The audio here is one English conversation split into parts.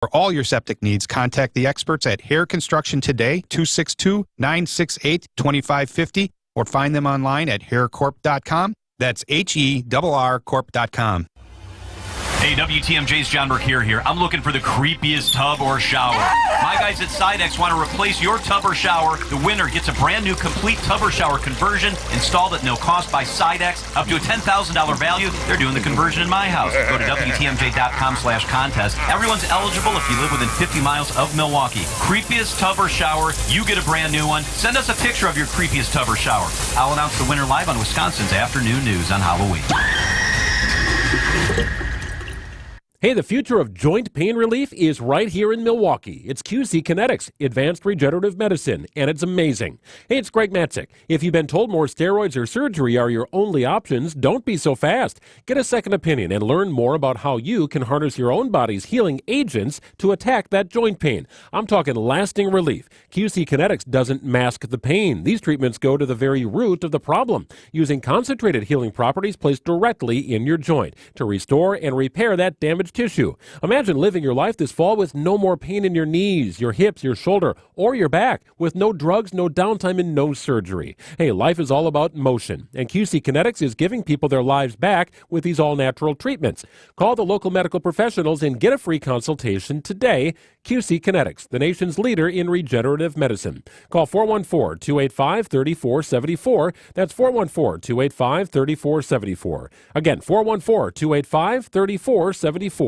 For all your septic needs, contact the experts at Hair Construction today, 262-968-2550, or find them online at haircorp.com. That's HERRcorp.com. Hey, WTMJ's John Burkier here. I'm looking for the creepiest tub or shower. My guys at Sidex want to replace your tub or shower. The winner gets a brand new complete tub or shower conversion installed at no cost by Sidex. Up to a $10,000 value. They're doing the conversion in my house. Go to WTMJ.com/contest. Everyone's eligible if you live within 50 miles of Milwaukee. Creepiest tub or shower, you get a brand new one. Send us a picture of your creepiest tub or shower. I'll announce the winner live on Wisconsin's Afternoon News on Halloween. Hey, the future of joint pain relief is right here in Milwaukee. It's QC Kinetics, Advanced Regenerative Medicine, and it's amazing. Hey, it's Greg Matzik. If you've been told more steroids or surgery are your only options, don't be so fast. Get a second opinion and learn more about how you can harness your own body's healing agents to attack that joint pain. I'm talking lasting relief. QC Kinetics doesn't mask the pain. These treatments go to the very root of the problem, using concentrated healing properties placed directly in your joint to restore and repair that damaged tissue. Imagine living your life this fall with no more pain in your knees, your hips, your shoulder, or your back, with no drugs, no downtime, and no surgery. Hey, life is all about motion, and QC Kinetics is giving people their lives back with these all-natural treatments. Call the local medical professionals and get a free consultation today. QC Kinetics, the nation's leader in regenerative medicine. Call 414-285-3474. That's 414-285-3474. Again, 414-285-3474.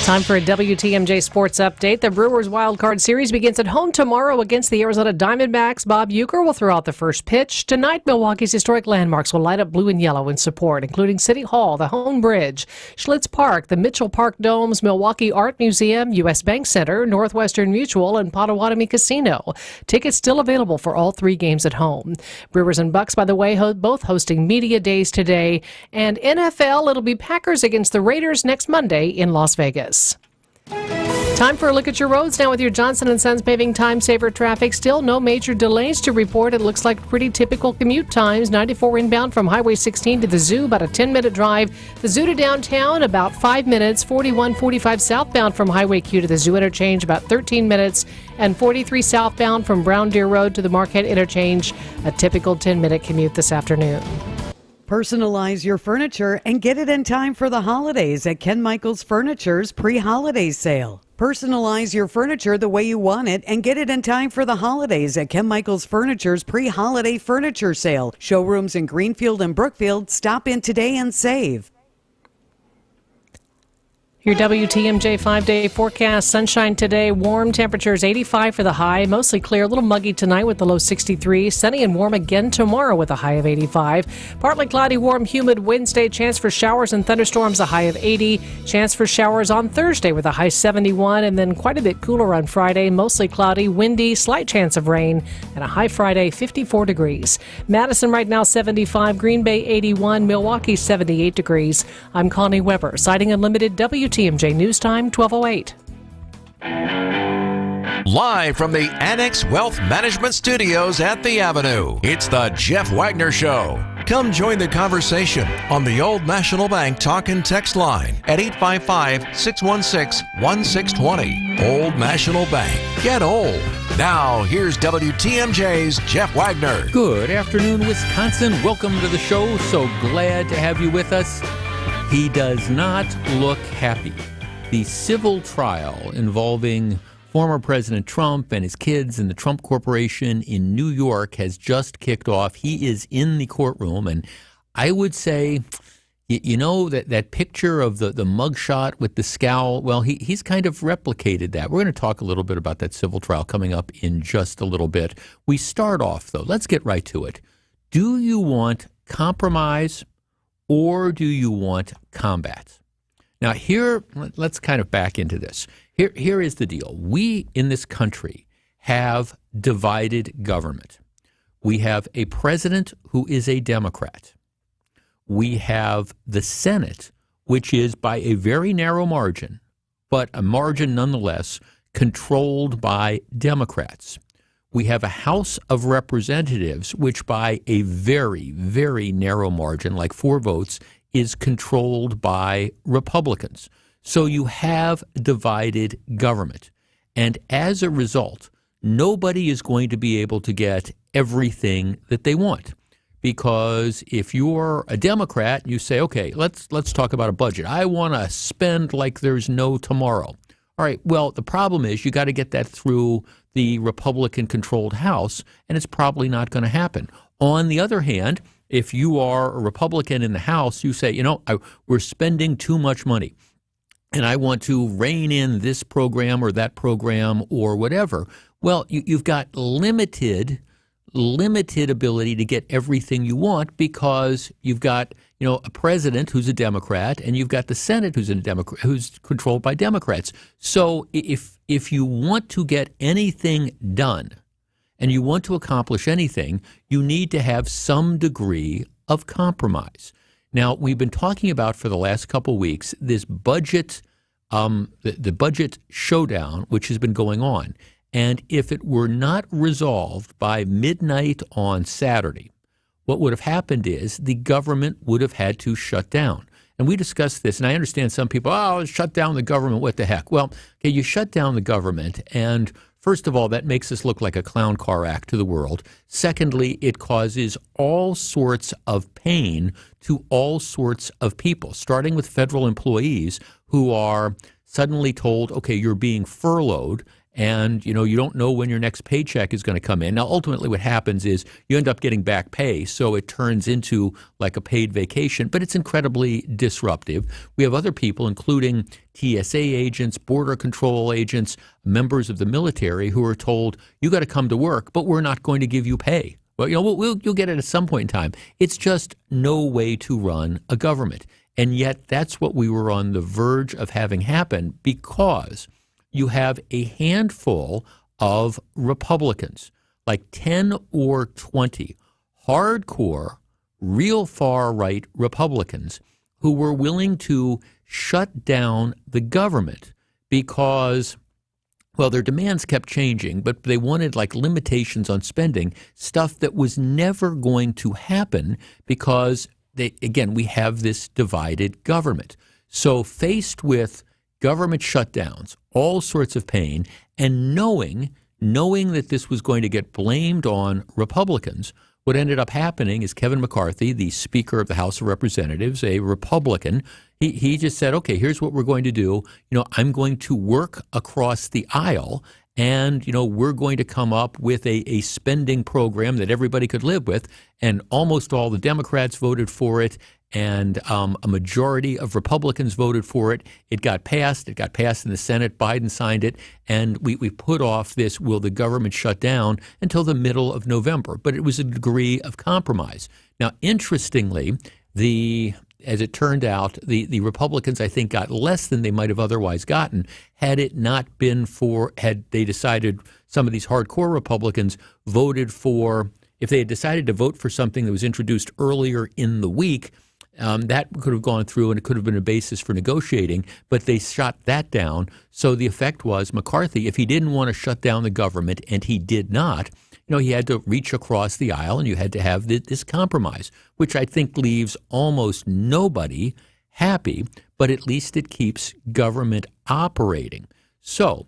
Time for a WTMJ Sports Update. The Brewers Wild Card Series begins at home tomorrow against the Arizona Diamondbacks. Bob Uecker will throw out the first pitch. Tonight, Milwaukee's historic landmarks will light up blue and yellow in support, including City Hall, the Hone Bridge, Schlitz Park, the Mitchell Park Domes, Milwaukee Art Museum, U.S. Bank Center, Northwestern Mutual, and Potawatomi Casino. Tickets still available for all three games at home. Brewers and Bucks, by the way, both hosting media days today. And NFL, it'll be Packers against the Raiders next Monday in Las Vegas. Time for a look at your roads now with your Johnson & Sons Paving Time Saver traffic. Still no major delays to report. It looks like pretty typical commute times. 94 inbound from Highway 16 to the Zoo, about a 10-minute drive. The Zoo to downtown, about 5 minutes. 41-45 southbound from Highway Q to the Zoo interchange, about 13 minutes. And 43 southbound from Brown Deer Road to the Marquette interchange, a typical 10-minute commute this afternoon. Personalize your furniture and get it in time for the holidays at Ken Michaels Furniture's pre-holiday sale. Personalize your furniture the way you want it and get it in time for the holidays at Ken Michaels Furniture's pre-holiday furniture sale. Showrooms in Greenfield and Brookfield. Stop in today and save. Your WTMJ 5-day forecast. Sunshine today, warm temperatures 85 for the high, mostly clear, a little muggy tonight with the low 63. Sunny and warm again tomorrow with a high of 85. Partly cloudy, warm, humid Wednesday. Chance for showers and thunderstorms, a high of 80. Chance for showers on Thursday with a high 71. And then quite a bit cooler on Friday, mostly cloudy, windy, slight chance of rain, and a high Friday, 54 degrees. Madison right now 75, Green Bay 81, Milwaukee 78 degrees. I'm Connie Weber, Sighting Unlimited, WTMJ News Time, 12:08. Live from the Annex Wealth Management Studios at the Avenue, it's the Jeff Wagner Show. Come join the conversation on the Old National Bank talk and text line at 855-616-1620. Old National Bank. Get old. Now, here's WTMJ's Jeff Wagner. Good afternoon, Wisconsin. Welcome to the show. So glad to have you with us. He does not look happy. The civil trial involving former President Trump and his kids and the Trump Corporation in New York has just kicked off. He is in the courtroom, and I would say, you know, that picture of the mugshot with the scowl, well, he's kind of replicated that. We're going to talk a little bit about that civil trial coming up in just a little bit. We start off, though. Let's get right to it. Do you want compromise or do you want combat? Now, here, let's kind of back into this. Here is the deal. We in this country have divided government. We have a president who is a Democrat. We have the Senate, which is by a very narrow margin, but a margin nonetheless, controlled by Democrats. We have a House of Representatives, which by a very, very narrow margin, like 4 votes, is controlled by Republicans. So you have divided government. And as a result, nobody is going to be able to get everything that they want. Because if you're a Democrat, you say, okay, let's talk about a budget. I want to spend like there's no tomorrow. All right, well, the problem is you got to get that through the Republican-controlled House, and it's probably not going to happen. On the other hand, if you are a Republican in the House, you say, we're spending too much money, and I want to rein in this program or that program or whatever. Well, you've got limited ability to get everything you want because you've got a president who's a Democrat and you've got the Senate who's a Democrat, who's controlled by Democrats. So if you want to get anything done and you want to accomplish anything, you need to have some degree of compromise. Now, we've been talking about for the last couple of weeks this budget, the budget showdown, which has been going on. And if it were not resolved by midnight on Saturday, what would have happened is the government would have had to shut down. And we discussed this, and I understand some people, shut down the government, what the heck? Well, okay, you shut down the government, and first of all, that makes us look like a clown car act to the world. Secondly, it causes all sorts of pain to all sorts of people, starting with federal employees who are suddenly told, okay, you're being furloughed, and you don't know when your next paycheck is going to come in. Now, ultimately what happens is you end up getting back pay, so it turns into like a paid vacation, but it's incredibly disruptive. We have other people, including TSA agents, border control agents, members of the military who are told, you got to come to work, but we're not going to give you pay. Well, you'll get it at some point in time. It's just no way to run a government. And yet that's what we were on the verge of having happen because you have a handful of Republicans, like 10 or 20 hardcore, real far-right Republicans who were willing to shut down the government because, well, their demands kept changing, but they wanted like limitations on spending, stuff that was never going to happen because, we have this divided government. So faced with government shutdowns, all sorts of pain, and knowing that this was going to get blamed on Republicans, what ended up happening is Kevin McCarthy, the Speaker of the House of Representatives, a Republican, he just said, okay, here's what we're going to do. I'm going to work across the aisle, and, we're going to come up with a spending program that everybody could live with. And almost all the Democrats voted for it. And a majority of Republicans voted for it. It got passed. It got passed in the Senate. Biden signed it. And we put off this, will the government shut down, until the middle of November. But it was a degree of compromise. Now, interestingly, as it turned out, the Republicans, I think, got less than they might have otherwise gotten had it not been had they decided, some of these hardcore Republicans voted for, if they had decided to vote for something that was introduced earlier in the week, that could have gone through and it could have been a basis for negotiating, but they shot that down. So the effect was McCarthy, if he didn't want to shut down the government, and he did not, he had to reach across the aisle and you had to have this compromise, which I think leaves almost nobody happy, but at least it keeps government operating. So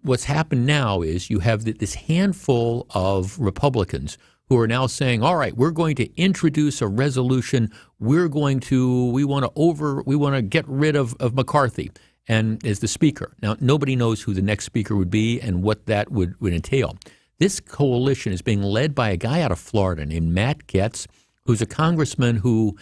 what's happened now is you have this handful of Republicans who are now saying, all right, we're going to introduce a resolution. We want to get rid of McCarthy and as the speaker. Now, nobody knows who the next speaker would be and what that would entail. This coalition is being led by a guy out of Florida named Matt Gaetz, who's a congressman who,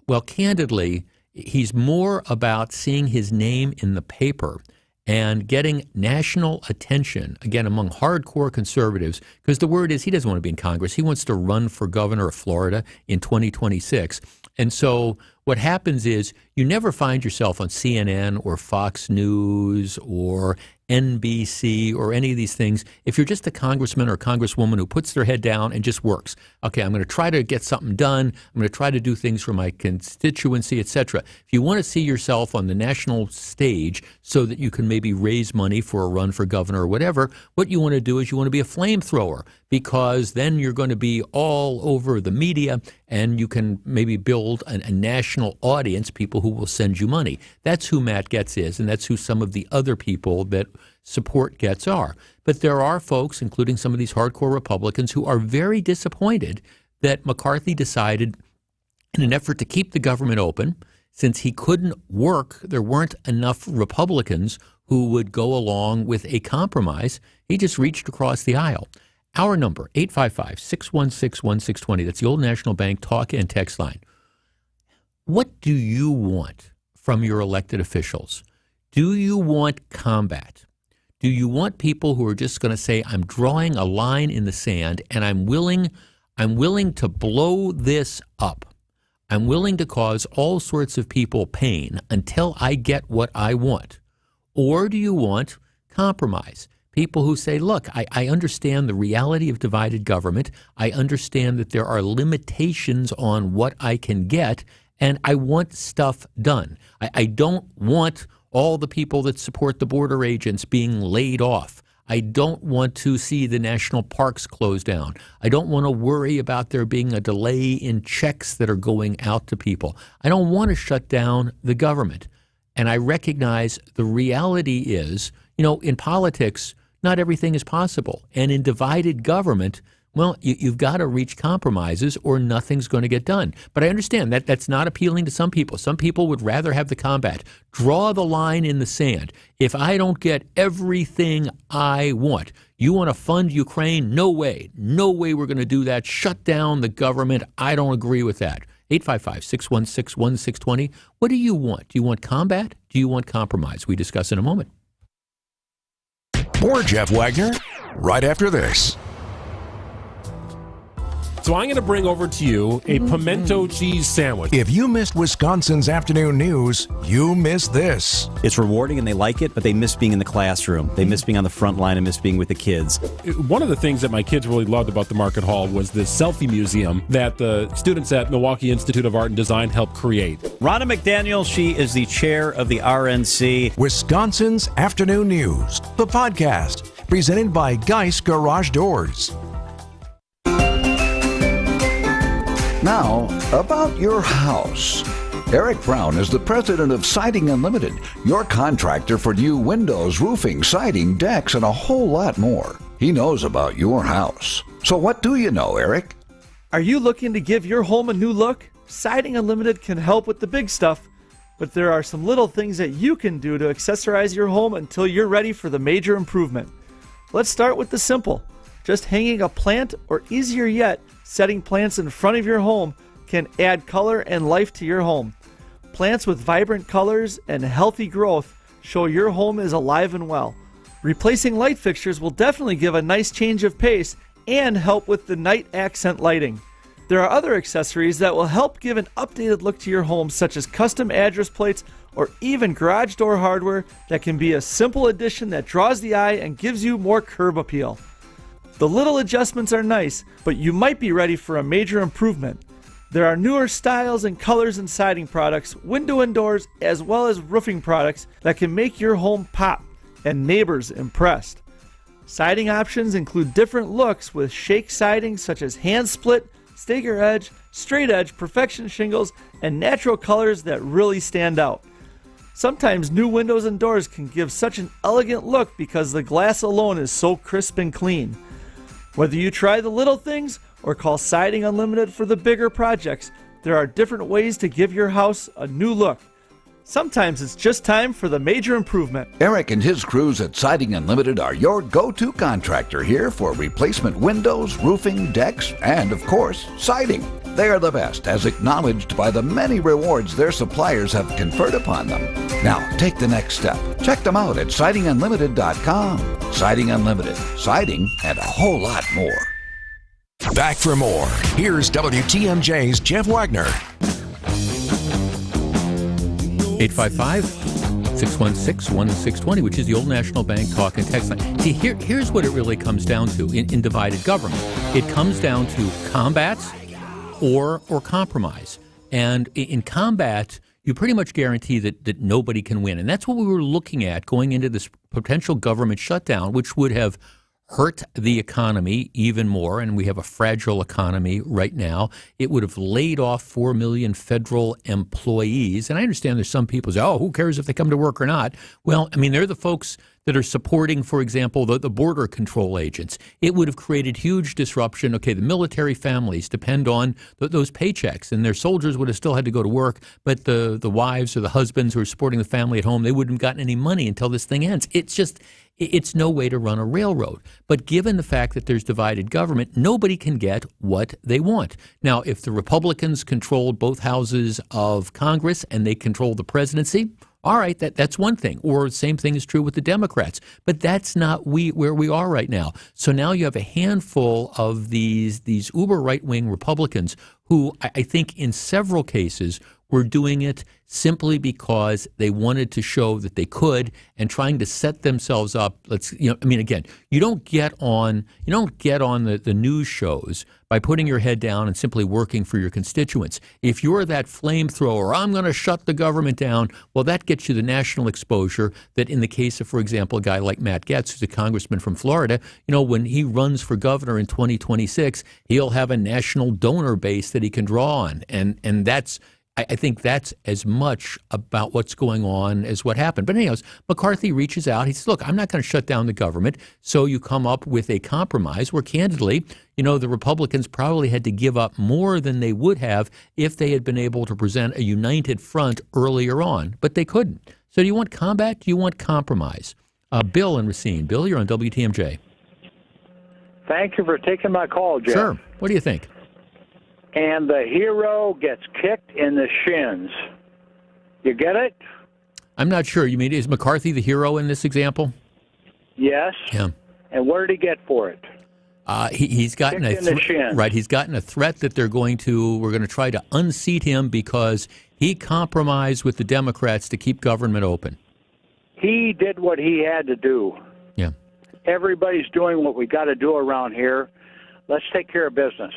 well, candidly, he's more about seeing his name in the paper and getting national attention, again, among hardcore conservatives, because the word is he doesn't want to be in Congress. He wants to run for governor of Florida in 2026. And so what happens is you never find yourself on CNN or Fox News or NBC or any of these things if you're just a congressman or congresswoman who puts their head down and just works. Okay, I'm going to try to get something done. I'm going to try to do things for my constituency, etc. If you want to see yourself on the national stage so that you can maybe raise money for a run for governor or whatever, what you want to do is you want to be a flamethrower, because then you're going to be all over the media and you can maybe build a national national audience, people who will send you money. That's who Matt Gaetz is, and that's who some of the other people that support Gaetz are. But there are folks, including some of these hardcore Republicans, who are very disappointed that McCarthy decided, in an effort to keep the government open, since he couldn't work, there weren't enough Republicans who would go along with a compromise. He just reached across the aisle. Our number, 855-616-1620. That's the Old National Bank talk and text line. What do you want from your elected officials? Do you want combat? Do you want people who are just going to say, I'm drawing a line in the sand and I'm willing to blow this up? I'm willing to cause all sorts of people pain until I get what I want. Or do you want compromise? People who say, look, I understand the reality of divided government. I understand that there are limitations on what I can get, and I want stuff done. I don't want all the people that support the border agents being laid off. I don't want to see the national parks closed down. I don't want to worry about there being a delay in checks that are going out to people. I don't want to shut down the government. And I recognize the reality is, in politics, not everything is possible. And in divided government, well, you've got to reach compromises or nothing's going to get done. But I understand that that's not appealing to some people. Some people would rather have the combat. Draw the line in the sand. If I don't get everything I want, you want to fund Ukraine? No way. No way we're going to do that. Shut down the government. I don't agree with that. 855-616-1620. What do you want? Do you want combat? Do you want compromise? We discuss in a moment. More Jeff Wagner right after this. So I'm going to bring over to you a pimento cheese sandwich. If you missed Wisconsin's afternoon news, you missed this. It's rewarding and they like it, but they miss being in the classroom. They miss being on the front line and miss being with the kids. One of the things that my kids really loved about the Market Hall was the selfie museum that the students at Milwaukee Institute of Art and Design helped create. Rhonda McDaniel, she is the chair of the RNC. Wisconsin's afternoon news, the podcast, presented by Geis Garage Doors. Now, about your house. Eric Brown is the president of Siding Unlimited, your contractor for new windows, roofing, siding, decks, and a whole lot more. He knows about your house. So what do you know, Eric? Are you looking to give your home a new look? Siding Unlimited can help with the big stuff, but there are some little things that you can do to accessorize your home until you're ready for the major improvement. Let's start with the simple. Just hanging a plant, or easier yet, setting plants in front of your home can add color and life to your home. Plants with vibrant colors and healthy growth show your home is alive and well. Replacing light fixtures will definitely give a nice change of pace and help with the night accent lighting. There are other accessories that will help give an updated look to your home, such as custom address plates or even garage door hardware that can be a simple addition that draws the eye and gives you more curb appeal. The little adjustments are nice, but you might be ready for a major improvement. There are newer styles and colors in siding products, window and doors, as well as roofing products that can make your home pop and neighbors impressed. Siding options include different looks with shake siding such as hand split, stagger edge, straight edge, perfection shingles, and natural colors that really stand out. Sometimes new windows and doors can give such an elegant look because the glass alone is so crisp and clean. Whether you try the little things or call Siding Unlimited for the bigger projects, there are different ways to give your house a new look. Sometimes it's just time for the major improvement. Eric and his crews at Siding Unlimited are your go-to contractor here for replacement windows, roofing, decks, and, of course, siding. They are the best, as acknowledged by the many rewards their suppliers have conferred upon them. Now, take the next step. Check them out at sidingunlimited.com. Siding Unlimited. Siding and a whole lot more. Back for more. Here's WTMJ's Jeff Wagner. 855-616-1620, which is the Old National Bank talk and text line. See, here's what it really comes down to in divided government. It comes down to combat or compromise. And in combat, you pretty much guarantee that nobody can win. And that's what we were looking at going into this potential government shutdown, which would have hurt the economy even more, and we have a fragile economy right now. It would have laid off 4 million federal employees. And I understand there's some people say, oh, who cares if they come to work or not? Well, I mean, they're the folks that are supporting, for example, the border control agents. It would have created huge disruption. Okay, the military families depend on those paychecks, and their soldiers would have still had to go to work, but the wives or the husbands who are supporting the family at home, they wouldn't have gotten any money until this thing ends. It's no way to run a railroad. But given the fact that there's divided government, nobody can get what they want. Now, if the Republicans controlled both houses of Congress and they control the presidency, all right, that's one thing. Or the same thing is true with the Democrats. But that's not where we are right now. So now you have a handful of these uber right-wing Republicans who I think in several cases were doing it simply because they wanted to show that they could and trying to set themselves up. Again, you don't get on the news shows by putting your head down and simply working for your constituents. If you're that flamethrower, I'm going to shut the government down, well, that gets you the national exposure that in the case of, for example, a guy like Matt Gaetz, who's a congressman from Florida, when he runs for governor in 2026, he'll have a national donor base that he can draw on. And that's I think that's as much about what's going on as what happened. But anyways, McCarthy reaches out. He says, look, I'm not going to shut down the government. So you come up with a compromise where, candidly, the Republicans probably had to give up more than they would have if they had been able to present a united front earlier on. But they couldn't. So do you want combat? Do you want compromise? Bill in Racine. Bill, you're on WTMJ. Thank you for taking my call, Jeff. Sure. What do you think? And the hero gets kicked in the shins. You get it? I'm not sure. You mean, is McCarthy the hero in this example? Yes. Yeah. And what did he get for it? He's gotten kicked in the shins. Right. He's gotten a threat that we're going to try to unseat him because he compromised with the Democrats to keep government open. He did what he had to do. Yeah. Everybody's doing what we got to do around here. Let's take care of business.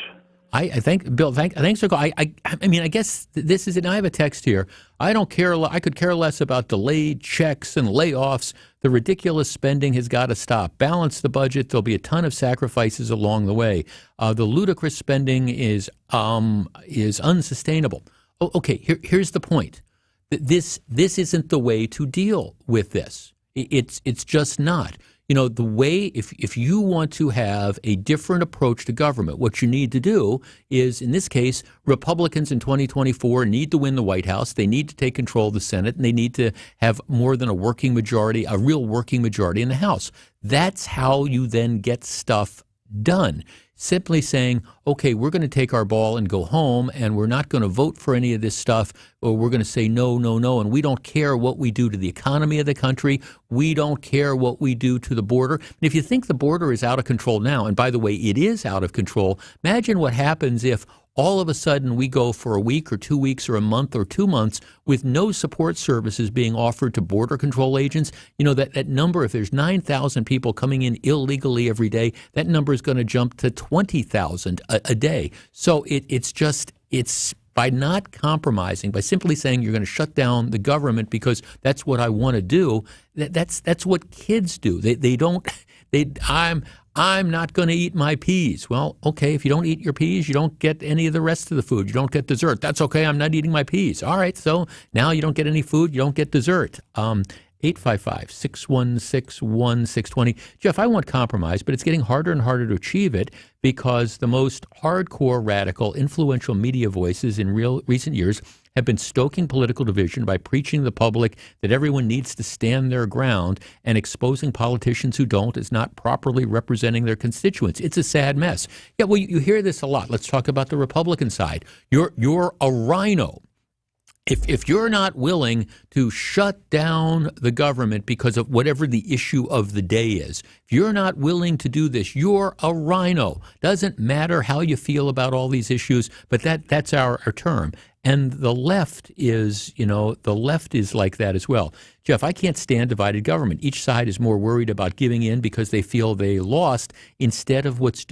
I think, Bill, thanks for calling. I mean, I guess this is it. I have a text here. I don't care. I could care less about delayed checks and layoffs. The ridiculous spending has got to stop. Balance the budget. There'll be a ton of sacrifices along the way. The ludicrous spending is unsustainable. Oh, okay, here's the point. This isn't the way to deal with this. It's just not. The way, if you want to have a different approach to government, what you need to do is, in this case, Republicans in 2024 need to win the White House. They need to take control of the Senate, and they need to have more than a working majority, a real working majority in the House. That's how you then get stuff done. Simply saying, okay, we're going to take our ball and go home, and we're not going to vote for any of this stuff, or we're going to say no, no, no, and we don't care what we do to the economy of the country. We don't care what we do to the border. And if you think the border is out of control now, and by the way, it is out of control, imagine what happens if all of a sudden we go for a week or 2 weeks or a month or 2 months with no support services being offered to border control agents. That number, if there's 9,000 people coming in illegally every day, that number is going to jump to 20,000 a day. So it's by not compromising, by simply saying you're going to shut down the government because that's what I want to do. That's what kids do. I'm not going to eat my peas. Well, okay, if you don't eat your peas, you don't get any of the rest of the food. You don't get dessert. That's okay, I'm not eating my peas. All right, so now you don't get any food, you don't get dessert. 855-616-1620. Jeff, I want compromise, but it's getting harder and harder to achieve it because the most hardcore, radical, influential media voices in recent years have been stoking political division by preaching to the public that everyone needs to stand their ground and exposing politicians who don't as not properly representing their constituents. It's a sad mess. Yeah, well, you hear this a lot. Let's talk about the Republican side. You're a rhino. If you're not willing to shut down the government because of whatever the issue of the day is, if you're not willing to do this, you're a rhino. Doesn't matter how you feel about all these issues, but that's our term. And the left is like that as well. Jeff, I can't stand divided government. Each side is more worried about giving in because they feel they lost instead of what's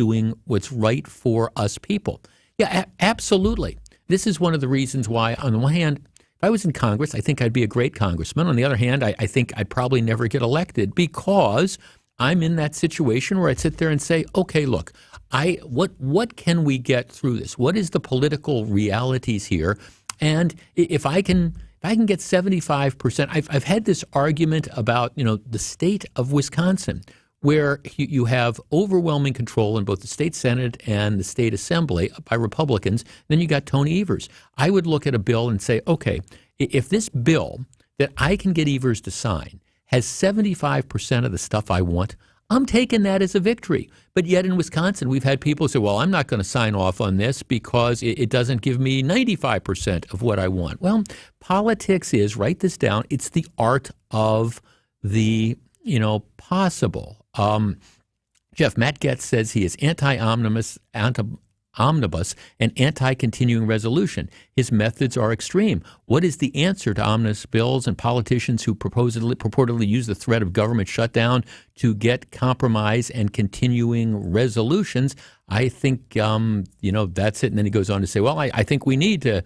right for us people. Yeah, absolutely. This is one of the reasons why, on the one hand, if I was in Congress, I think I'd be a great congressman. On the other hand, I think I'd probably never get elected because I'm in that situation where I sit there and say, okay, look, what can we get through this? What is the political realities here? And if I can get 75%, I've had this argument about, the state of Wisconsin, where you have overwhelming control in both the state Senate and the state Assembly by Republicans. Then you got Tony Evers. I would look at a bill and say, okay, if this bill that I can get Evers to sign has 75% of the stuff I want, I'm taking that as a victory. But yet in Wisconsin, we've had people say, well, I'm not going to sign off on this because it doesn't give me 95% of what I want. Well, politics is, write this down, it's the art of the possible. Jeff, Matt Getz says he is anti-omnibus and anti-continuing resolution. His methods are extreme. What is the answer to omnibus bills and politicians who purportedly use the threat of government shutdown to get compromise and continuing resolutions? I think, that's it. And then he goes on to say, well, I think we need to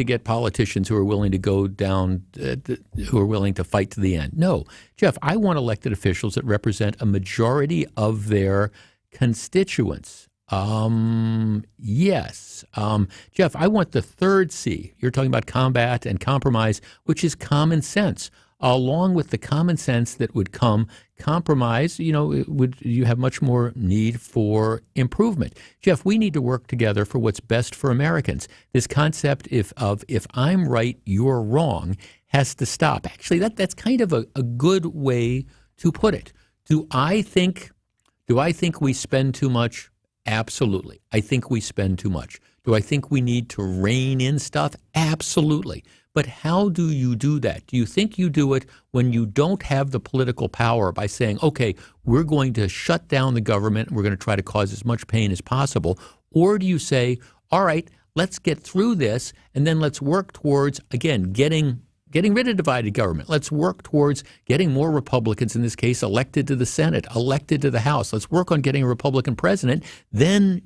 get politicians who are willing to go down, who are willing to fight to the end. No, Jeff, I want elected officials that represent a majority of their constituents. Yes. Jeff, I want the third C. You're talking about combat and compromise, which is common sense. Along with the common sense that would come compromise, you have much more need for improvement. Jeff, we need to work together for what's best for Americans. This concept if I'm right, you're wrong has to stop. Actually, that's kind of a good way to put it. Do I think we spend too much? Absolutely. I think we spend too much. Do I think we need to rein in stuff? Absolutely. But how do you do that? Do you think you do it when you don't have the political power by saying, okay, we're going to shut down the government and we're going to try to cause as much pain as possible? Or do you say, all right, let's get through this and then let's work towards, again, getting rid of divided government. Let's work towards getting more Republicans, in this case, elected to the Senate, elected to the House. Let's work on getting a Republican president. Then,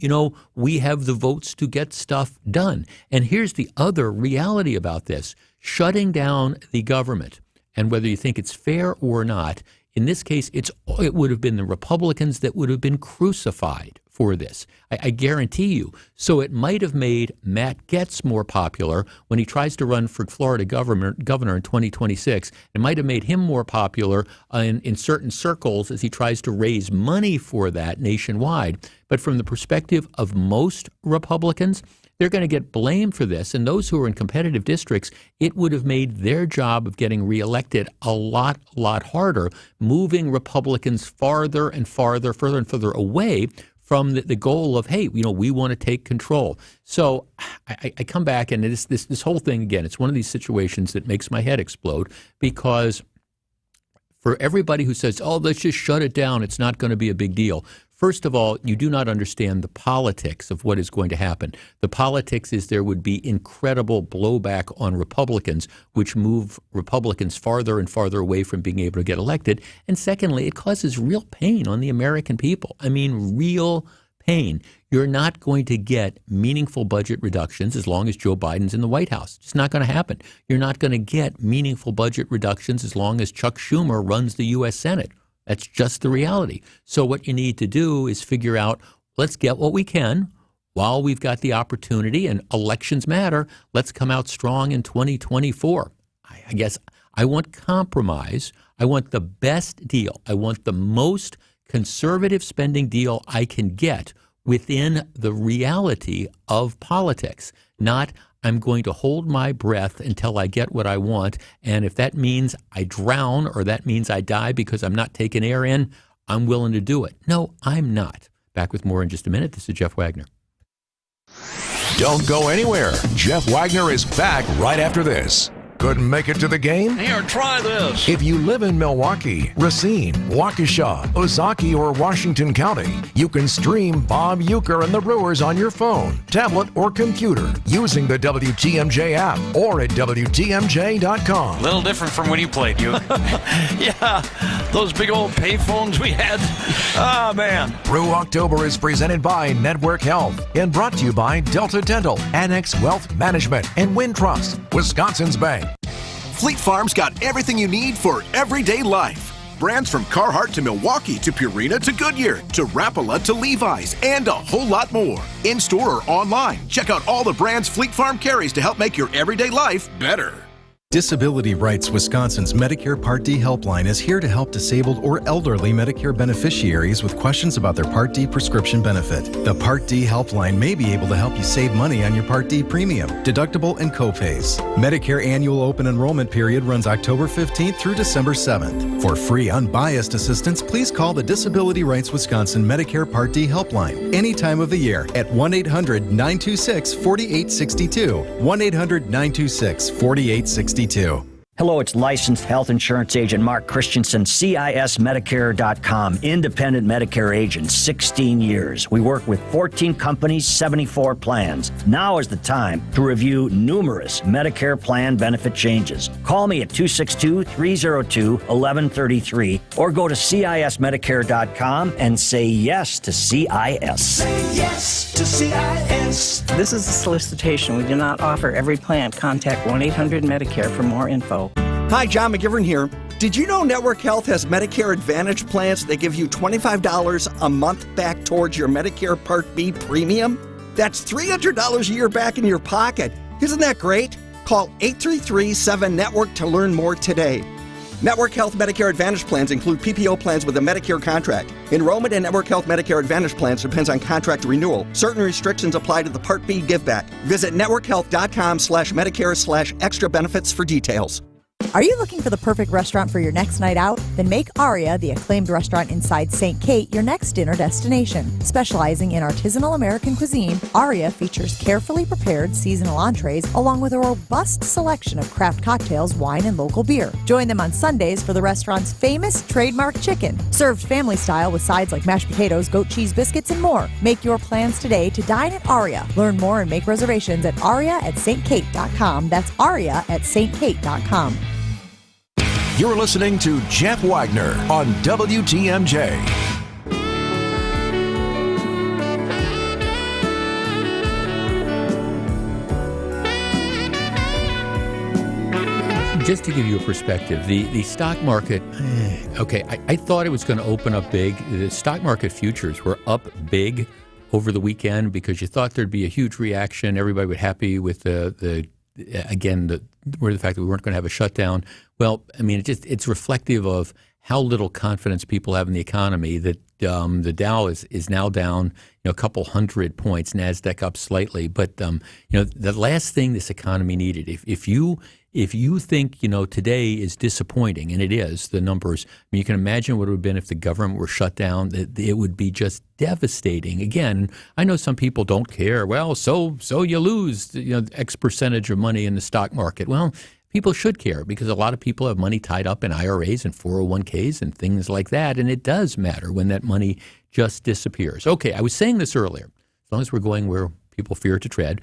we have the votes to get stuff done. And here's the other reality about this. Shutting down the government, and whether you think it's fair or not, in this case, it would have been the Republicans that would have been crucified for this. I guarantee you. So it might have made Matt Getz more popular when he tries to run for Florida governor in 2026. It might have made him more popular in certain circles as he tries to raise money for that nationwide. But from the perspective of most Republicans, they're going to get blamed for this. And those who are in competitive districts, it would have made their job of getting reelected a lot harder, moving Republicans further and further away from the goal of, hey, we want to take control. So I come back, and this whole thing, again, it's one of these situations that makes my head explode, because for everybody who says, oh, let's just shut it down, it's not going to be a big deal. First of all, you do not understand the politics of what is going to happen. The politics is there would be incredible blowback on Republicans, which move Republicans farther and farther away from being able to get elected. And secondly, it causes real pain on the American people. I mean, real pain. You're not going to get meaningful budget reductions as long as Joe Biden's in the White House. It's not going to happen. You're not going to get meaningful budget reductions as long as Chuck Schumer runs the U.S. Senate. That's just the reality. So what you need to do is figure out, let's get what we can while we've got the opportunity, and elections matter. Let's come out strong in 2024. I guess I want compromise. I want the best deal. I want the most conservative spending deal I can get within the reality of politics, not I'm going to hold my breath until I get what I want, and if that means I drown or that means I die because I'm not taking air in, I'm willing to do it. No, I'm not. Back with more in just a minute. This is Jeff Wagner. Don't go anywhere. Jeff Wagner is back right after this. Couldn't make it to the game? Here, try this. If you live in Milwaukee, Racine, Waukesha, Ozaukee, or Washington County, you can stream Bob Uecker and the Brewers on your phone, tablet, or computer using the WTMJ app or at WTMJ.com. A little different from when you played, you. Yeah, those big old payphones we had. Ah, man. Brew October is presented by Network Health and brought to you by Delta Dental, Annex Wealth Management, and Wintrust, Wisconsin's Bank. Fleet Farm's got everything you need for everyday life. Brands from Carhartt to Milwaukee to Purina to Goodyear to Rapala to Levi's and a whole lot more. In-store or online, check out all the brands Fleet Farm carries to help make your everyday life better. Disability Rights Wisconsin's Medicare Part D helpline is here to help disabled or elderly Medicare beneficiaries with questions about their Part D prescription benefit. The Part D helpline may be able to help you save money on your Part D premium, deductible, and copays. Medicare annual open enrollment period runs October 15th through December 7th. For free, unbiased assistance, please call the Disability Rights Wisconsin Medicare Part D helpline any time of the year at 1-800-926-4862. 1-800-926-4862. Hello, it's licensed health insurance agent Mark Christensen, CISMedicare.com, independent Medicare agent, 16 years. We work with 14 companies, 74 plans. Now is the time to review numerous Medicare plan benefit changes. Call me at 262-302-1133 or go to CISMedicare.com and say yes to CIS. Say yes to CIS. This is a solicitation. We do not offer every plan. Contact 1-800-MEDICARE for more info. Hi, John McGivern here. Did you know Network Health has Medicare Advantage plans that give you $25 a month back towards your Medicare Part B premium? That's $300 a year back in your pocket. Isn't that great? Call 833-7-NETWORK to learn more today. Network Health Medicare Advantage plans include PPO plans with a Medicare contract. Enrollment in Network Health Medicare Advantage plans depends on contract renewal. Certain restrictions apply to the Part B giveback. Visit networkhealth.com/Medicare/extra benefits for details. Are you looking for the perfect restaurant for your next night out? Then make Aria, the acclaimed restaurant inside St. Kate, your next dinner destination. Specializing in artisanal American cuisine, Aria features carefully prepared seasonal entrees along with a robust selection of craft cocktails, wine, and local beer. Join them on Sundays for the restaurant's famous trademark chicken, served family style with sides like mashed potatoes, goat cheese biscuits, and more. Make your plans today to dine at Aria. Learn more and make reservations at aria@stkate.com. That's aria@stkate.com. You're listening to Jeff Wagner on WTMJ. Just to give you a perspective, the stock market, okay, I thought it was going to open up big. The stock market futures were up big over the weekend because you thought there'd be a huge reaction. Everybody would be happy with the fact that we weren't going to have a shutdown. Well, I mean, it's reflective of how little confidence people have in the economy that the Dow is now down a couple hundred points, NASDAQ up slightly. But the last thing this economy needed, if you think today is disappointing, and it is, the numbers. I mean, you can imagine what it would have been if the government were shut down. It would be just devastating. Again, I know some people don't care. Well, so you lose X percentage of money in the stock market. Well, people should care because a lot of people have money tied up in IRAs and 401ks and things like that, and it does matter when that money just disappears. Okay, I was saying this earlier. As long as we're going where people fear to tread,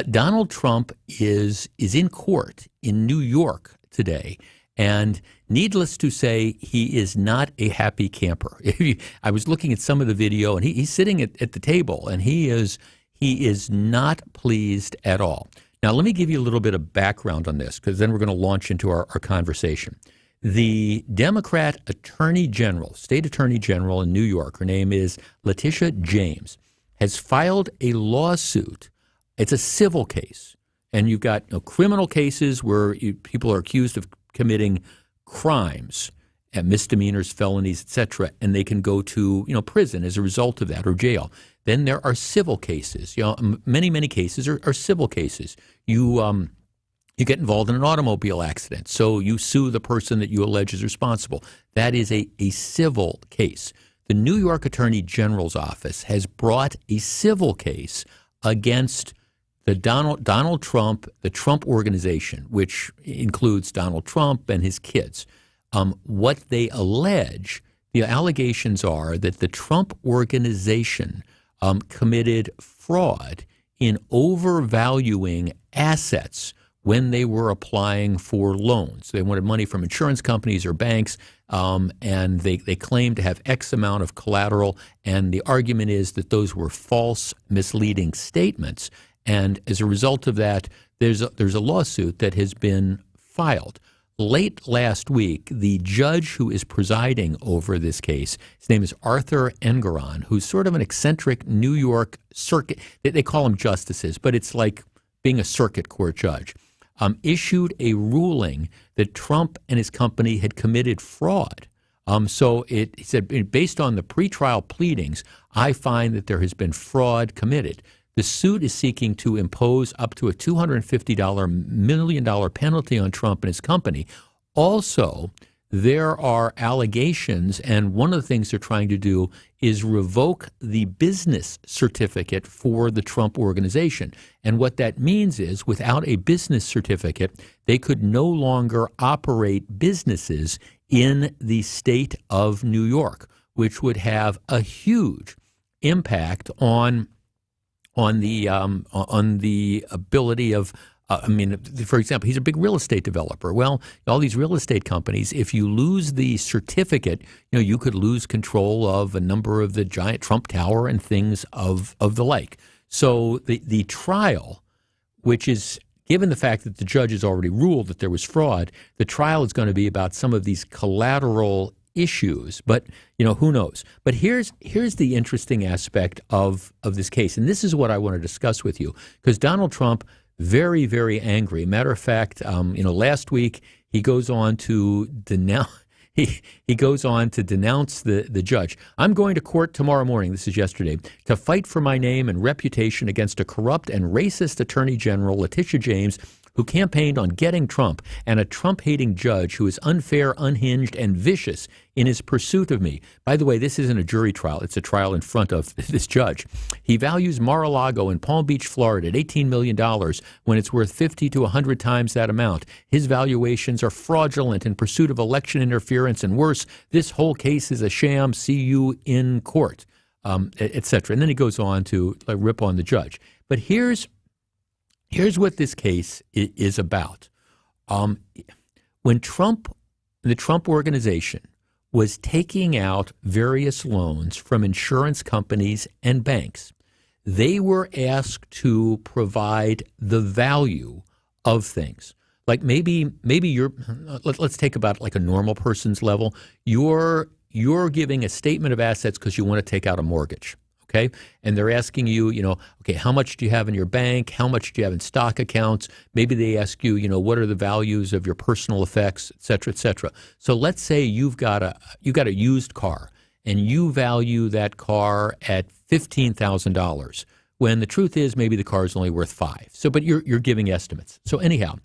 Donald Trump is in court in New York today, and needless to say, he is not a happy camper. I was looking at some of the video, and he's sitting at the table, and he is not pleased at all. Now, let me give you a little bit of background on this, because then we're going to launch into our conversation. The Democrat Attorney General, State Attorney General in New York, her name is Letitia James, has filed a lawsuit. It's a civil case. And you've got criminal cases where people are accused of committing crimes, and misdemeanors, felonies, etc., and they can go to prison as a result of that, or jail. Then there are civil cases. Many cases are civil cases. You get involved in an automobile accident, so you sue the person that you allege is responsible. That is a civil case. The New York Attorney General's office has brought a civil case against the Donald Trump, the Trump Organization, which includes Donald Trump and his kids. What they allege, the allegations are that the Trump Organization committed fraud in overvaluing assets when they were applying for loans. They wanted money from insurance companies or banks, and they claimed to have X amount of collateral, and the argument is that those were false, misleading statements. And as a result of that, there's a lawsuit that has been filed. late last week, the judge who is presiding over this case, his name is Arthur Engeron, who's sort of an eccentric New York circuit. They call them justices, but it's like being a circuit court judge, issued a ruling that Trump and his company had committed fraud. He said, based on the pretrial pleadings, I find that there has been fraud committed. The suit is seeking to impose up to a $250 million penalty on Trump and his company. Also, there are allegations, and one of the things they're trying to do is revoke the business certificate for the Trump organization. And what that means is, without a business certificate, they could no longer operate businesses in the state of New York, which would have a huge impact on the ability of, for example, he's a big real estate developer. Well, all these real estate companies, if you lose the certificate, you could lose control of a number of the giant Trump Tower and things of the like. So the trial, which is, given the fact that the judge has already ruled that there was fraud, the trial is going to be about some of these collateral issues, but who knows? But here's the interesting aspect of this case, and this is what I want to discuss with you, because Donald Trump, very, very angry. Matter of fact, last week he goes on to denounce. He goes on to denounce the judge. I'm going to court tomorrow morning, this is yesterday, to fight for my name and reputation against a corrupt and racist Attorney General, Letitia James, who campaigned on getting Trump, and a Trump-hating judge who is unfair, unhinged, and vicious in his pursuit of me. By the way, this isn't a jury trial. It's a trial in front of this judge. He values Mar-a-Lago in Palm Beach, Florida at $18 million when it's worth 50 to 100 times that amount. His valuations are fraudulent in pursuit of election interference, and worse, this whole case is a sham. See you in court, etc. And then he goes on to rip on the judge. But here's what this case is about. When the Trump organization was taking out various loans from insurance companies and banks, they were asked to provide the value of things. Like maybe let's take about like a normal person's level. You're giving a statement of assets because you want to take out a mortgage. Okay. And they're asking you, okay, how much do you have in your bank? How much do you have in stock accounts? Maybe they ask you, what are the values of your personal effects, et cetera, et cetera. So let's say you've got a used car and you value that car at $15,000 when the truth is maybe the car is only worth $5,000. So, but you're giving estimates. So anyhow,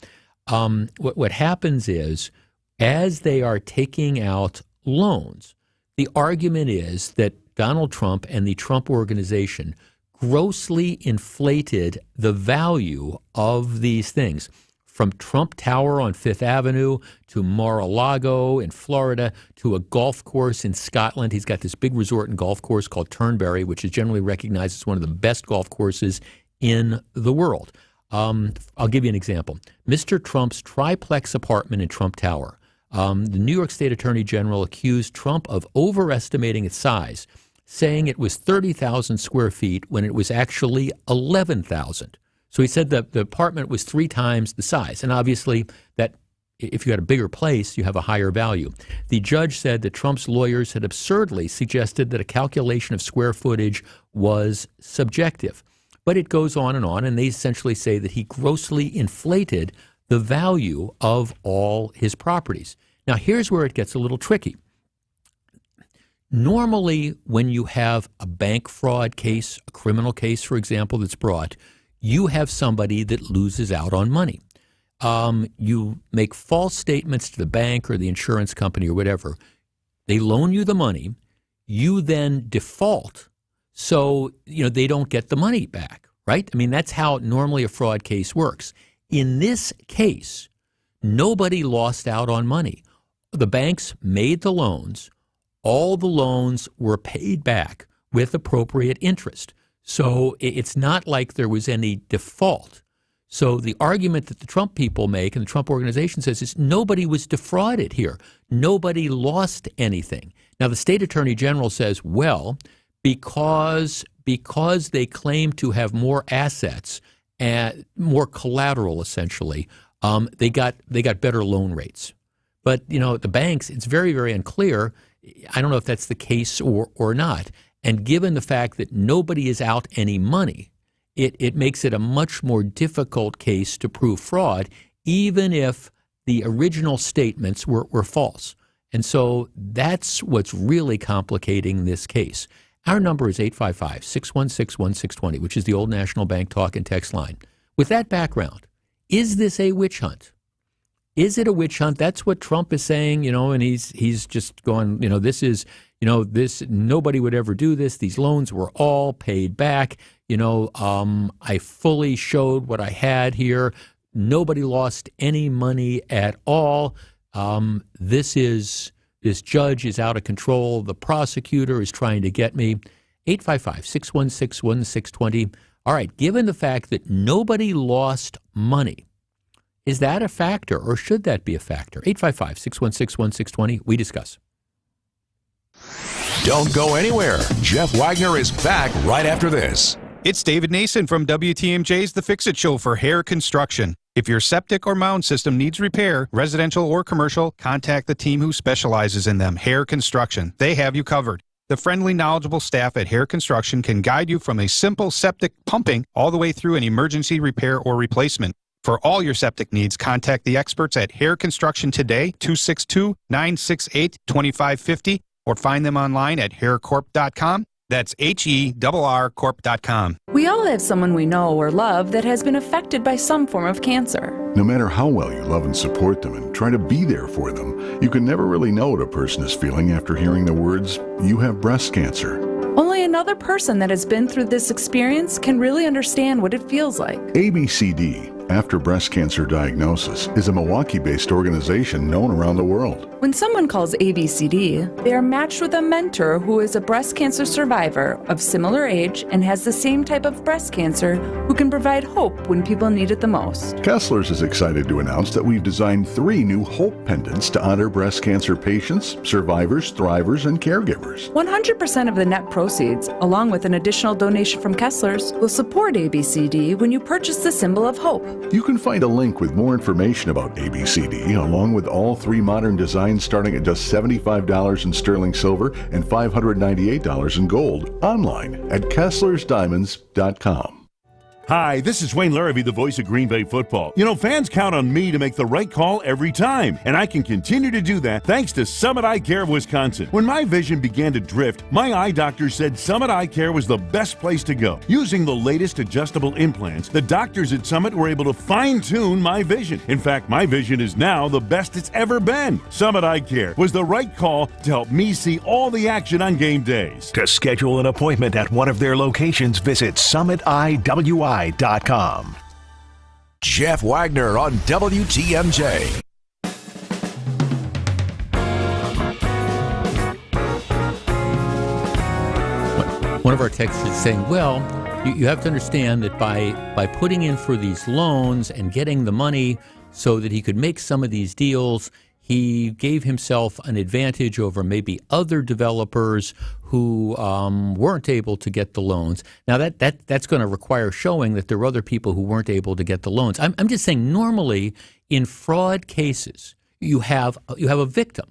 what happens is as they are taking out loans, the argument is that Donald Trump and the Trump organization grossly inflated the value of these things, from Trump Tower on Fifth Avenue to Mar-a-Lago in Florida to a golf course in Scotland. He's got this big resort and golf course called Turnberry, which is generally recognized as one of the best golf courses in the world. I'll give you an example. Mr. Trump's triplex apartment in Trump Tower. The New York State Attorney General accused Trump of overestimating its size, saying it was 30,000 square feet when it was actually 11,000. So he said that the apartment was 3 times the size. And obviously, that if you had a bigger place, you have a higher value. The judge said that Trump's lawyers had absurdly suggested that a calculation of square footage was subjective. But it goes on, and they essentially say that he grossly inflated the value of all his properties. Now, here's where it gets a little tricky. Normally, when you have a bank fraud case, a criminal case, for example, that's brought, you have somebody that loses out on money. You make false statements to the bank or the insurance company or whatever. They loan you the money. You then default, so they don't get the money back, right? I mean, that's how normally a fraud case works. In this case, nobody lost out on money. The banks made the loans. All the loans were paid back with appropriate interest. So it's not like there was any default. So the argument that the Trump people make and the Trump organization says is nobody was defrauded here. Nobody lost anything. Now, the state attorney general says, well, because they claim to have more assets and more collateral, essentially, they got better loan rates. But, the banks, it's very, very unclear. I don't know if that's the case or not. And given the fact that nobody is out any money, it makes it a much more difficult case to prove fraud, even if the original statements were false. And so that's what's really complicating this case. Our number is 855-616-1620, which is the old National Bank talk and text line. With that background, is this a witch hunt? Is it a witch hunt? That's what Trump is saying, and he's just going, this is, this, nobody would ever do this. These loans were all paid back. I fully showed what I had here. Nobody lost any money at all. This judge is out of control. The prosecutor is trying to get me. 855-616-1620. All right, given the fact that nobody lost money, is that a factor or should that be a factor? 855-616-1620. We discuss. Don't go anywhere. Jeff Wagner is back right after this. It's David Nason from WTMJ's The Fix-It Show for Hair Construction. If your septic or mound system needs repair, residential or commercial, contact the team who specializes in them, Hair Construction. They have you covered. The friendly, knowledgeable staff at Hair Construction can guide you from a simple septic pumping all the way through an emergency repair or replacement. For all your septic needs, contact the experts at Hair Construction today, 262-968-2550, or find them online at haircorp.com. That's HERRcorp.com. We all have someone we know or love that has been affected by some form of cancer. No matter how well you love and support them and try to be there for them, you can never really know what a person is feeling after hearing the words, "You have breast cancer." Only another person that has been through this experience can really understand what it feels like. ABCD, After Breast Cancer Diagnosis, is a Milwaukee-based organization known around the world. When someone calls ABCD, they are matched with a mentor who is a breast cancer survivor of similar age and has the same type of breast cancer who can provide hope when people need it the most. Kessler's is excited to announce that we've designed 3 new Hope pendants to honor breast cancer patients, survivors, thrivers, and caregivers. 100% of the net proceeds, along with an additional donation from Kessler's, will support ABCD when you purchase the symbol of hope. You can find a link with more information about ABCD, along with all 3 modern designs starting at just $75 in sterling silver and $598 in gold, online at KesslersDiamonds.com. Hi, this is Wayne Larrabee, the voice of Green Bay football. You know, fans count on me to make the right call every time, and I can continue to do that thanks to Summit Eye Care of Wisconsin. When my vision began to drift, my eye doctor said Summit Eye Care was the best place to go. Using the latest adjustable implants, the doctors at Summit were able to fine-tune my vision. In fact, my vision is now the best it's ever been. Summit Eye Care was the right call to help me see all the action on game days. To schedule an appointment at one of their locations, visit summitiwi.com. Jeff Wagner on WTMJ. One of our texters is saying, well, you have to understand that by putting in for these loans and getting the money so that he could make some of these deals, he gave himself an advantage over maybe other developers who weren't able to get the loans. Now, that's going to require showing that there are other people who weren't able to get the loans. I'm just saying, normally in fraud cases, you have a victim.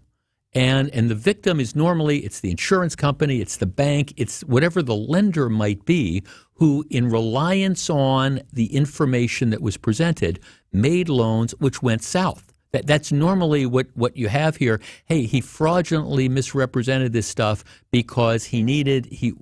And the victim is normally, it's the insurance company, it's the bank, it's whatever the lender might be, who in reliance on the information that was presented, made loans which went south. That's normally what you have here. Hey, he fraudulently misrepresented this stuff because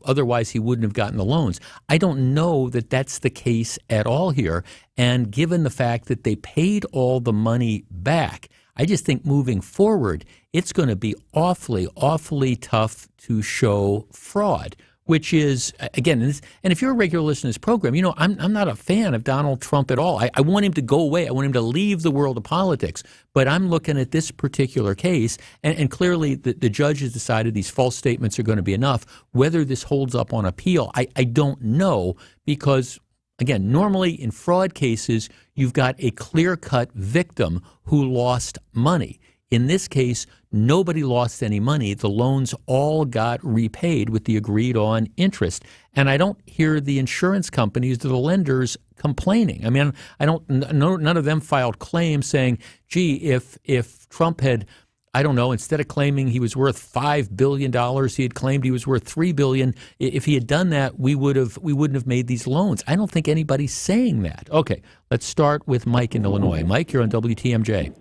otherwise he wouldn't have gotten the loans. I don't know that that's the case at all here. And given the fact that they paid all the money back, I just think moving forward, it's going to be awfully, awfully tough to show fraud. Which is, again, and if you're a regular listener to this program, you know, I'm not a fan of Donald Trump at all. I want him to go away. I want him to leave the world of politics. But I'm looking at this particular case, and clearly the judge has decided these false statements are going to be enough. Whether this holds up on appeal, I don't know, because, again, normally in fraud cases, you've got a clear-cut victim who lost money. In this case, nobody lost any money. The loans all got repaid with the agreed on interest. And I don't hear the insurance companies or the lenders complaining. I mean, none of them filed claims saying, gee, if Trump had, I don't know, instead of claiming he was worth $5 billion, he had claimed he was worth $3 billion. If he had done that, we wouldn't have made these loans. I don't think anybody's saying that. Okay, let's start with Mike in Illinois. Mike, you're on WTMJ.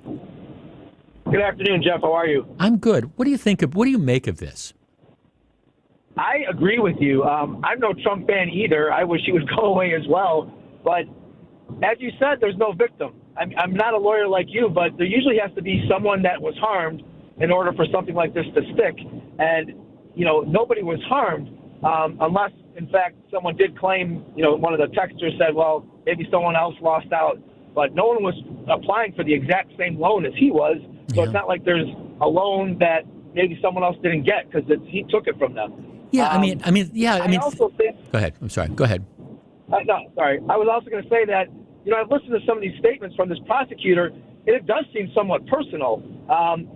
Good afternoon, Jeff. How are you? I'm good. What do you make of this? I agree with you. I'm no Trump fan either. I wish he would go away as well. But as you said, there's no victim. I'm not a lawyer like you, but there usually has to be someone that was harmed in order for something like this to stick. And, nobody was harmed unless, in fact, someone did claim, one of the texters said, well, maybe someone else lost out. But no one was applying for the exact same loan as he was. So It's not like there's a loan that maybe someone else didn't get because he took it from them. Yeah, I mean. I also think. Go ahead. I'm sorry. Go ahead. No, sorry. I was also going to say that, I've listened to some of these statements from this prosecutor, and it does seem somewhat personal.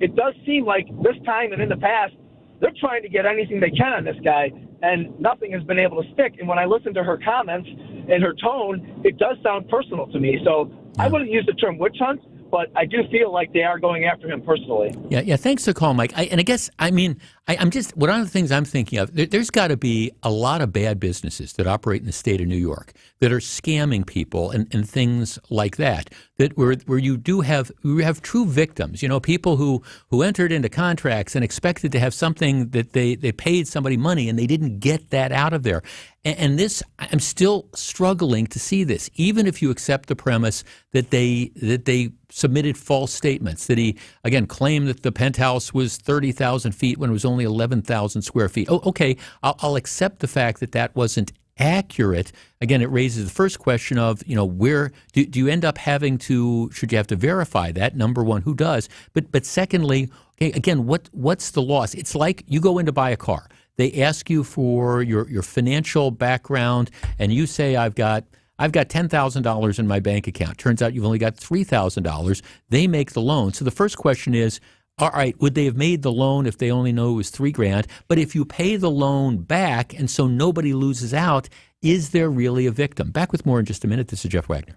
It does seem like this time and in the past, they're trying to get anything they can on this guy, and nothing has been able to stick. And when I listen to her comments and her tone, it does sound personal to me. So I wouldn't use the term witch hunt, but I do feel like they are going after him personally. Yeah. Thanks for the call, Mike. I'm just one of the things I'm thinking of. There's got to be a lot of bad businesses that operate in the state of New York that are scamming people and things like that. That where you have true victims. People who entered into contracts and expected to have something that they paid somebody money and they didn't get that out of there. And this, I'm still struggling to see this, even if you accept the premise that they submitted false statements, that he, again, claimed that the penthouse was 30,000 feet when it was only 11,000 square feet. Oh, okay, I'll accept the fact that wasn't accurate. Again, it raises the first question of, where do you end up having to, should you have to verify that? Number one, who does? But secondly, okay, again, what's the loss? It's like you go in to buy a car. They ask you for your financial background, and you say, I've got $10,000 in my bank account. Turns out you've only got $3,000. They make the loan. So the first question is, all right, would they have made the loan if they only know it was $3,000? But if you pay the loan back and so nobody loses out, is there really a victim? Back with more in just a minute. This is Jeff Wagner.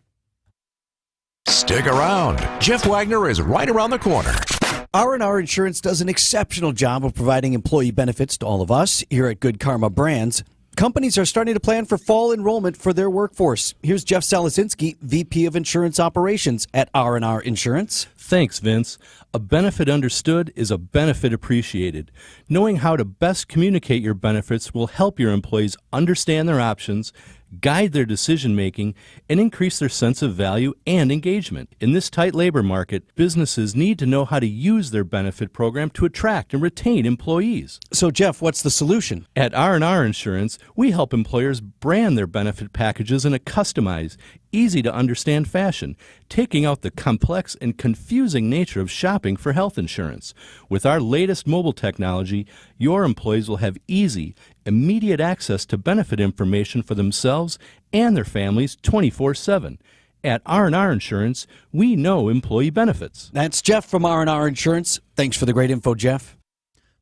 Stick around. Jeff Wagner is right around the corner. R&R Insurance does an exceptional job of providing employee benefits to all of us here at Good Karma Brands. Companies are starting to plan for fall enrollment for their workforce. Here's Jeff Salasinski, VP of Insurance Operations at R&R Insurance. Thanks, Vince. A benefit understood is a benefit appreciated. Knowing how to best communicate your benefits will help your employees understand their options, guide their decision-making, and increase their sense of value and engagement. In this tight labor market, businesses need to know how to use their benefit program to attract and retain employees. So, Jeff, what's the solution? At R&R Insurance, we help employers brand their benefit packages in a customized, easy-to-understand fashion, taking out the complex and confusing nature of shopping for health insurance. With our latest mobile technology, your employees will have easy, immediate access to benefit information for themselves and their families 24/7. At R&R Insurance, we know employee benefits. That's Jeff from R&R Insurance. Thanks for the great info, Jeff.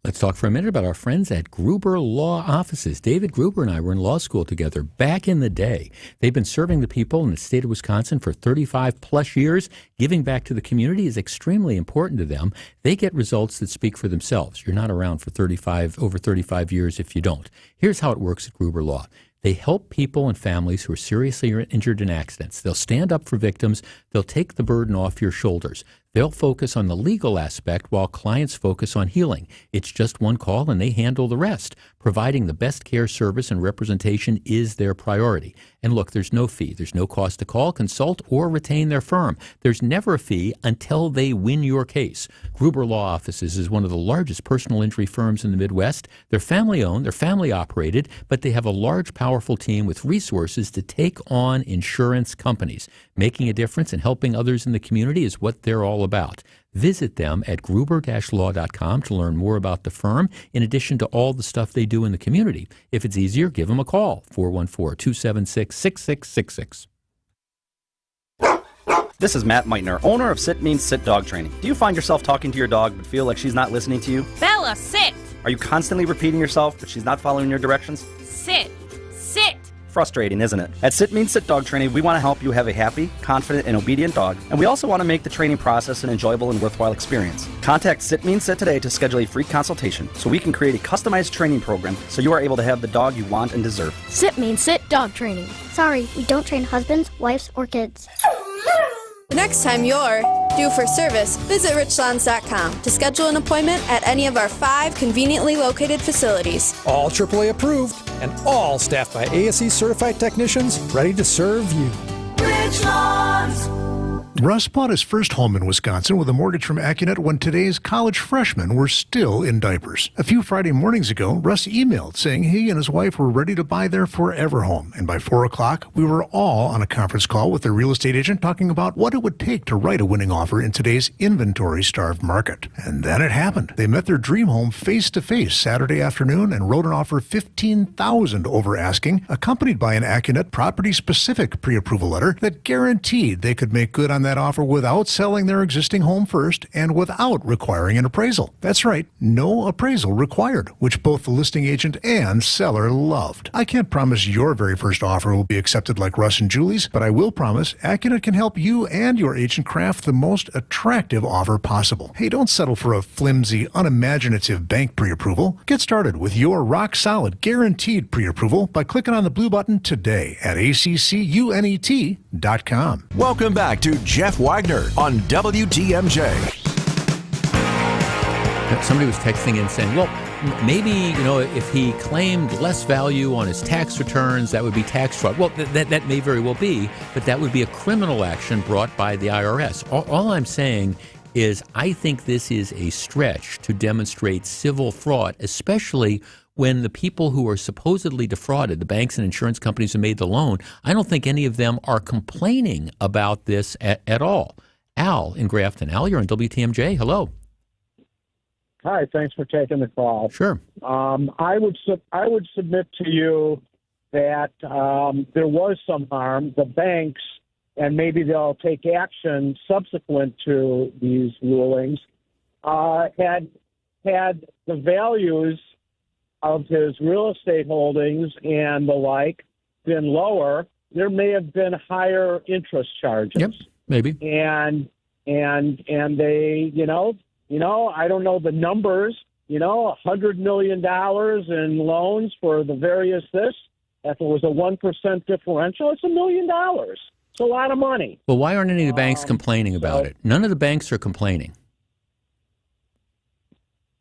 Let's talk for a minute about our friends at Gruber Law Offices. David Gruber and I were in law school together back in the day. They've been serving the people in the state of Wisconsin for 35 plus years. Giving back to the community is extremely important to them. They get results that speak for themselves. You're not around for over 35 years if you don't. Here's how it works at Gruber Law. They help people and families who are seriously injured in accidents. They'll stand up for victims. They'll take the burden off your shoulders. They'll focus on the legal aspect while clients focus on healing. It's just one call and they handle the rest. Providing the best care, service, and representation is their priority. And look, there's no fee. There's no cost to call, consult, or retain their firm. There's never a fee until they win your case. Gruber Law Offices is one of the largest personal injury firms in the Midwest. They're family-owned, they're family-operated, but they have a large, powerful team with resources to take on insurance companies. Making a difference and helping others in the community is what they're all about. Visit them at gruber-law.com to learn more about the firm, in addition to all the stuff they do in the community. If it's easier, give them a call, 414-276-6666. This is Matt Meitner, owner of Sit Means Sit Dog Training. Do you find yourself talking to your dog but feel like she's not listening to you? Bella, sit! Are you constantly repeating yourself but she's not following your directions? Sit! Sit! Frustrating, isn't it? At Sit Means Sit Dog Training, we want to help you have a happy, confident, and obedient dog, and we also want to make the training process an enjoyable and worthwhile experience. Contact Sit Means Sit today to schedule a free consultation so we can create a customized training program so you are able to have the dog you want and deserve. Sit Means Sit Dog Training. Sorry, we don't train husbands, wives, or kids. The next time you're due for service, visit richlands.com to schedule an appointment at any of our 5 conveniently located facilities. All AAA approved and all staffed by ASE certified technicians ready to serve you. Richlands. Russ bought his first home in Wisconsin with a mortgage from Accunet when today's college freshmen were still in diapers. A few Friday mornings ago, Russ emailed saying he and his wife were ready to buy their forever home. And by 4 o'clock, we were all on a conference call with their real estate agent talking about what it would take to write a winning offer in today's inventory-starved market. And then it happened. They met their dream home face-to-face Saturday afternoon and wrote an offer $15,000 over asking, accompanied by an Accunet property-specific pre-approval letter that guaranteed they could make good on that offer without selling their existing home first and without requiring an appraisal. That's right, no appraisal required, which both the listing agent and seller loved. I can't promise your very first offer will be accepted like Russ and Julie's, but I will promise Accunet can help you and your agent craft the most attractive offer possible. Hey, don't settle for a flimsy, unimaginative bank pre-approval. Get started with your rock-solid, guaranteed pre-approval by clicking on the blue button today at accunet.com. Welcome back to Jeff Wagner on WTMJ. Somebody was texting in saying, well, maybe, if he claimed less value on his tax returns, that would be tax fraud. Well, that may very well be, but that would be a criminal action brought by the IRS. All I'm saying is I think this is a stretch to demonstrate civil fraud, especially when the people who are supposedly defrauded, the banks and insurance companies who made the loan, I don't think any of them are complaining about this at all. Al in Grafton. Al, you're on WTMJ. Hello. Hi, thanks for taking the call. Sure. I would submit to you that there was some harm. The banks, and maybe they'll take action subsequent to these rulings, had the values of his real estate holdings and the like been lower, there may have been higher interest charges. Yep, maybe. And they, I don't know the numbers, $100 million in loans for the various this. If it was a 1% differential, it's $1 million. It's a lot of money. Well, why aren't any of the banks complaining about it? None of the banks are complaining.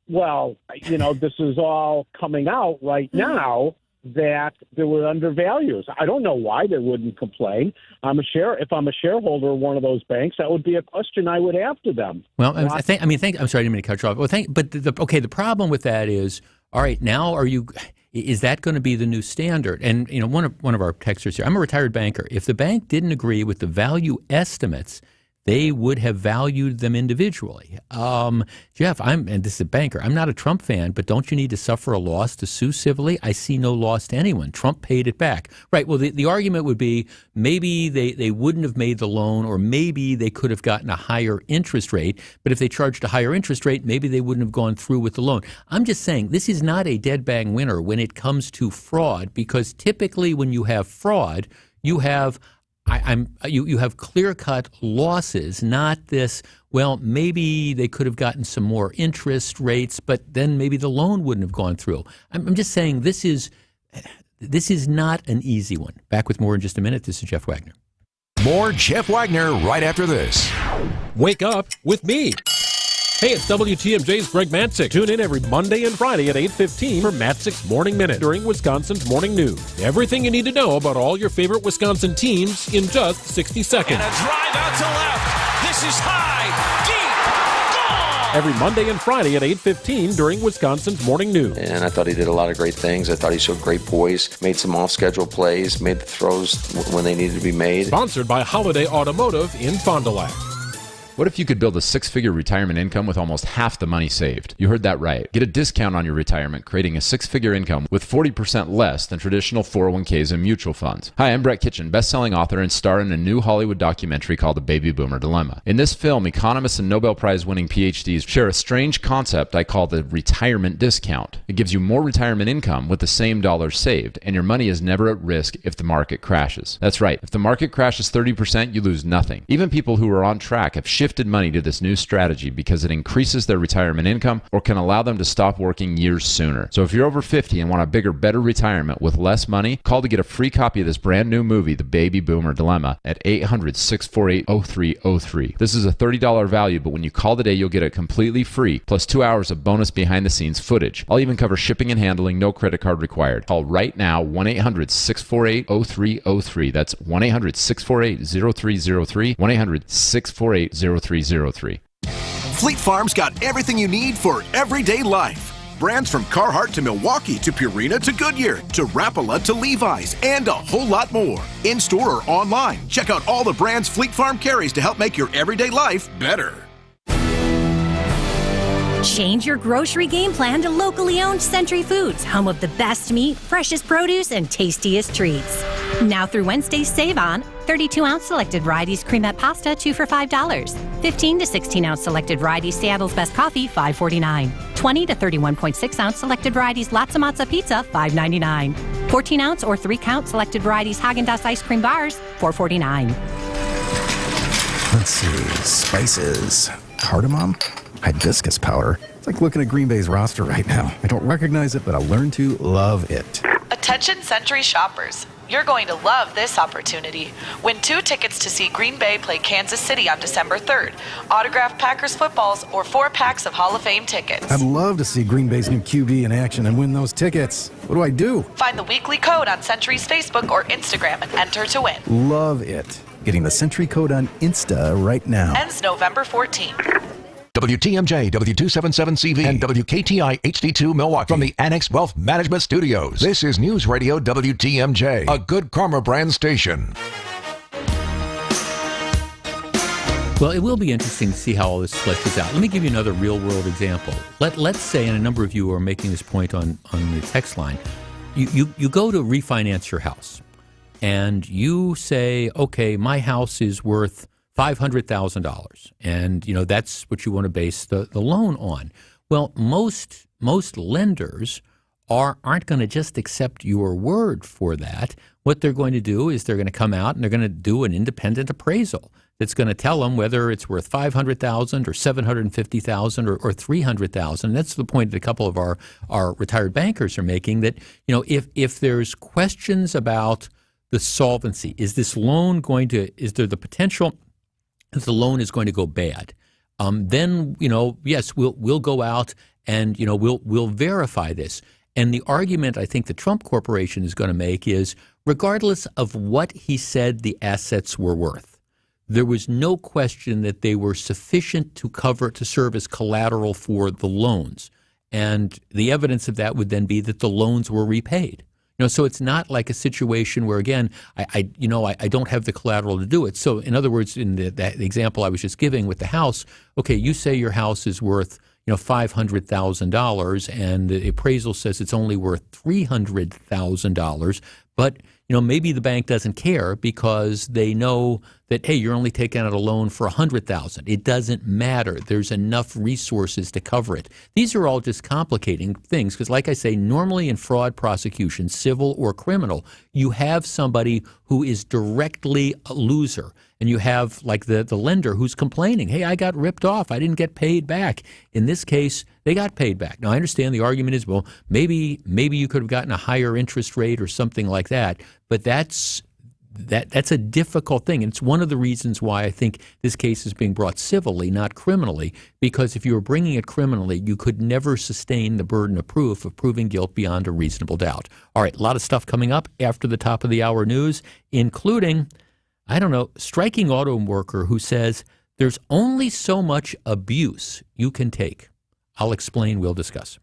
Well, this is all coming out right now that there were undervalues. I don't know why they wouldn't complain. If I'm a shareholder of one of those banks, that would be a question I would have to them. Well, I'm sorry, I didn't mean to cut you off. Well, but the problem with that is, all right, now is that going to be the new standard? And one of our texters here, I'm a retired banker. If the bank didn't agree with the value estimates, they would have valued them individually. Jeff, and this is a banker, I'm not a Trump fan, but don't you need to suffer a loss to sue civilly? I see no loss to anyone. Trump paid it back. Right, well, the argument would be maybe they wouldn't have made the loan, or maybe they could have gotten a higher interest rate, but if they charged a higher interest rate, maybe they wouldn't have gone through with the loan. I'm just saying this is not a dead bang winner when it comes to fraud, because typically when you have fraud, you have you have clear-cut losses, not this, well, maybe they could have gotten some more interest rates, but then maybe the loan wouldn't have gone through. I'm just saying this is not an easy one. Back with more in just a minute. This is Jeff Wagner. More Jeff Wagner right after this. Wake up with me. Hey, it's WTMJ's Greg Matzik. Tune in every Monday and Friday at 8:15 for Matzik's Morning Minute during Wisconsin's Morning News. Everything you need to know about all your favorite Wisconsin teams in just 60 seconds. And a drive out to left. This is high, deep, Every Monday and Friday at 8:15 during Wisconsin's Morning News. And I thought he did a lot of great things. I thought he showed great poise, made some off-schedule plays, made the throws when they needed to be made. Sponsored by Holiday Automotive in Fond du Lac. What if you could build a six-figure retirement income with almost half the money saved? You heard that right. Get a discount on your retirement, creating a six-figure income with 40% less than traditional 401ks and mutual funds. Hi, I'm Brett Kitchen, best-selling author and star in a new Hollywood documentary called The Baby Boomer Dilemma. In this film, economists and Nobel Prize-winning PhDs share a strange concept I call the retirement discount. It gives you more retirement income with the same dollars saved, and your money is never at risk if the market crashes. That's right. If the market crashes 30%, you lose nothing. Even people who are on track have shifted money to this new strategy because it increases their retirement income or can allow them to stop working years sooner. So if you're over 50 and want a bigger, better retirement with less money, call to get a free copy of this brand new movie, The Baby Boomer Dilemma, at 800-648-0303. This is a $30 value, but when you call today, you'll get it completely free, plus 2 hours of bonus behind-the-scenes footage. I'll even cover shipping and handling, no credit card required. Call right now, 1-800-648-0303. That's 1-800-648-0303, 1-800-648-0303. Fleet Farm's got everything you need for everyday life. Brands from Carhartt to Milwaukee to Purina to Goodyear to Rapala to Levi's and a whole lot more. In-store or online, check out all the brands Fleet Farm carries to help make your everyday life better. Change your grocery game plan to locally owned Century Foods, home of the best meat, freshest produce, and tastiest treats. Now through Wednesday, save on 32-ounce selected varieties cremette pasta, 2 for $5. 15 to 16-ounce selected varieties Seattle's Best Coffee, $5.49. 20 to 31.6-ounce selected varieties Latza Matza Pizza, $5.99. 14-ounce or 3-count selected varieties Haagen-Dazs ice cream bars, $4.49. Let's see, spices, cardamom, hibiscus powder. It's like looking at Green Bay's roster right now. I don't recognize it, but I'll learn to love it. Attention Century shoppers. You're going to love this opportunity. Win 2 tickets to see Green Bay play Kansas City on December 3rd. Autographed Packers footballs or 4 packs of Hall of Fame tickets. I'd love to see Green Bay's new QB in action and win those tickets. What do I do? Find the weekly code on Century's Facebook or Instagram and enter to win. Love it. Getting the Century code on Insta right now. Ends November 14th. WTMJ, W277CV, and WKTI HD2 Milwaukee from the Annex Wealth Management Studios. This is News Radio WTMJ, a Good Karma brand station. Well, it will be interesting to see how all this fleshes out. Let me give you another real-world example. Let's say, and a number of you are making this point on the text line, you go to refinance your house, and you say, okay, my house is worth $500,000, and that's what you want to base the loan on. Well, most lenders aren't going to just accept your word for that. What they're going to do is they're going to come out and they're going to do an independent appraisal that's going to tell them whether it's worth $500,000 or $750,000 or $300,000. That's the point that a couple of our retired bankers are making, that if there's questions about the solvency, is there the potential if the loan is going to go bad, then yes, we'll go out and we'll verify this. And the argument I think the Trump Corporation is going to make is, regardless of what he said the assets were worth, there was no question that they were sufficient to serve as collateral for the loans, and the evidence of that would then be that the loans were repaid. So it's not like a situation where, again, I don't have the collateral to do it. So in other words, in the example I was just giving with the house, okay, you say your house is worth $500,000, and the appraisal says it's only worth $300,000, but maybe the bank doesn't care because they know that, hey, you're only taking out a loan for $100,000. It doesn't matter. There's enough resources to cover it. These are all just complicating things because, like I say, normally in fraud prosecution, civil or criminal, you have somebody who is directly a loser. And you have like the lender who's complaining, hey, I got ripped off. I didn't get paid back. In this case, they got paid back. Now, I understand the argument is, well, maybe you could have gotten a higher interest rate or something like that. But that's a difficult thing. And it's one of the reasons why I think this case is being brought civilly, not criminally, because if you were bringing it criminally, you could never sustain the burden of proof of proving guilt beyond a reasonable doubt. All right, a lot of stuff coming up after the top of the hour news, including, striking auto worker who says there's only so much abuse you can take. I'll explain. We'll discuss.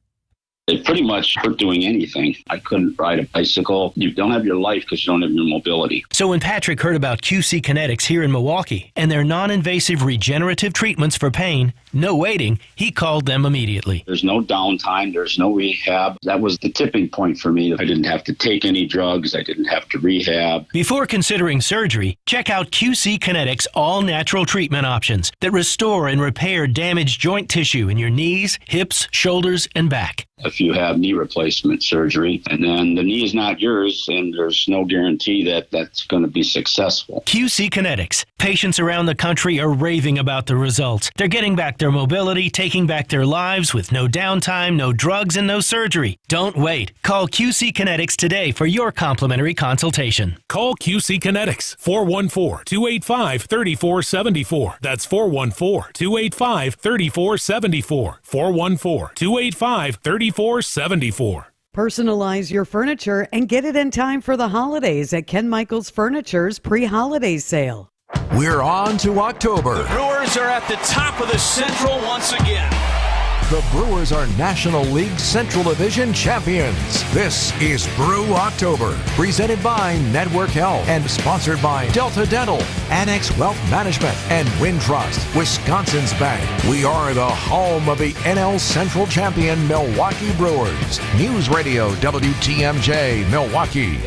It pretty much hurt doing anything. I couldn't ride a bicycle. You don't have your life because you don't have your mobility. So when Patrick heard about QC Kinetics here in Milwaukee and their non-invasive regenerative treatments for pain, no waiting, he called them immediately. There's no downtime. There's no rehab. That was the tipping point for me. I didn't have to take any drugs. I didn't have to rehab. Before considering surgery, check out QC Kinetics all-natural treatment options that restore and repair damaged joint tissue in your knees, hips, shoulders, and back. If you have knee replacement surgery, and then the knee is not yours, and there's no guarantee that that's going to be successful. QC Kinetics. Patients around the country are raving about the results. They're getting back their mobility, taking back their lives with no downtime, no drugs, and no surgery. Don't wait. Call QC Kinetics today for your complimentary consultation. Call QC Kinetics, 414-285-3474. That's 414-285-3474. 414-285-3474. Personalize your furniture and get it in time for the holidays at Ken Michaels Furniture's pre-holiday sale. We're on to October. The Brewers are at the top of the Central once again. The Brewers are National League Central Division champions. This is Brew October, presented by Network Health and sponsored by Delta Dental, Annex Wealth Management, and Wintrust, Wisconsin's bank. We are the home of the NL Central champion Milwaukee Brewers. News Radio WTMJ Milwaukee.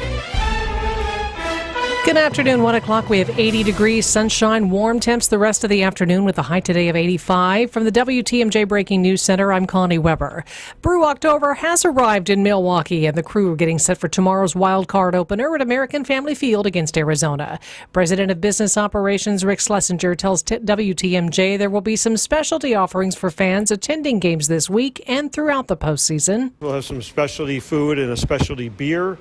Good afternoon, 1 o'clock. We have 80 degrees, sunshine, warm temps the rest of the afternoon with a high today of 85. From the WTMJ Breaking News Center, I'm Connie Weber. Brew October has arrived in Milwaukee, and the crew are getting set for tomorrow's wild card opener at American Family Field against Arizona. President of Business Operations Rick Schlesinger tells WTMJ there will be some specialty offerings for fans attending games this week and throughout the postseason. We'll have some specialty food and a specialty beer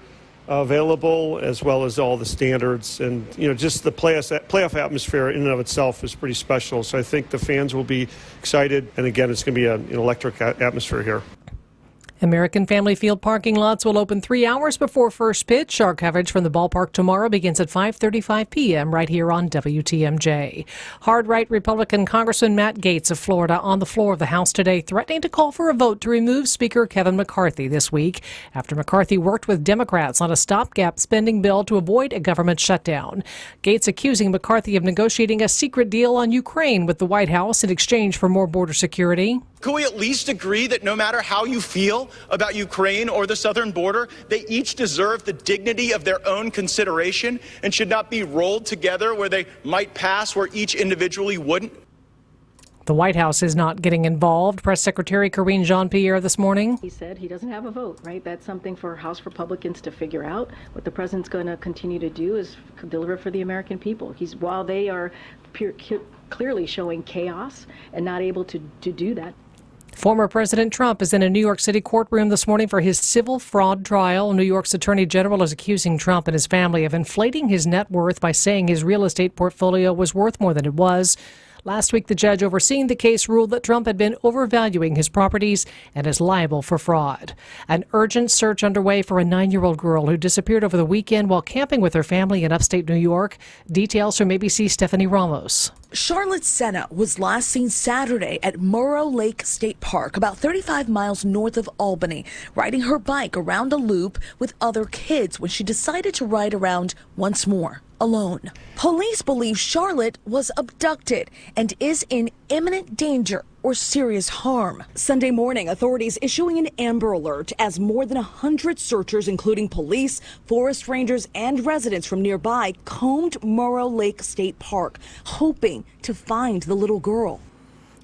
available, as well as all the standards, and just the playoff atmosphere in and of itself is pretty special. So I think the fans will be excited, and again, it's going to be an electric atmosphere here. American Family Field parking lots will open 3 hours before first pitch. Our coverage from the ballpark tomorrow begins at 5:35 p.m. right here on WTMJ. Hard-right Republican Congressman Matt Gaetz of Florida on the floor of the House today, threatening to call for a vote to remove Speaker Kevin McCarthy this week after McCarthy worked with Democrats on a stopgap spending bill to avoid a government shutdown. Gaetz accusing McCarthy of negotiating a secret deal on Ukraine with the White House in exchange for more border security. Could we at least agree that no matter how you feel about Ukraine or the southern border, they each deserve the dignity of their own consideration and should not be rolled together where they might pass where each individually wouldn't? The White House is not getting involved. Press Secretary Karine Jean-Pierre this morning. He said he doesn't have a vote, right? That's something for House Republicans to figure out. What the president's going to continue to do is deliver for the American people. While they are clearly showing chaos and not able to do that. Former President Trump is in a New York City courtroom this morning for his civil fraud trial. New York's Attorney General is accusing Trump and his family of inflating his net worth by saying his real estate portfolio was worth more than it was. Last week, the judge overseeing the case ruled that Trump had been overvaluing his properties and is liable for fraud. An urgent search underway for a 9-year-old girl who disappeared over the weekend while camping with her family in upstate New York. Details from ABC's Stephanie Ramos. Charlotte Senna was last seen Saturday at Murrow Lake State Park, about 35 miles north of Albany, riding her bike around a loop with other kids when she decided to ride around once more, alone. Police believe Charlotte was abducted and is in imminent danger or serious harm. Sunday morning, authorities issuing an Amber Alert as more than 100 searchers, including police, forest rangers, and residents from nearby, combed Murrow Lake State Park, hoping to find the little girl.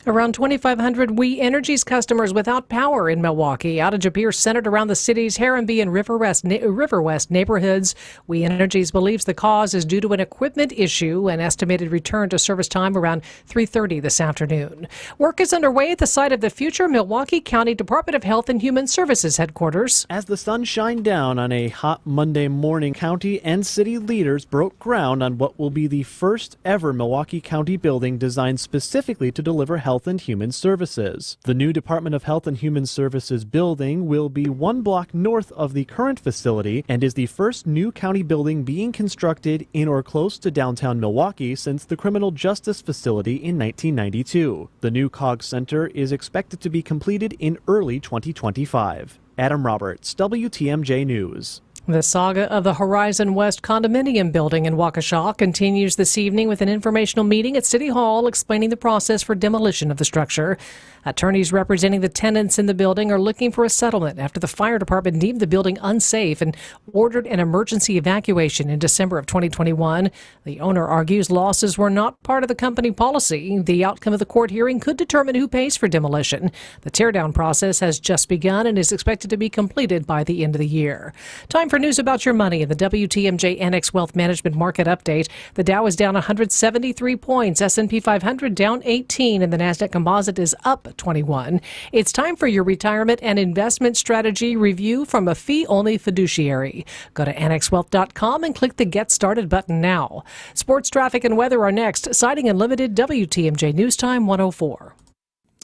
Around 2,500 We Energies customers without power in Milwaukee. Outage appears centered around the city's Harambee and River West neighborhoods. We Energies believes the cause is due to an equipment issue. An estimated return to service time around 3:30 this afternoon. Work is underway at the site of the future Milwaukee County Department of Health and Human Services headquarters. As the sun shined down on a hot Monday morning, county and city leaders broke ground on what will be the first ever Milwaukee County building designed specifically to deliver health and Human Services. The new Department of Health and Human Services building will be 1 block north of the current facility and is the first new county building being constructed in or close to downtown Milwaukee since the Criminal Justice Facility in 1992. The new COG Center is expected to be completed in early 2025. Adam Roberts, WTMJ News. The saga of the Horizon West condominium building in Waukesha continues this evening with an informational meeting at City Hall explaining the process for demolition of the structure. Attorneys representing the tenants in the building are looking for a settlement after the fire department deemed the building unsafe and ordered an emergency evacuation in December of 2021. The owner argues losses were not part of the company policy. The outcome of the court hearing could determine who pays for demolition. The teardown process has just begun and is expected to be completed by the end of the year. Time for news about your money in the WTMJ Annex Wealth Management Market Update. The Dow is down 173 points, S&P 500 down 18, and the Nasdaq Composite is up 21. It's time for your retirement and investment strategy review from a fee-only fiduciary. Go to annexwealth.com and click the Get Started button now. Sports, traffic, and weather are next. Siding Unlimited, WTMJ News Time 104.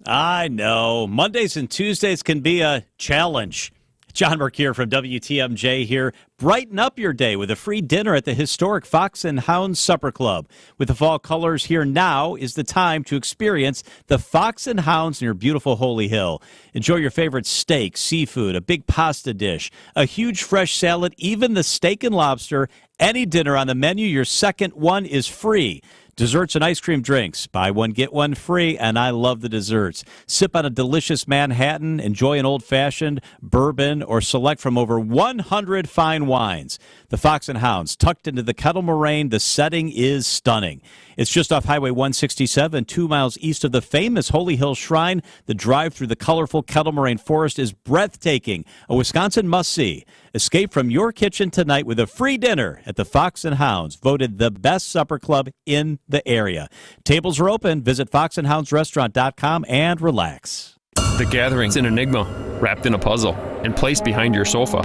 I know. Mondays and Tuesdays can be a challenge. John Burke here from WTMJ here. Brighten up your day with a free dinner at the historic Fox and Hounds Supper Club. With the fall colors here, now is the time to experience the Fox and Hounds near beautiful Holy Hill. Enjoy your favorite steak, seafood, a big pasta dish, a huge fresh salad, even the steak and lobster. Any dinner on the menu, your second one is free. Desserts and ice cream drinks. Buy one, get one free, and I love the desserts. Sip on a delicious Manhattan, enjoy an old-fashioned, bourbon, or select from over 100 fine wines. The Fox and Hounds, tucked into the Kettle Moraine, the setting is stunning. It's just off Highway 167, 2 miles east of the famous Holy Hill Shrine. The drive through the colorful Kettle Moraine Forest is breathtaking, a Wisconsin must-see. Escape from your kitchen tonight with a free dinner at the Fox and Hounds, voted the best supper club in the area. Tables are open. Visit foxandhoundsrestaurant.com and relax. The Gathering's an enigma, wrapped in a puzzle, and placed behind your sofa.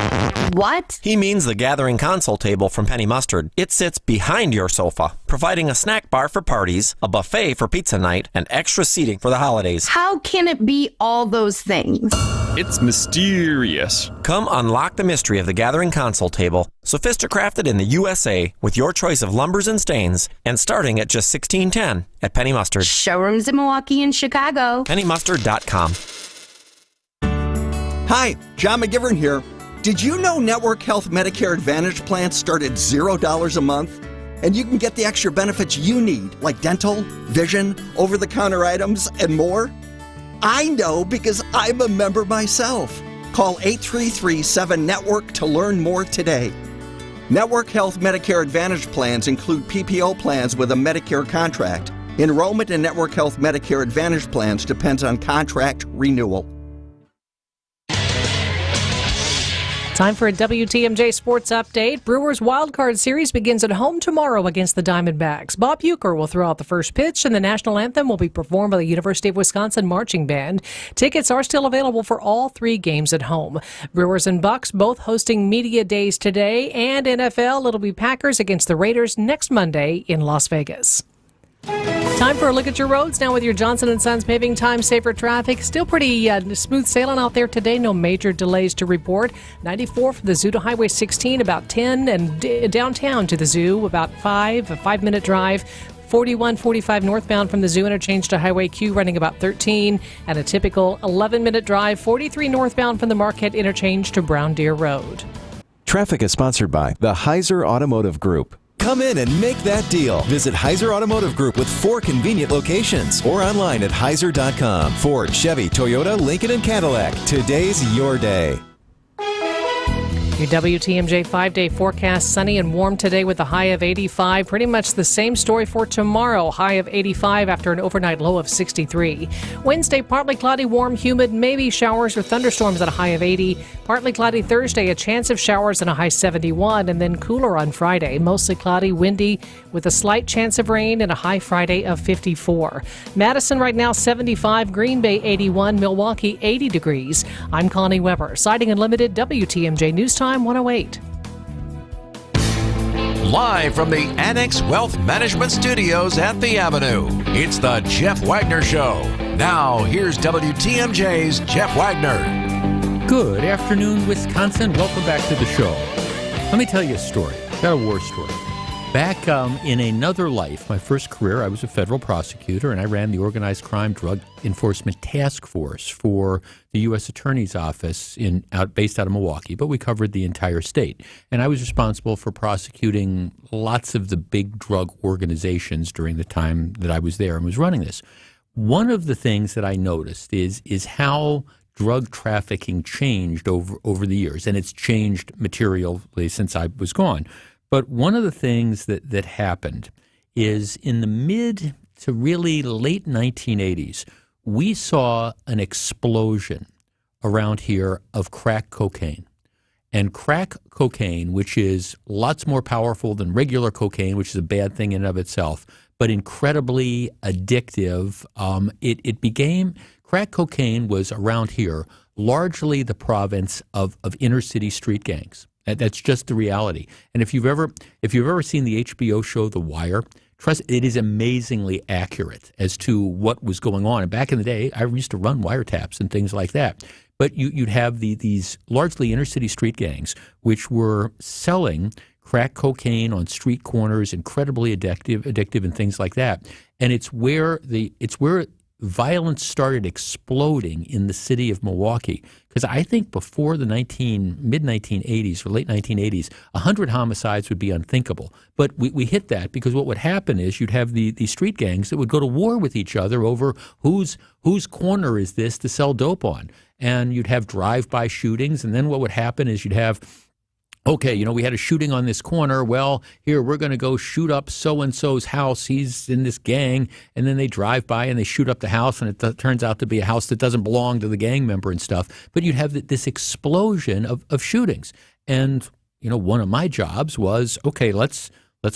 What? He means the Gathering console table from Penny Mustard. It sits behind your sofa, providing a snack bar for parties, a buffet for pizza night, and extra seating for the holidays. How can it be all those things? It's mysterious. Come unlock the mystery of the Gathering console table, sophisticrafted in the USA, with your choice of lumbers and stains, and starting at just $16.10 at Penny Mustard. Showrooms in Milwaukee and Chicago. PennyMustard.com. Hi, John McGivern here. Did you know Network Health Medicare Advantage plans start at $0 a month? And you can get the extra benefits you need, like dental, vision, over-the-counter items, and more? I know because I'm a member myself. Call 833-7-NETWORK to learn more today. Network Health Medicare Advantage plans include PPO plans with a Medicare contract. Enrollment in Network Health Medicare Advantage plans depends on contract renewal. Time for a WTMJ Sports Update. Brewers Wildcard Series begins at home tomorrow against the Diamondbacks. Bob Uecker will throw out the first pitch, and the national anthem will be performed by the University of Wisconsin Marching Band. Tickets are still available for all 3 games at home. Brewers and Bucks both hosting media days today, and NFL, it'll be Packers against the Raiders next Monday in Las Vegas. Time for a look at your roads now with your Johnson & Sons Paving Time Safer Traffic. Still pretty smooth sailing out there today. No major delays to report. 94 from the Zoo to Highway 16, about 10, and downtown to the Zoo, about 5, a 5-minute drive. 4145 northbound from the Zoo interchange to Highway Q running about 13, and a typical 11-minute drive. 43 northbound from the Marquette interchange to Brown Deer Road. Traffic is sponsored by the Heiser Automotive Group. Come in and make that deal. Visit Heiser Automotive Group with 4 convenient locations or online at heiser.com. Ford, Chevy, Toyota, Lincoln, and Cadillac. Today's your day. Your WTMJ 5-day forecast, sunny and warm today with a high of 85. Pretty much the same story for tomorrow, high of 85 after an overnight low of 63. Wednesday, partly cloudy, warm, humid, maybe showers or thunderstorms at a high of 80. Partly cloudy Thursday, a chance of showers and a high 71. And then cooler on Friday, mostly cloudy, windy with a slight chance of rain and a high Friday of 54. Madison right now 75, Green Bay 81, Milwaukee 80 degrees. I'm Connie Weber, Siding Unlimited, WTMJ News Time 108. Live from the Annex Wealth Management Studios at the Avenue, it's the Jeff Wagner Show. Now, here's WTMJ's Jeff Wagner. Good afternoon, Wisconsin. Welcome back to the show. Let me tell you a story. Got a war story. Back in another life, my first career, I was a federal prosecutor, and I ran the Organized Crime Drug Enforcement Task Force for the U.S. Attorney's Office based out of Milwaukee, but we covered the entire state. And I was responsible for prosecuting lots of the big drug organizations during the time that I was there and was running this. One of the things that I noticed is how drug trafficking changed over the years, and it's changed materially since I was gone. But one of the things that happened is in the mid to really late 1980s, we saw an explosion around here of crack cocaine. And crack cocaine, which is lots more powerful than regular cocaine, which is a bad thing in and of itself, but incredibly addictive, crack cocaine was around here largely the province of inner city street gangs. That's just the reality. And if you've ever seen the HBO show The Wire, trust it is amazingly accurate as to what was going on. And back in the day, I used to run wiretaps and things like that. But you'd have these largely inner city street gangs, which were selling crack cocaine on street corners, incredibly addictive, and things like that. And it's where violence started exploding in the city of Milwaukee. Because I think before the mid-1980s or late 1980s, 100 homicides would be unthinkable. But we hit that because what would happen is you'd have the street gangs that would go to war with each other over whose corner is this to sell dope on. And you'd have drive-by shootings, and then what would happen is you'd have, okay, we had a shooting on this corner. Well, here, we're going to go shoot up so-and-so's house. He's in this gang. And then they drive by and they shoot up the house, and it turns out to be a house that doesn't belong to the gang member and stuff. But you'd have this explosion of shootings. And, one of my jobs was, okay, let's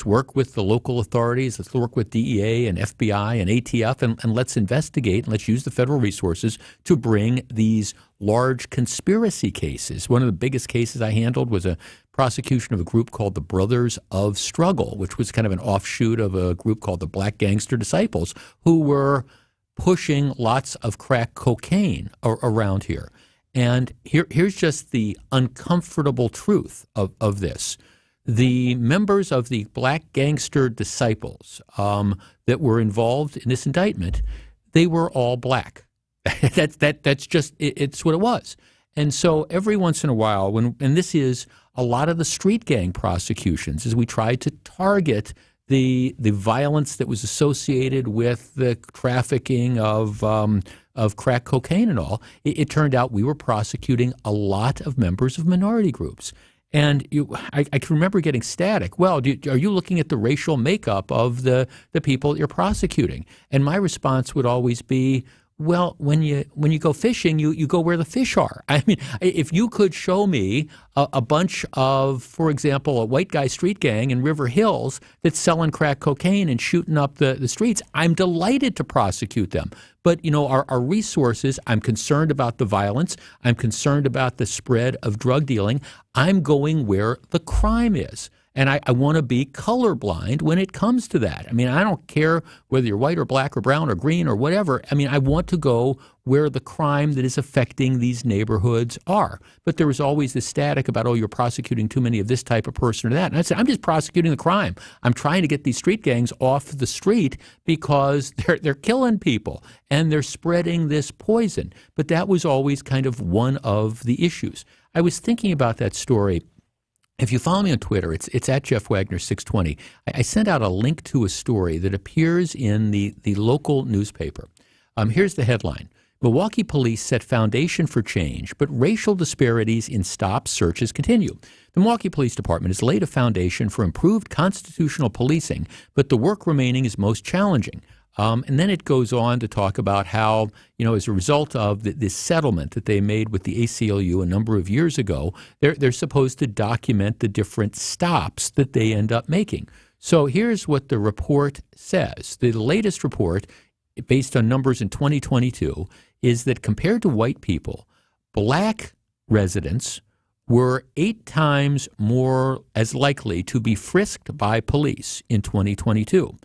work with the local authorities. Let's work with DEA and FBI and ATF, and let's investigate, and let's use the federal resources to bring these large conspiracy cases. One of the biggest cases I handled was a prosecution of a group called the Brothers of Struggle, which was kind of an offshoot of a group called the Black Gangster Disciples, who were pushing lots of crack cocaine around here. And here's just the uncomfortable truth of this. The members of the Black Gangster Disciples that were involved in this indictment, they were all black. That's just it's what it was. And so every once in a while, and this is a lot of the street gang prosecutions, as we tried to target the violence that was associated with the trafficking of crack cocaine and all, it turned out we were prosecuting a lot of members of minority groups. And I can remember getting static. Well, are you looking at the racial makeup of the people that you're prosecuting? And my response would always be, well, when you go fishing, you go where the fish are. I mean, if you could show me a bunch of, for example, a white guy street gang in River Hills that's selling crack cocaine and shooting up the streets, I'm delighted to prosecute them. But, our resources, I'm concerned about the violence. I'm concerned about the spread of drug dealing. I'm going where the crime is. And I want to be colorblind when it comes to that. I mean, I don't care whether you're white or black or brown or green or whatever. I mean, I want to go where the crime that is affecting these neighborhoods are. But there was always this static about, you're prosecuting too many of this type of person or that. And I said, I'm just prosecuting the crime. I'm trying to get these street gangs off the street because they're killing people and they're spreading this poison. But that was always kind of one of the issues. I was thinking about that story. If you follow me on Twitter, it's at Jeff Wagner 620. I sent out a link to a story that appears in the local newspaper. Here's the headline. Milwaukee police set foundation for change, but racial disparities in stop searches continue. The Milwaukee Police Department has laid a foundation for improved constitutional policing, but the work remaining is most challenging. And then it goes on to talk about how, as a result of this settlement that they made with the ACLU a number of years ago, they're supposed to document the different stops that they end up making. So here's what the report says. The latest report, based on numbers in 2022, is that compared to white people, black residents were 8 times more as likely to be frisked by police in 2022.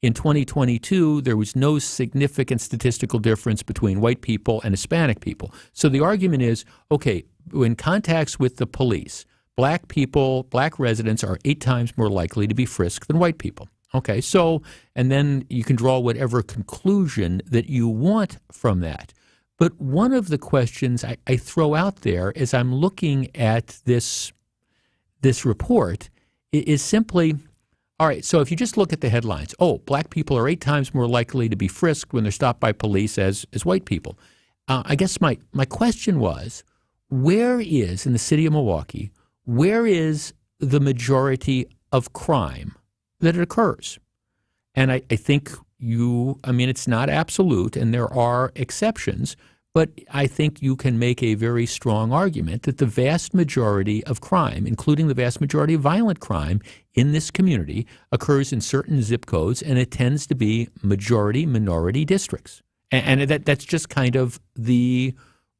In 2022, there was no significant statistical difference between white people and Hispanic people. So the argument is, okay, in contacts with the police, black residents are 8 times more likely to be frisked than white people. Okay, so, and then you can draw whatever conclusion that you want from that. But one of the questions I throw out there as I'm looking at this report is simply, all right, so if you just look at the headlines, black people are 8 times more likely to be frisked when they're stopped by police as white people. I guess my question was, where is, in the city of Milwaukee, where is the majority of crime that it occurs? And I think it's not absolute, and there are exceptions, but I think you can make a very strong argument that the vast majority of crime, including the vast majority of violent crime in this community, occurs in certain zip codes, and it tends to be majority-minority districts. And that's just kind of the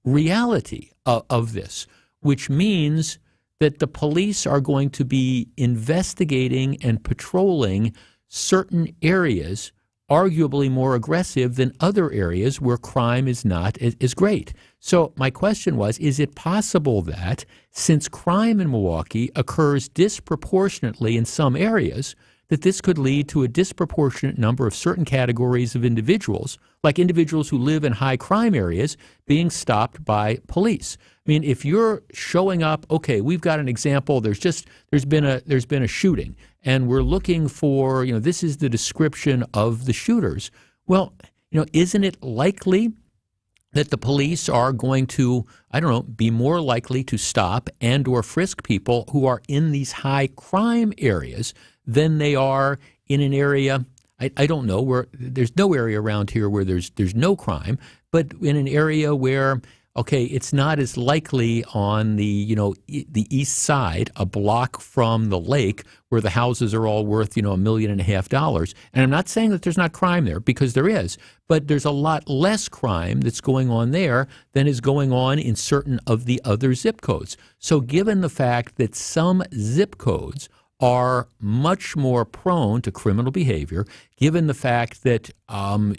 reality of this, which means that the police are going to be investigating and patrolling certain areas arguably more aggressive than other areas where crime is not as great. So my question was, is it possible that since crime in Milwaukee occurs disproportionately in some areas, that this could lead to a disproportionate number of certain categories of individuals, like individuals who live in high crime areas, being stopped by police? I mean, if you're showing up, okay, we've got an example. There's been a shooting, and we're looking for, this is the description of the shooters. Well, isn't it likely that the police are going to, be more likely to stop and or frisk people who are in these high crime areas than they are in an area, I don't know, where there's no area around here where there's no crime, but in an area where, okay, it's not as likely on the east side, a block from the lake where the houses are all worth, $1.5 million. And I'm not saying that there's not crime there, because there is, but there's a lot less crime that's going on there than is going on in certain of the other zip codes. So given the fact that some zip codes are much more prone to criminal behavior, given the fact that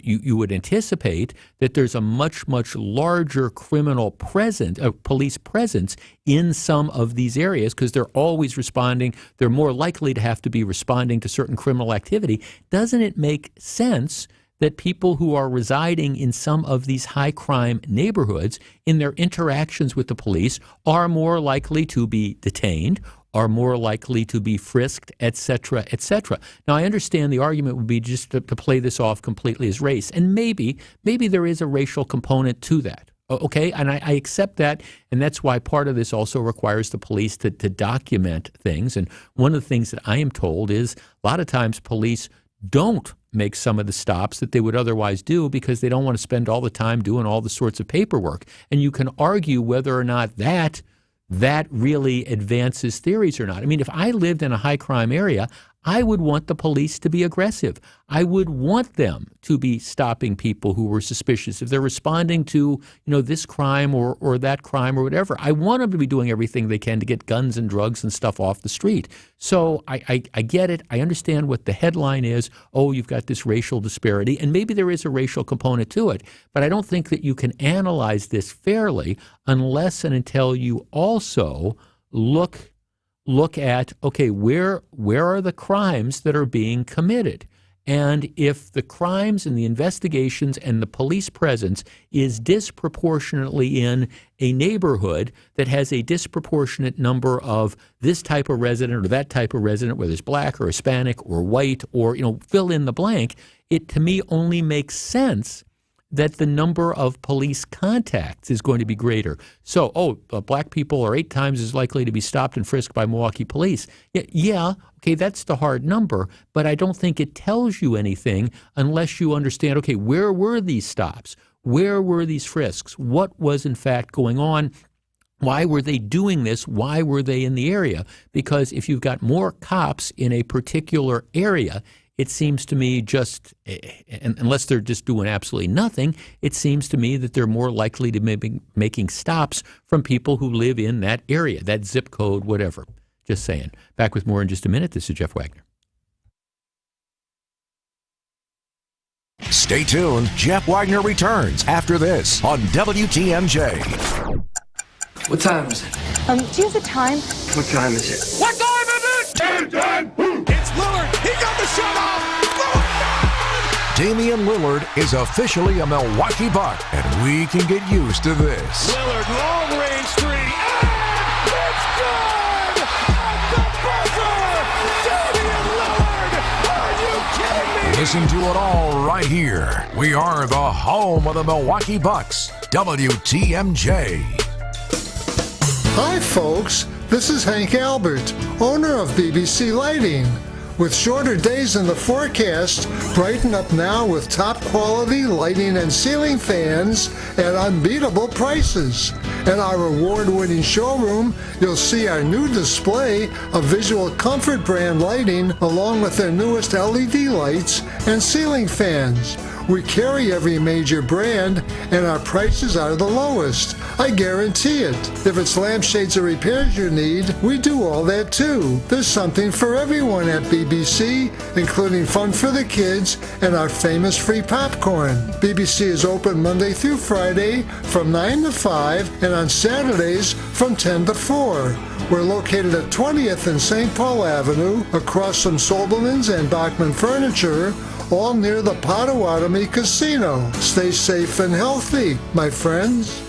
you would anticipate that there's a much, much larger police presence in some of these areas because they're always responding, they're more likely to have to be responding to certain criminal activity, doesn't it make sense that people who are residing in some of these high crime neighborhoods, in their interactions with the police, are more likely to be detained, are more likely to be frisked, et cetera, et cetera? Now, I understand the argument would be just to play this off completely as race, and maybe there is a racial component to that. Okay, and I accept that, and that's why part of this also requires the police to document things. And one of the things that I am told is a lot of times police don't make some of the stops that they would otherwise do because they don't want to spend all the time doing all the sorts of paperwork. And you can argue whether or not that really advances theories or not. I mean, if I lived in a high crime area, I would want the police to be aggressive. I would want them to be stopping people who were suspicious. If they're responding to, this crime or that crime or whatever, I want them to be doing everything they can to get guns and drugs and stuff off the street. So I get it. I understand what the headline is. Oh, you've got this racial disparity, and maybe there is a racial component to it. But I don't think that you can analyze this fairly unless and until you also look at, okay, where are the crimes that are being committed? And if the crimes and the investigations and the police presence is disproportionately in a neighborhood that has a disproportionate number of this type of resident or that type of resident, whether it's black or Hispanic or white or, fill in the blank, it to me only makes sense that the number of police contacts is going to be greater. So, black people are 8 times as likely to be stopped and frisked by Milwaukee police. Yeah, okay, that's the hard number, but I don't think it tells you anything unless you understand, okay, where were these stops? Where were these frisks? What was in fact going on? Why were they doing this? Why were they in the area? Because if you've got more cops in a particular area, it seems to me just, unless they're just doing absolutely nothing, it seems to me that they're more likely to be making stops from people who live in that area, that zip code, whatever. Just saying. Back with more in just a minute. This is Jeff Wagner. Stay tuned. Jeff Wagner returns after this on WTMJ. What time is it? Do you have the time? What time is it? What time is it? 10. It's Lillard. He got the shot off. Damian Lillard is officially a Milwaukee Buck, and we can get used to this. Lillard, long-range three, and it's good! At the buzzer! Damian Lillard! Are you kidding me? Listen to it all right here. We are the home of the Milwaukee Bucks, WTMJ. Hi, folks. This is Hank Albert, owner of BBC Lighting. With shorter days in the forecast, brighten up now with top quality lighting and ceiling fans at unbeatable prices. At our award-winning showroom, you'll see our new display of Visual Comfort brand lighting along with their newest LED lights and ceiling fans. We carry every major brand, and our prices are the lowest. I guarantee it. If it's lampshades or repairs you need, we do all that too. There's something for everyone at BBC, including fun for the kids and our famous free popcorn. BBC is open Monday through Friday from 9 to 5 and on Saturdays from 10 to 4. We're located at 20th and St. Paul Avenue, across from Sobelman's and Bachman Furniture, all near the Potawatomi Casino. Stay safe and healthy, my friends.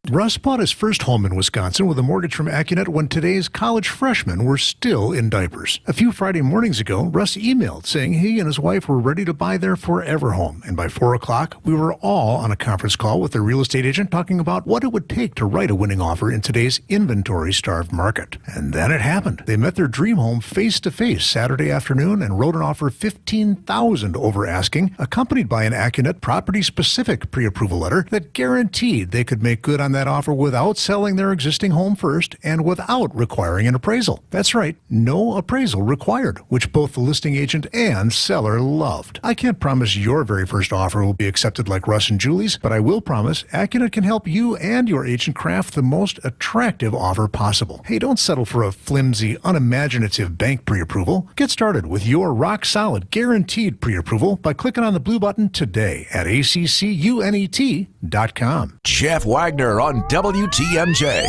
Russ bought his first home in Wisconsin with a mortgage from Accunet when today's college freshmen were still in diapers. A few Friday mornings ago, Russ emailed saying he and his wife were ready to buy their forever home. And by 4 o'clock, we were all on a conference call with their real estate agent talking about what it would take to write a winning offer in today's inventory-starved market. And then it happened. They met their dream home face-to-face Saturday afternoon and wrote an offer $15,000 over asking, accompanied by an Accunet property-specific pre-approval letter that guaranteed they could make good on that offer without selling their existing home first and without requiring an appraisal. That's right, no appraisal required, which both the listing agent and seller loved. I can't promise your very first offer will be accepted like Russ and Julie's, but I will promise Accunet can help you and your agent craft the most attractive offer possible. Hey, don't settle for a flimsy, unimaginative bank pre-approval. Get started with your rock-solid, guaranteed pre-approval by clicking on the blue button today at accunet.com. Jeff Wagner on WTMJ.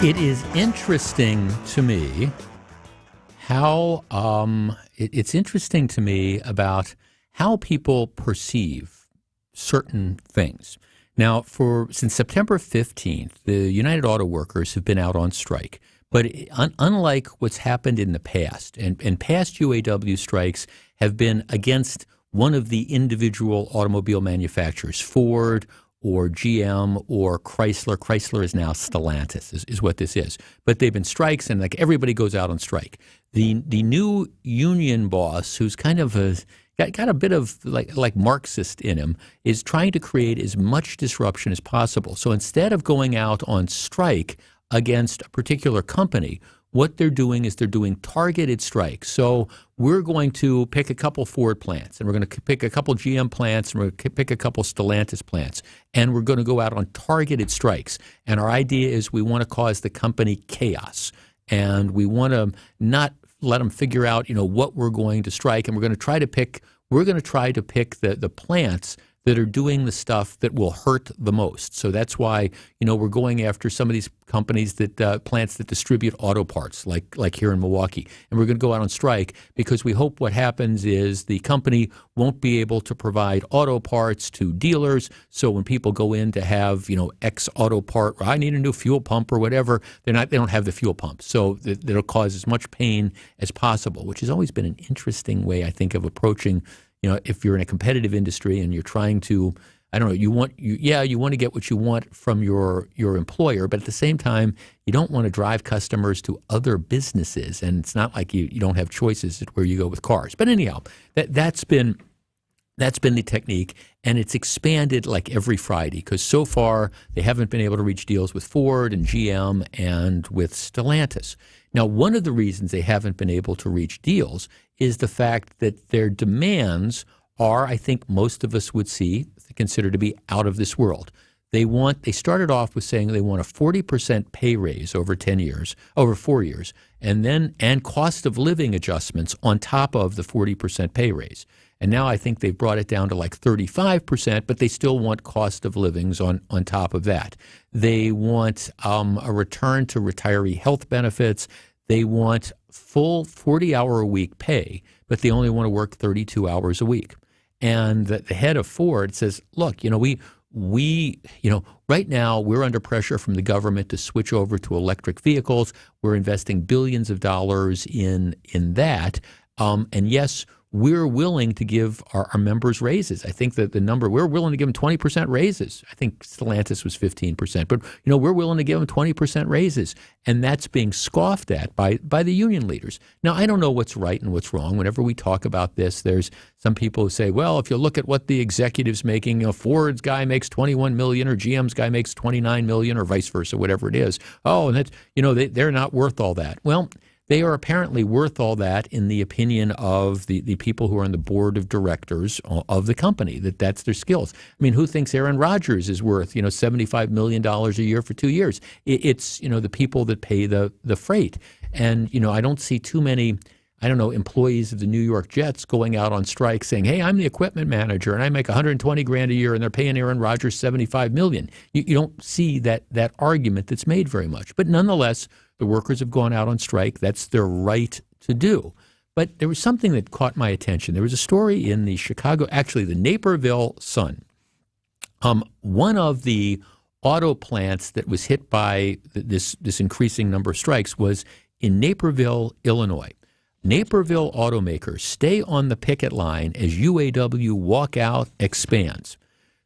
It is interesting to me how it's interesting to me about how people perceive certain things. Now, since September 15th, the United Auto Workers have been out on strike. But unlike what's happened in the past, and past UAW strikes have been against one of the individual automobile manufacturers, Ford or GM or Chrysler. Chrysler is now Stellantis, is what this is. But they've been strikes, and like everybody goes out on strike. The new union boss, who's kind of got a bit of like Marxist in him, is trying to create as much disruption as possible. So instead of going out on strike against a particular company, what they're doing is they're doing targeted strikes. So we're going to pick a couple Ford plants, and we're going to pick a couple GM plants, and we're going to pick a couple Stellantis plants, and we're going to go out on targeted strikes. And our idea is we want to cause the company chaos, and we want to not let them figure out, what we're going to strike, and we're going to try to pick the plants that are doing the stuff that will hurt the most. So that's why, we're going after some of these companies plants that distribute auto parts, like here in Milwaukee. And we're going to go out on strike because we hope what happens is the company won't be able to provide auto parts to dealers. So when people go in to have, X auto part, or I need a new fuel pump or whatever, they don't have the fuel pump. So it'll cause as much pain as possible, which has always been an interesting way, I think, of approaching. If you're in a competitive industry and you're trying to, you want to get what you want from your employer, but at the same time, you don't want to drive customers to other businesses. And it's not like you don't have choices where you go with cars. But anyhow, that's been the technique, and it's expanded like every Friday because so far they haven't been able to reach deals with Ford and GM and with Stellantis. Now, one of the reasons they haven't been able to reach deals is the fact that their demands are, I think most of us would consider to be out of this world. They started off with saying they want a 40% pay raise over 4 years, and cost of living adjustments on top of the 40% pay raise. And now I think they've brought it down to like 35%, but they still want cost of livings on top of that. They want a return to retiree health benefits. They want full 40-hour-a-week pay, but they only want to work 32 hours a week. And the head of Ford says, look, right now we're under pressure from the government to switch over to electric vehicles. We're investing billions of dollars in that. And yes, we're willing to give our members raises. I think that the number, we're willing to give them 20% raises. I think Stellantis was 15%, but we're willing to give them 20% raises. And that's being scoffed at by the union leaders. Now, I don't know what's right and what's wrong. Whenever we talk about this, there's some people who say, well, if you look at what the executive's making, Ford's guy makes $21 million or GM's guy makes $29 million or vice versa, whatever it is. Oh, and that's, they're not worth all that. Well, they are apparently worth all that in the opinion of the people who are on the board of directors of the company, that's their skills. I mean, who thinks Aaron Rodgers is worth, $75 million a year for 2 years? It's, the people that pay the freight. And, I don't see too many, employees of the New York Jets going out on strike saying, hey, I'm the equipment manager and I make $120,000 a year and they're paying Aaron Rodgers $75 million. You don't see that argument that's made very much. But nonetheless, the workers have gone out on strike. That's their right to do. But there was something that caught my attention. There was a story in the the Naperville Sun. One of the auto plants that was hit by this increasing number of strikes was in Naperville, Illinois. Naperville automakers stay on the picket line as UAW walkout expands.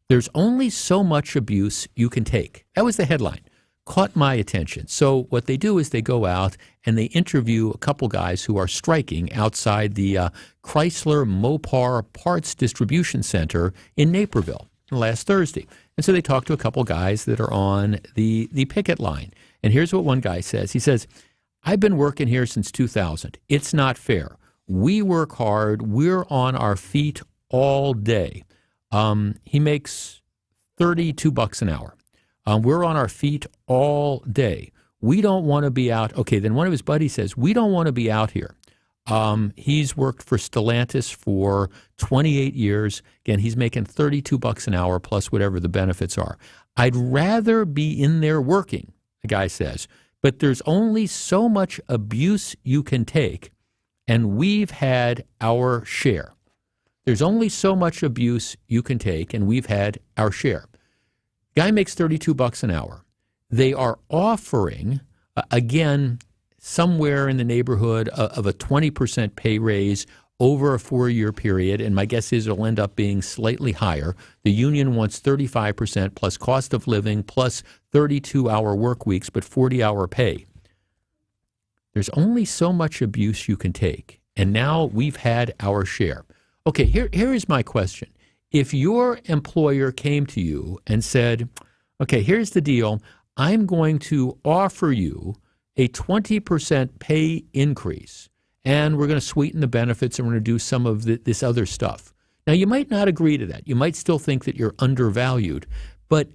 There's only so much abuse you can take. That was the headline. Caught my attention. So what they do is they go out and they interview a couple guys who are striking outside the Chrysler Mopar Parts Distribution Center in Naperville last Thursday. And so they talk to a couple guys that are on the picket line. And here's what one guy says. He says, I've been working here since 2000. It's not fair. We work hard. We're on our feet all day. He makes $32 an hour. We're on our feet all day. We don't want to be out. Okay, then one of his buddies says, we don't want to be out here. He's worked for Stellantis for 28 years. Again, he's making $32 an hour plus whatever the benefits are. I'd rather be in there working, the guy says, but there's only so much abuse you can take, and we've had our share. There's only so much abuse you can take, and we've had our share. Guy makes $32 an hour. They are offering, again, somewhere in the neighborhood of a 20% pay raise over a 4-year period, and my guess is it'll end up being slightly higher. The union wants 35% plus cost of living plus 32-hour work weeks, but 40-hour pay. There's only so much abuse you can take, and now we've had our share. Okay, here is my question. If your employer came to you and said, okay, here's the deal. I'm going to offer you a 20% pay increase, and we're going to sweeten the benefits, and we're going to do some of this other stuff. Now, you might not agree to that. You might still think that you're undervalued, but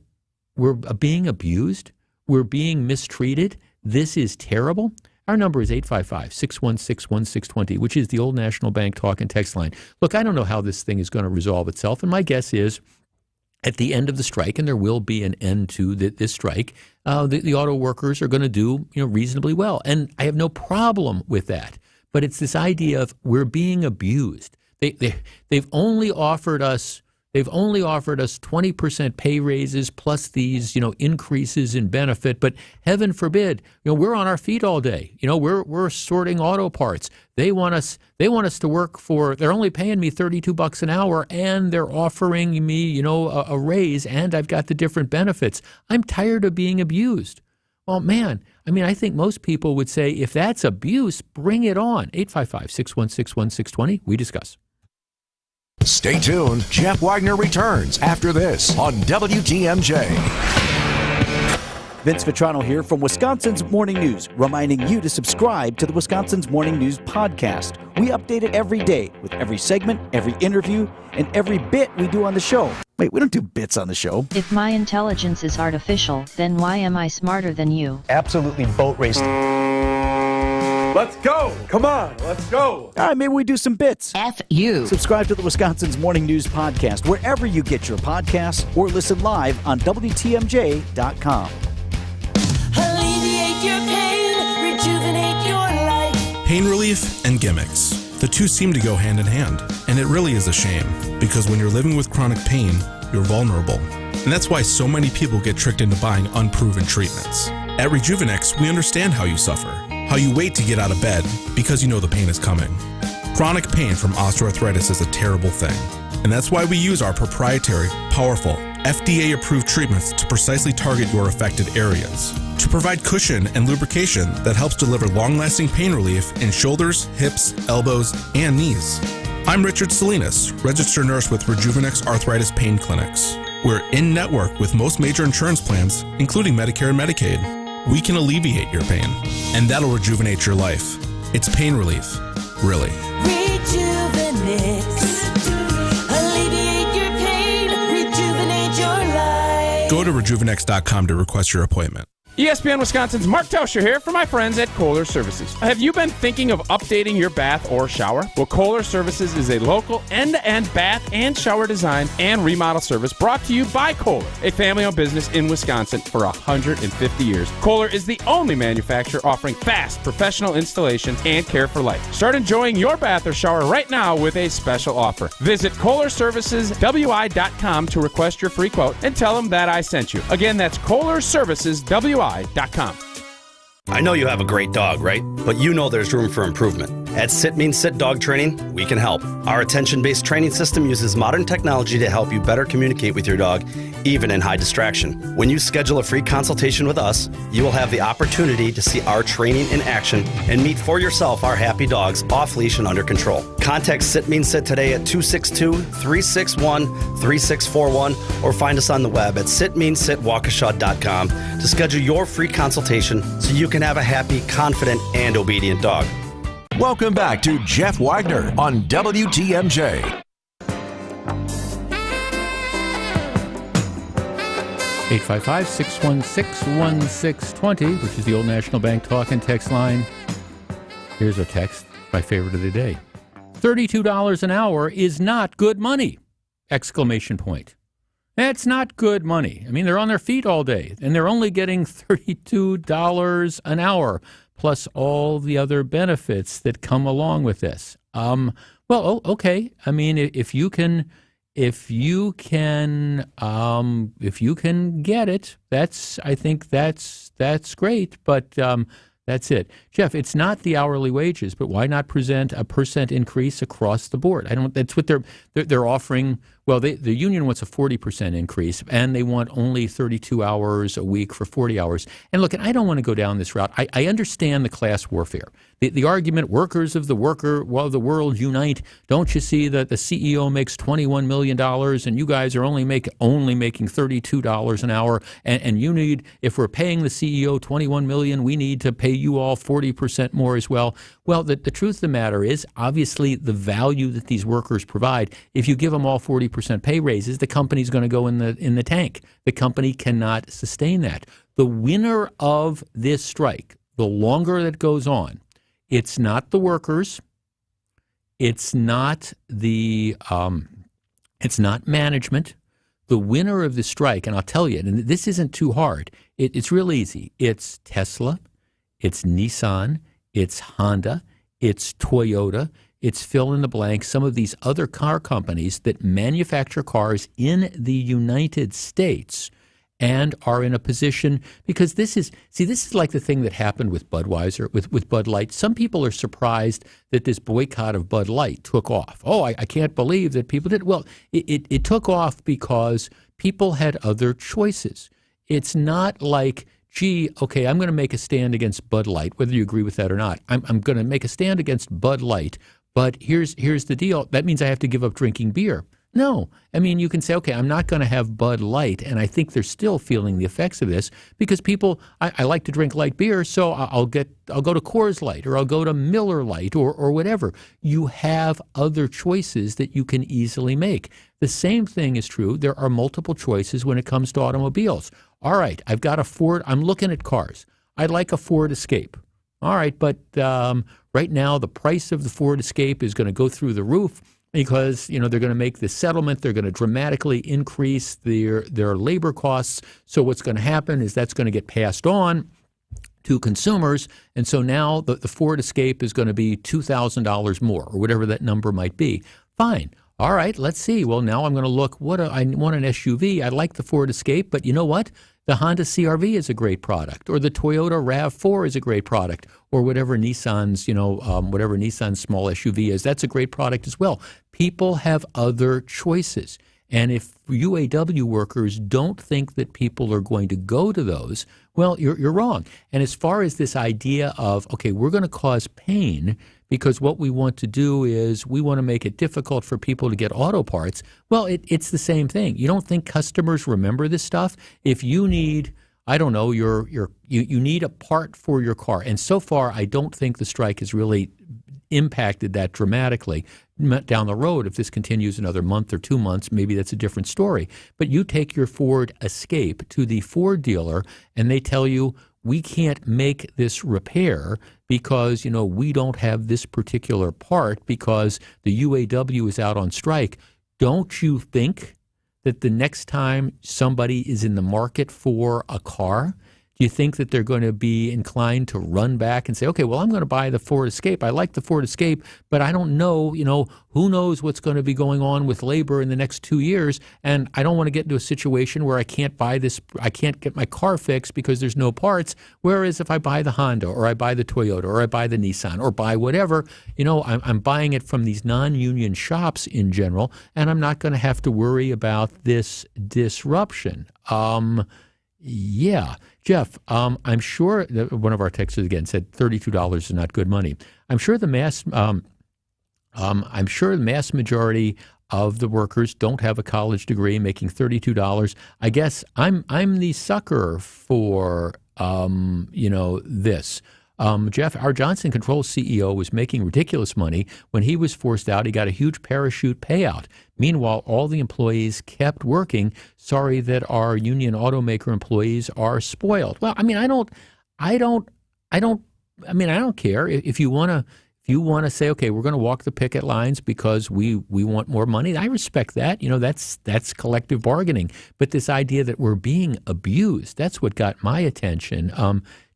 we're being abused. We're being mistreated. This is terrible. Our number is 855-616-1620, which is the old National Bank talk and text line. Look, I don't know how this thing is going to resolve itself, and my guess is at the end of the strike, and there will be an end to this strike, the auto workers are going to do reasonably well, and I have no problem with that. But it's this idea of we're being abused. They've only offered us 20% pay raises plus these, increases in benefit. But heaven forbid, we're on our feet all day. We're sorting auto parts. They want us to work for. They're only paying me $32 an hour, and they're offering me, a raise, and I've got the different benefits. I'm tired of being abused. Well, man, I think most people would say if that's abuse, bring it on. 855-616-1620. We discuss. Stay tuned. Jeff Wagner returns after this on WTMJ. Vince Vitrano here from Wisconsin's Morning News, reminding you to subscribe to the Wisconsin's Morning News podcast. We update it every day with every segment, every interview, and every bit we do on the show. Wait, we don't do bits on the show. If my intelligence is artificial, then why am I smarter than you? Absolutely boat racing. Let's go. Come on, let's go. All right, maybe we do some bits. F you. Subscribe to the Wisconsin's Morning News Podcast wherever you get your podcasts or listen live on WTMJ.com. Alleviate your pain, rejuvenate your life. Pain relief and gimmicks. The two seem to go hand in hand, and it really is a shame, because when you're living with chronic pain, you're vulnerable. And that's why so many people get tricked into buying unproven treatments. At Rejuvenex, we understand how you suffer, how you wait to get out of bed because you know the pain is coming. Chronic pain from osteoarthritis is a terrible thing, and that's why we use our proprietary, powerful, FDA-approved treatments to precisely target your affected areas, to provide cushion and lubrication that helps deliver long-lasting pain relief in shoulders, hips, elbows, and knees. I'm Richard Salinas, registered nurse with Rejuvenex Arthritis Pain Clinics. We're in-network with most major insurance plans, including Medicare and Medicaid. We can alleviate your pain, and that'll rejuvenate your life. It's pain relief, really. Rejuvenex. Alleviate your pain, rejuvenate your life. Go to rejuvenex.com to request your appointment. ESPN Wisconsin's Mark Tauscher here for my friends at Kohler Services. Have you been thinking of updating your bath or shower? Well, Kohler Services is a local end-to-end bath and shower design and remodel service brought to you by Kohler, a family-owned business in Wisconsin for 150 years. Kohler is the only manufacturer offering fast, professional installation and care for life. Start enjoying your bath or shower right now with a special offer. Visit KohlerServicesWI.com to request your free quote and tell them that I sent you. Again, that's KohlerServicesWI.com. I know you have a great dog, right? But you know there's room for improvement. At Sit Means Sit Dog Training, we can help. Our attention-based training system uses modern technology to help you better communicate with your dog, even in high distraction. When you schedule a free consultation with us, you will have the opportunity to see our training in action and meet for yourself our happy dogs off leash and under control. Contact Sit Means Sit today at 262-361-3641 or find us on the web at sitmeansitwaukesha.com to schedule your free consultation so you can have a happy, confident, and obedient dog. Welcome back to Jeff Wagner on WTMJ. 855-616-1620, which is the old National Bank talk and text line. Here's a text, my favorite of the day. $32 an hour is not good money! Exclamation point. That's not good money. I mean, they're on their feet all day, and they're only getting $32 an hour, plus all the other benefits that come along with this. Okay. I mean, if you can get it, I think that's great. But that's it. Jeff, it's not the hourly wages, but why not present a % increase across the board? That's what they're offering. Well, the union wants a 40% increase, and they want only 32 hours a week for 40 hours. And look, I don't want to go down this route. I understand the class warfare. The argument, workers of the world unite. Don't you see that the CEO makes $21 million and you guys are only making $32 an hour? And you need, if we're paying the CEO $21 million, we need to pay you all 40% more as well. Well, the truth of the matter is, obviously, the value that these workers provide, if you give them all 40% pay raises, the company's going to go in the tank. The company cannot sustain that. The winner of this strike, the longer that goes on, it's not the workers, it's not management. The winner of the strike, and I'll tell you, and this isn't too hard, it's real easy. It's Tesla, it's Nissan, it's Honda, it's Toyota, it's fill in the blank, some of these other car companies that manufacture cars in the United States and are in a position, because this is like the thing that happened with Budweiser, with Bud Light. Some people are surprised that this boycott of Bud Light took off. Oh, I can't believe that people did. Well, it took off because people had other choices. It's not like, gee, okay, I'm going to make a stand against Bud Light, whether you agree with that or not. I'm going to make a stand against Bud Light, but here's the deal. That means I have to give up drinking beer. No. I mean, you can say, okay, I'm not going to have Bud Light, and I think they're still feeling the effects of this because people, I like to drink light beer, so I'll go to Coors Light or I'll go to Miller Light or whatever. You have other choices that you can easily make. The same thing is true. There are multiple choices when it comes to automobiles. All right, I've got a Ford. I'm looking at cars. I'd like a Ford Escape. All right, but right now the price of the Ford Escape is going to go through the roof because, they're going to make this settlement. They're going to dramatically increase their labor costs. So what's going to happen is that's going to get passed on to consumers. And so now the Ford Escape is going to be $2,000 more or whatever that number might be. Fine. All right, let's see. Well, now I'm going to look. I want an SUV. I like the Ford Escape, but you know what? The Honda CR-V is a great product, or the Toyota RAV4 is a great product, or whatever Nissan's, whatever Nissan's small SUV is. That's a great product as well. People have other choices. And if UAW workers don't think that people are going to go to those, well, you're wrong. And as far as this idea of, okay, we're going to cause pain because what we want to do is we want to make it difficult for people to get auto parts, well, it's the same thing. You don't think customers remember this stuff? If you need, I don't know, you need a part for your car. And so far, I don't think the strike has really impacted that dramatically. Down the road, if this continues another month or 2 months, maybe that's a different story. But you take your Ford Escape to the Ford dealer and they tell you, we can't make this repair because, we don't have this particular part because the UAW is out on strike. Don't you think that the next time somebody is in the market for a car, do you think that they're going to be inclined to run back and say, okay, well, I'm going to buy the Ford Escape. I like the Ford Escape, but I don't know, who knows what's going to be going on with labor in the next 2 years. And I don't want to get into a situation where I can't buy this, I can't get my car fixed because there's no parts. Whereas if I buy the Honda or I buy the Toyota or I buy the Nissan or buy whatever, I'm buying it from these non-union shops in general, and I'm not going to have to worry about this disruption. Yeah. Jeff, I'm sure that one of our texters again said $32 is not good money. I'm sure the mass majority of the workers don't have a college degree making $32. I guess I'm the sucker for this. Jeff, our Johnson Controls CEO was making ridiculous money. When he was forced out, he got a huge parachute payout. Meanwhile, all the employees kept working. Sorry that our union automaker employees are spoiled. Well, I mean, I don't care if you want to say, okay, we're going to walk the picket lines because we want more money. I respect that. That's collective bargaining. But this idea that we're being abused, that's what got my attention.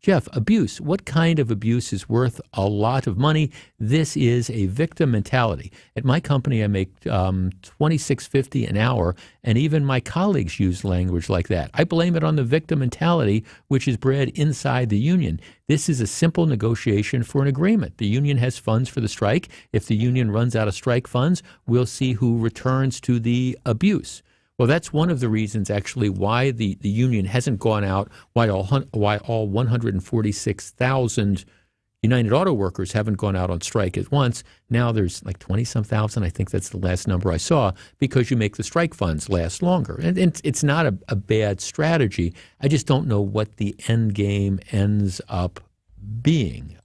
Jeff, abuse. What kind of abuse is worth a lot of money? This is a victim mentality. At my company, I make $26.50 an hour, and even my colleagues use language like that. I blame it on the victim mentality, which is bred inside the union. This is a simple negotiation for an agreement. The union has funds for the strike. If the union runs out of strike funds, we'll see who returns to the abuse. Well, that's one of the reasons, actually, why the union hasn't gone out, why all 146,000 United Auto Workers haven't gone out on strike at once. Now there's like 20-some thousand, I think that's the last number I saw, because you make the strike funds last longer. And it's not a bad strategy. I just don't know what the end game ends up being.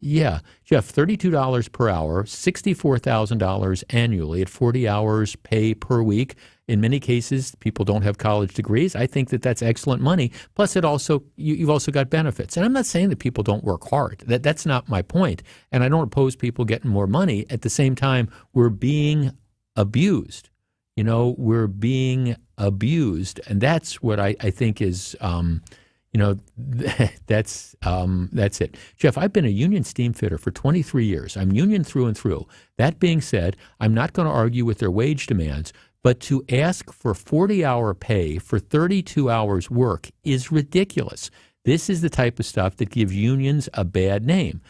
Yeah, Jeff, $32 per hour, $64,000 annually at 40 hours pay per week. In many cases, people don't have college degrees. I think that that's excellent money. Plus, you've also got benefits. And I'm not saying that people don't work hard. That's not my point. And I don't oppose people getting more money. At the same time, we're being abused. We're being abused. And that's what I think is that's it. Jeff, I've been a union steam fitter for 23 years. I'm union through and through. That being said, I'm not going to argue with their wage demands, but to ask for 40-hour pay for 32 hours work is ridiculous. This is the type of stuff that gives unions a bad name.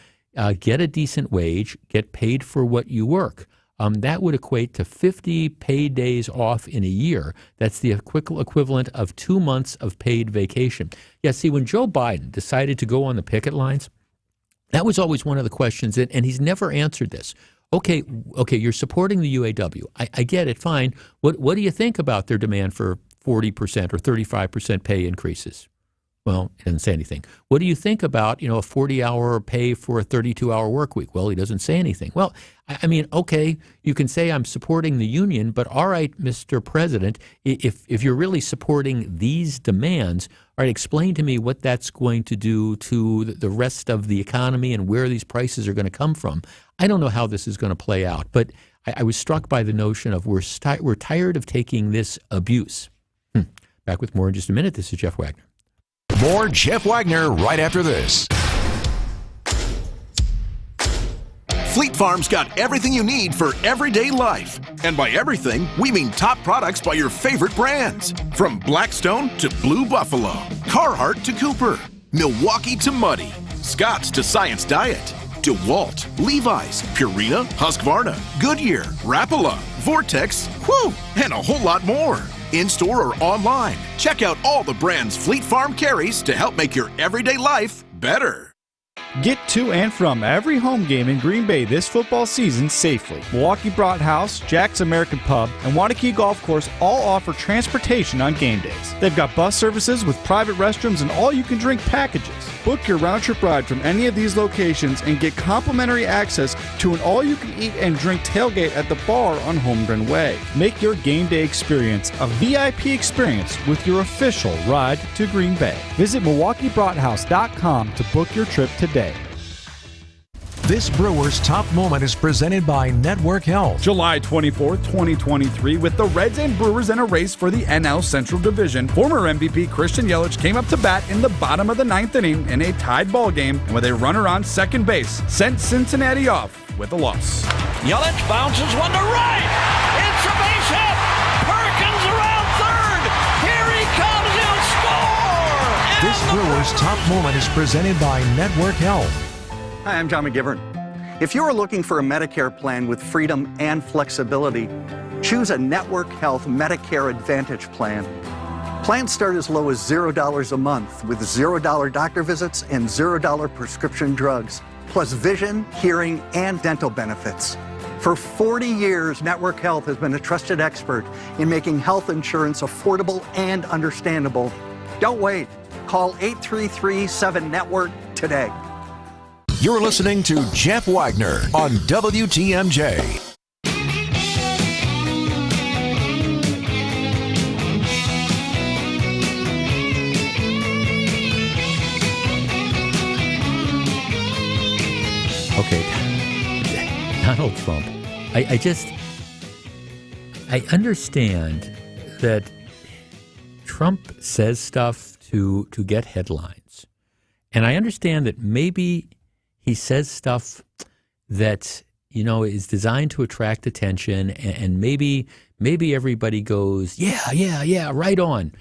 Get a decent wage, get paid for what you work. That would equate to 50 paid days off in a year. That's the equivalent of 2 months of paid vacation. Yeah, see, when Joe Biden decided to go on the picket lines, that was always one of the questions, and he's never answered this. Okay, you're supporting the UAW. I get it, fine. What do you think about their demand for 40% or 35% pay increases? Well, he doesn't say anything. What do you think about, a 40-hour pay for a 32-hour work week? Well, he doesn't say anything. Well, I mean, okay, you can say I'm supporting the union, but all right, Mr. President, if you're really supporting these demands, all right, explain to me what that's going to do to the rest of the economy and where these prices are going to come from. I don't know how this is going to play out, but I was struck by the notion of we're tired of taking this abuse. Back with more in just a minute. This is Jeff Wagner. More Jeff Wagner right after this. Fleet Farm's got everything you need for everyday life. And by everything, we mean top products by your favorite brands. From Blackstone to Blue Buffalo, Carhartt to Cooper, Milwaukee to Muddy, Scott's to Science Diet, DeWalt, Levi's, Purina, Husqvarna, Goodyear, Rapala, Vortex, and a whole lot more. In-store or online, check out all the brands Fleet Farm carries to help make your everyday life better. Get to and from every home game in Green Bay this football season safely. Milwaukee Brathaus, Jack's American Pub, and Wanakee Golf Course all offer transportation on game days. They've got bus services with private restrooms and all-you-can-drink packages. Book your round-trip ride from any of these locations and get complimentary access to an all-you-can-eat and drink tailgate at the bar on Holmgren Way. Make your game day experience a VIP experience with your official ride to Green Bay. Visit MilwaukeeBrathaus.com to book your trip today. This Brewers Top Moment is presented by Network Health. July 24th, 2023, with the Reds and Brewers in a race for the NL Central Division, former MVP Christian Yelich came up to bat in the bottom of the ninth inning in a tied ball game with a runner on second base, sent Cincinnati off with a loss. Yelich bounces one to right. It's a base hit. Perkins around third. Here he comes. He'll score. This Brewers Top Moment is presented by Network Health. Hi, I'm John McGivern. If you are looking for a Medicare plan with freedom and flexibility, choose a Network Health Medicare Advantage plan. Plans start as low as $0 a month with $0 doctor visits and $0 prescription drugs, plus vision, hearing, and dental benefits. For 40 years, Network Health has been a trusted expert in making health insurance affordable and understandable. Don't wait. Call 833-7-NETWORK today. You're listening to Jeff Wagner on WTMJ. Okay, Donald Trump. I understand that Trump says stuff to get headlines. And I understand that maybe he says stuff that, is designed to attract attention, and maybe everybody goes, yeah, right on.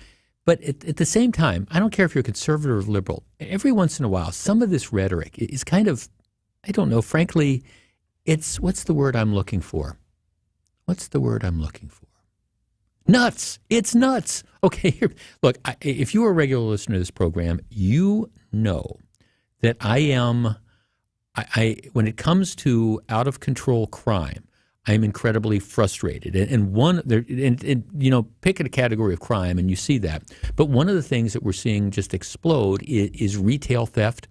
But at the same time, I don't care if you're conservative or liberal. Every once in a while, some of this rhetoric is kind of, I don't know, frankly, what's the word I'm looking for? Nuts. It's nuts. Okay, look, if you're a regular listener to this program, you know that I am... when it comes to out of control crime, I am incredibly frustrated. Pick a category of crime and you see that. But one of the things that we're seeing just explode is retail theft,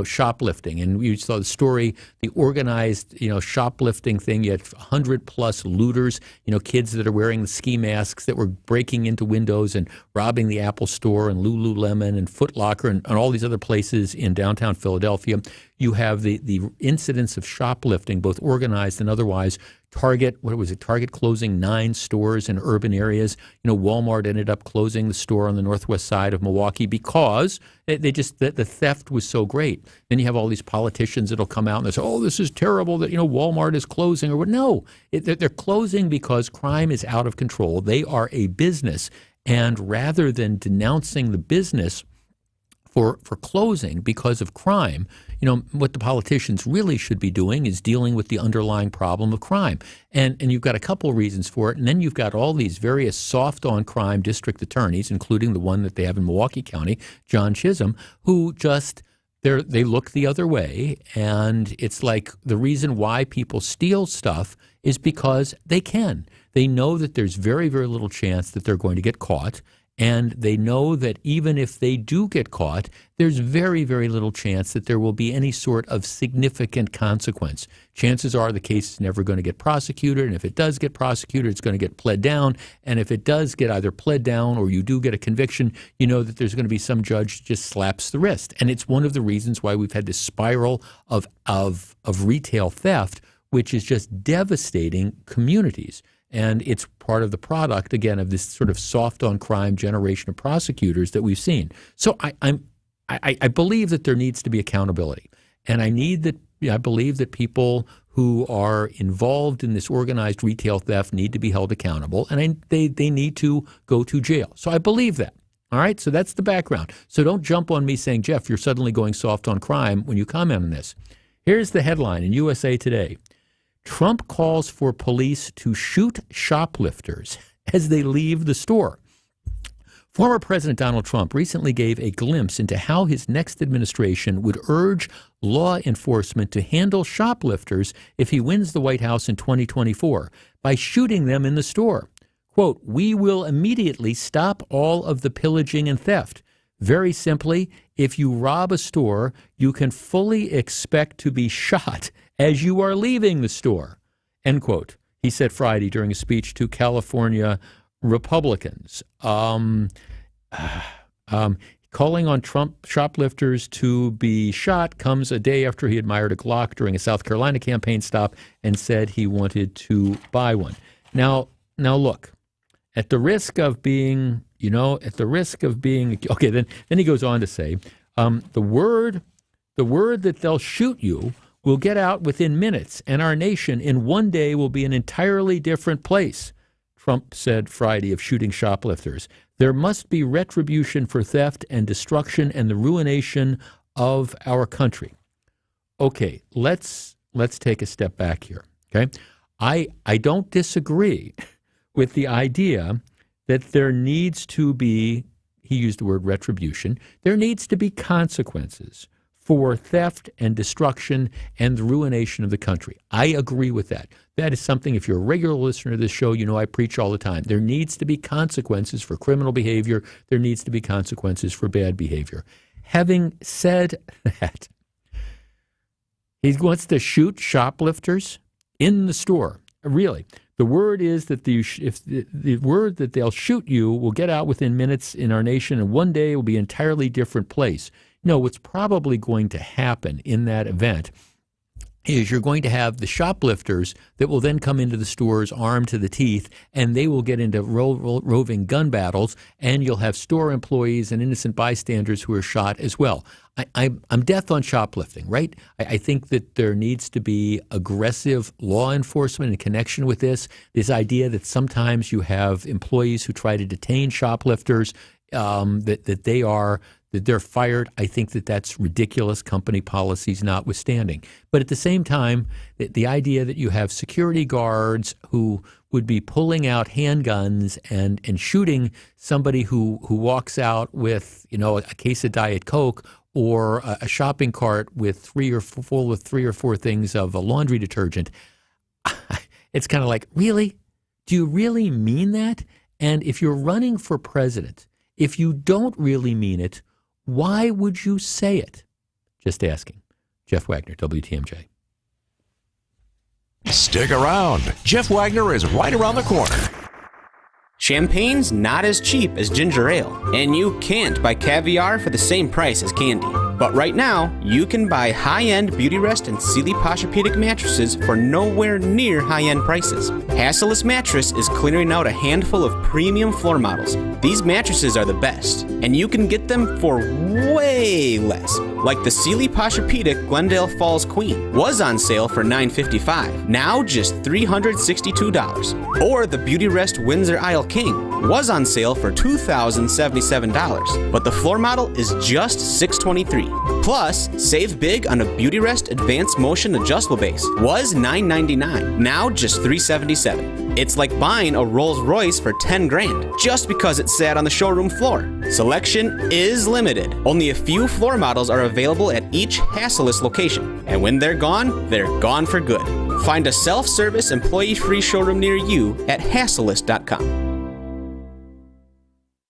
shoplifting. And you saw the story, the organized, shoplifting thing. You had 100+ looters, kids that are wearing the ski masks that were breaking into windows and robbing the Apple Store and Lululemon and Foot Locker and all these other places in downtown Philadelphia. You have the incidents of shoplifting, both organized and otherwise. Target closing 9 stores in urban areas. Walmart ended up closing the store on the northwest side of Milwaukee because the theft was so great. Then you have all these politicians that'll come out and they say, oh, this is terrible that, Walmart is closing or what. No, they're closing because crime is out of control. They are a business. And rather than denouncing the business for closing because of crime, what the politicians really should be doing is dealing with the underlying problem of crime. And you've got a couple of reasons for it. And then you've got all these various soft-on-crime district attorneys, including the one that they have in Milwaukee County, John Chisholm, who just they look the other way, and it's like the reason why people steal stuff is because they can. They know that there's very, very little chance that they're going to get caught, and they know that even if they do get caught, there's very, very little chance that there will be any sort of significant consequence. Chances are the case is never going to get prosecuted, and if it does get prosecuted, it's going to get pled down, and if it does get either pled down or you do get a conviction, you know that there's going to be some judge who just slaps the wrist. And it's one of the reasons why we've had this spiral of retail theft, which is just devastating communities. And it's part of the product, again, of this sort of soft-on-crime generation of prosecutors that we've seen. So I believe that there needs to be accountability. And I believe that people who are involved in this organized retail theft need to be held accountable, and they need to go to jail. So I believe that. All right? So that's the background. So don't jump on me saying, Jeff, you're suddenly going soft on crime when you comment on this. Here's the headline in USA Today. Trump calls for police to shoot shoplifters as they leave the store. Former President Donald Trump recently gave a glimpse into how his next administration would urge law enforcement to handle shoplifters if he wins the White House in 2024 by shooting them in the store. Quote, "We will immediately stop all of the pillaging and theft. Very simply, if you rob a store, you can fully expect to be shot as you are leaving the store," end quote, he said Friday during a speech to California Republicans. Calling on Trump shoplifters to be shot comes a day after he admired a Glock during a South Carolina campaign stop and said he wanted to buy one. Now look, at the risk of being, okay, then he goes on to say, the word that they'll shoot you will get out within minutes, and our nation in one day will be an entirely different place, Trump said Friday of shooting shoplifters. There must be retribution for theft and destruction and the ruination of our country. Okay, let's take a step back here, okay? I don't disagree with the idea that there needs to be, he used the word retribution, there needs to be consequences for theft and destruction and the ruination of the country. I agree with that. That is something, if you're a regular listener to this show, you know I preach all the time. There needs to be consequences for criminal behavior. There needs to be consequences for bad behavior. Having said that, he wants to shoot shoplifters in the store. Really. The word is that the word that they'll shoot you will get out within minutes in our nation, and one day it will be an entirely different place. No, what's probably going to happen in that event is you're going to have the shoplifters that will then come into the stores armed to the teeth, and they will get into roving gun battles, and you'll have store employees and innocent bystanders who are shot as well. I'm death on shoplifting, right? I think that there needs to be aggressive law enforcement in connection with this idea that sometimes you have employees who try to detain shoplifters, that they're fired. I think that that's ridiculous, company policies notwithstanding. But at the same time, the idea that you have security guards who would be pulling out handguns and shooting somebody who walks out with, a case of Diet Coke or a shopping cart with three or four things of a laundry detergent, it's kind of like, really? Do you really mean that? And if you're running for president, if you don't really mean it, why would you say it? Just asking. Jeff Wagner, WTMJ. Stick around. Jeff Wagner is right around the corner. Champagne's not as cheap as ginger ale, and you can't buy caviar for the same price as candy. But right now, you can buy high-end Beautyrest and Sealy Posturepedic mattresses for nowhere near high-end prices. Hasseless Mattress is clearing out a handful of premium floor models. These mattresses are the best, and you can get them for way less. Like the Sealy Posturepedic Glendale Falls Queen was on sale for $955, now just $362. Or the Beautyrest Windsor Isle King was on sale for $2,077, but the floor model is just $623. Plus, save big on a Beautyrest Advanced Motion Adjustable Base. Was $999, now just $377. It's like buying a Rolls Royce for 10 grand just because it sat on the showroom floor. Selection is limited. Only a few floor models are available at each Hassellist location. And when they're gone for good. Find a self-service, employee-free showroom near you at Hassellist.com.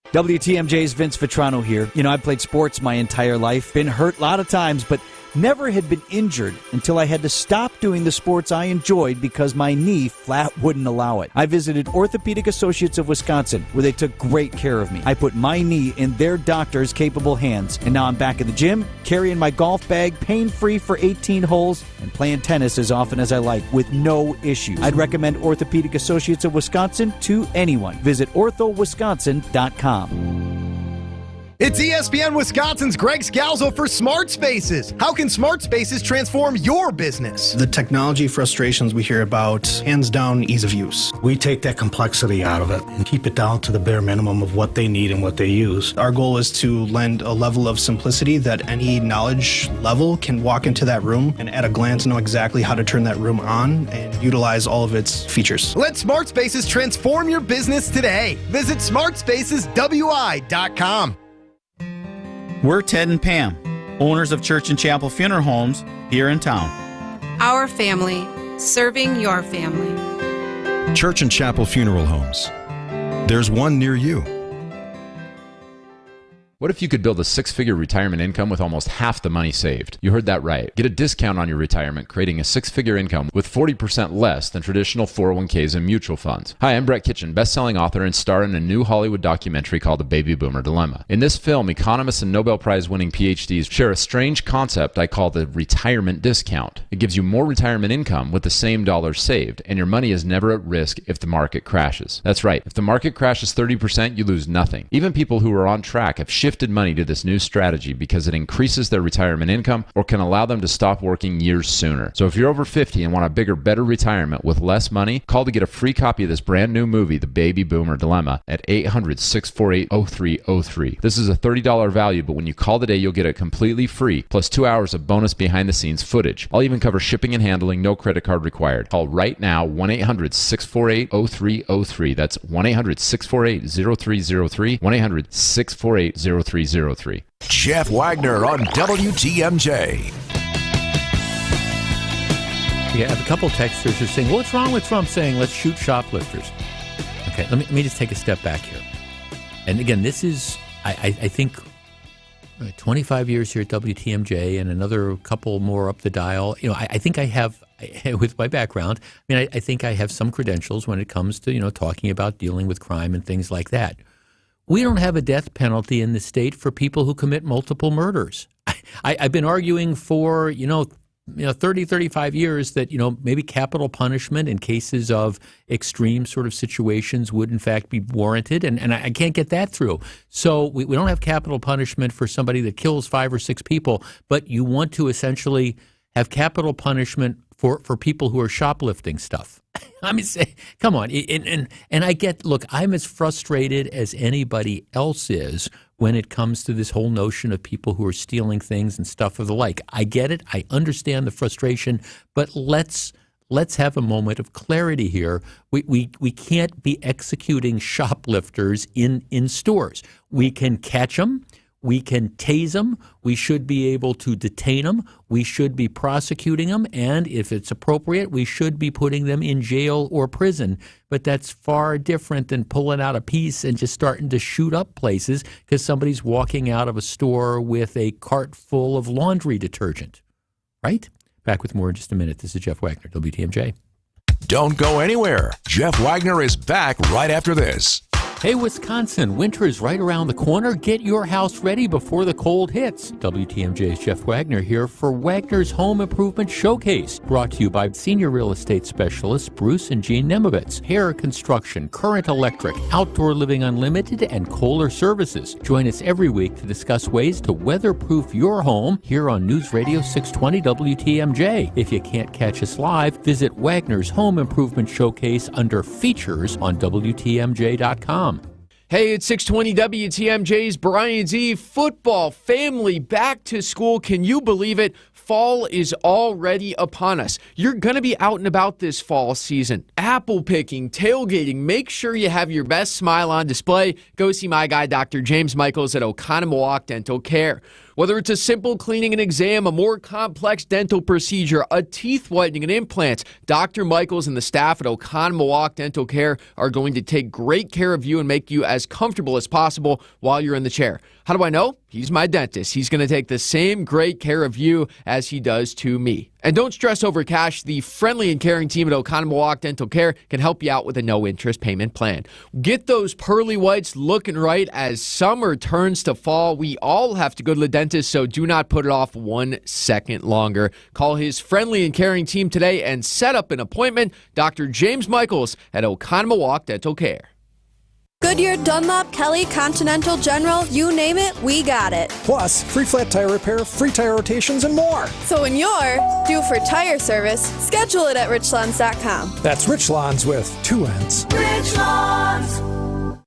WTMJ's Vince Vitrano here. You know, I've played sports my entire life, been hurt a lot of times, but never had been injured until I had to stop doing the sports I enjoyed because my knee flat wouldn't allow it. I visited Orthopedic Associates of Wisconsin, where they took great care of me. I put my knee in their doctors' capable hands, and now I'm back in the gym, carrying my golf bag, pain-free for 18 holes, and playing tennis as often as I like with no issues. I'd recommend Orthopedic Associates of Wisconsin to anyone. Visit orthowisconsin.com. It's ESPN Wisconsin's Greg Scalzo for Smart Spaces. How can Smart Spaces transform your business? The technology frustrations we hear about, hands down, ease of use. We take that complexity out of it and keep it down to the bare minimum of what they need and what they use. Our goal is to lend a level of simplicity that any knowledge level can walk into that room and at a glance know exactly how to turn that room on and utilize all of its features. Let Smart Spaces transform your business today. Visit smartspaceswi.com. We're Ted and Pam, owners of Church and Chapel Funeral Homes here in town. Our family, serving your family. Church and Chapel Funeral Homes. There's one near you. What if you could build a six-figure retirement income with almost half the money saved? You heard that right. Get a discount on your retirement, creating a six-figure income with 40% less than traditional 401ks and mutual funds. Hi, I'm Brett Kitchen, best-selling author and star in a new Hollywood documentary called The Baby Boomer Dilemma. In this film, economists and Nobel Prize-winning PhDs share a strange concept I call the retirement discount. It gives you more retirement income with the same dollars saved, and your money is never at risk if the market crashes. That's right. If the market crashes 30%, you lose nothing. Even people who are on track have shifted money to this new strategy because it increases their retirement income or can allow them to stop working years sooner. So if you're over 50 and want a bigger, better retirement with less money, call to get a free copy of this brand new movie, The Baby Boomer Dilemma, at 800-648-0303. This is a $30 value, but when you call today, you'll get it completely free, plus 2 hours of bonus behind-the-scenes footage. I'll even cover shipping and handling, no credit card required. Call right now, 1-800-648-0303. That's 1-800-648-0303, 1-800-648-0303. Jeff Wagner on WTMJ. Yeah, I have a couple texters who are saying, what's wrong with Trump saying let's shoot shoplifters? Okay, let me just take a step back here. And again, this is, I think, 25 years here at WTMJ and another couple more up the dial. You know, I think I have, with my background, I mean, I think I have some credentials when it comes to, you know, talking about dealing with crime and things like that. We don't have a death penalty in the state for people who commit multiple murders. I've been arguing for, 30, 35 years that, maybe capital punishment in cases of extreme sort of situations would in fact be warranted. And I can't get that through. So we don't have capital punishment for somebody that kills 5 or 6 people, but you want to essentially have capital punishment for people who are shoplifting stuff. I mean, come on. And I get, look, I'm as frustrated as anybody else is when it comes to this whole notion of people who are stealing things and stuff of the like. I get it. I understand the frustration, but let's have a moment of clarity here. We can't be executing shoplifters in stores. We can catch them. We can tase them. We should be able to detain them. We should be prosecuting them. And if it's appropriate, we should be putting them in jail or prison. But that's far different than pulling out a piece and just starting to shoot up places because somebody's walking out of a store with a cart full of laundry detergent. Right? Back with more in just a minute. This is Jeff Wagner, WTMJ. Don't go anywhere. Jeff Wagner is back right after this. Hey, Wisconsin, winter is right around the corner. Get your house ready before the cold hits. WTMJ's Jeff Wagner here for Wagner's Home Improvement Showcase, brought to you by senior real estate specialists Bruce and Jean Nemovitz, Hair Construction, Current Electric, Outdoor Living Unlimited, and Kohler Services. Join us every week to discuss ways to weatherproof your home here on News Radio 620 WTMJ. If you can't catch us live, visit Wagner's Home Improvement Showcase under Features on WTMJ.com. Hey, it's 620 WTMJ's Brian Z. Football family back to school. Can you believe it? fall is already upon us. You're going to be out and about this fall season. Apple picking, tailgating. Make sure you have your best smile on display. Go see my guy, Dr. James Michaels at Oconomowoc Dental Care. Whether it's a simple cleaning and exam, a more complex dental procedure, a teeth whitening and implants, Dr. Michaels and the staff at Oconomowoc Dental Care are going to take great care of you and make you as comfortable as possible while you're in the chair. How do I know? He's my dentist. He's going to take the same great care of you as he does to me. And don't stress over cash. The friendly and caring team at Oconomowoc Dental Care can help you out with a no-interest payment plan. Get those pearly whites looking right as summer turns to fall. We all have to go to the dentist, so do not put it off 1 second longer. Call his friendly and caring team today and set up an appointment. Dr. James Michaels at Oconomowoc Dental Care. Goodyear, Dunlop, Kelly, Continental, General, you name it, we got it. Plus, free flat tire repair, free tire rotations, and more. So when you're due for tire service, schedule it at richlawns.com. That's Rich Lawns with 2 N's. Rich Lawns.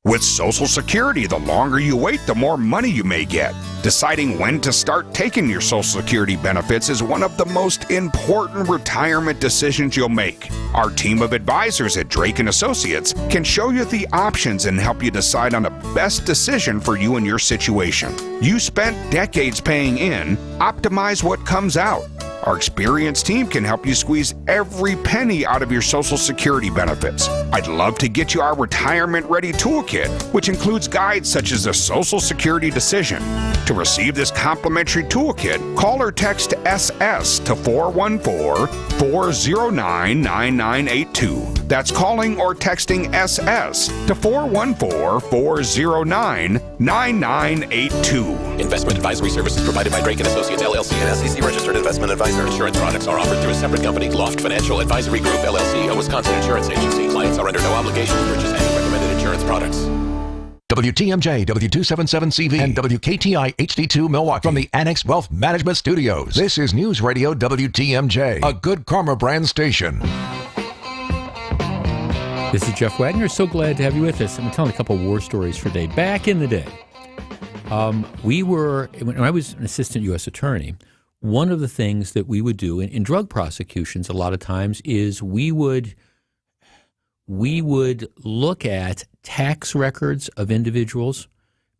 With Social Security, the longer you wait, the more money you may get. Deciding when to start taking your Social Security benefits is one of the most important retirement decisions you'll make. Our team of advisors at Drake & Associates can show you the options and help you decide on the best decision for you and your situation. You spent decades paying in, optimize what comes out. Our experienced team can help you squeeze every penny out of your Social Security benefits. I'd love to get you our Retirement Ready Toolkit, which includes guides such as the Social Security decision. To receive this complimentary toolkit, call or text SS to 414-409-9982. That's calling or texting SS to 414-409-9982. Investment advisory services provided by Drake & Associates, LLC, an SEC-registered investment advisor. Insurance products are offered through a separate company, Loft Financial Advisory Group, LLC, a Wisconsin insurance agency. Clients are under no obligation to purchase any recommended insurance products. WTMJ, W277CV, and WKTI HD2 Milwaukee from the Annex Wealth Management Studios. This is News Radio WTMJ, a Good Karma brand station. This is Jeff Wagner. So glad to have you with us. I'm telling a couple war stories for today. Back in the day, when I was an assistant U.S. attorney, one of the things that we would do in drug prosecutions a lot of times is we would look at tax records of individuals,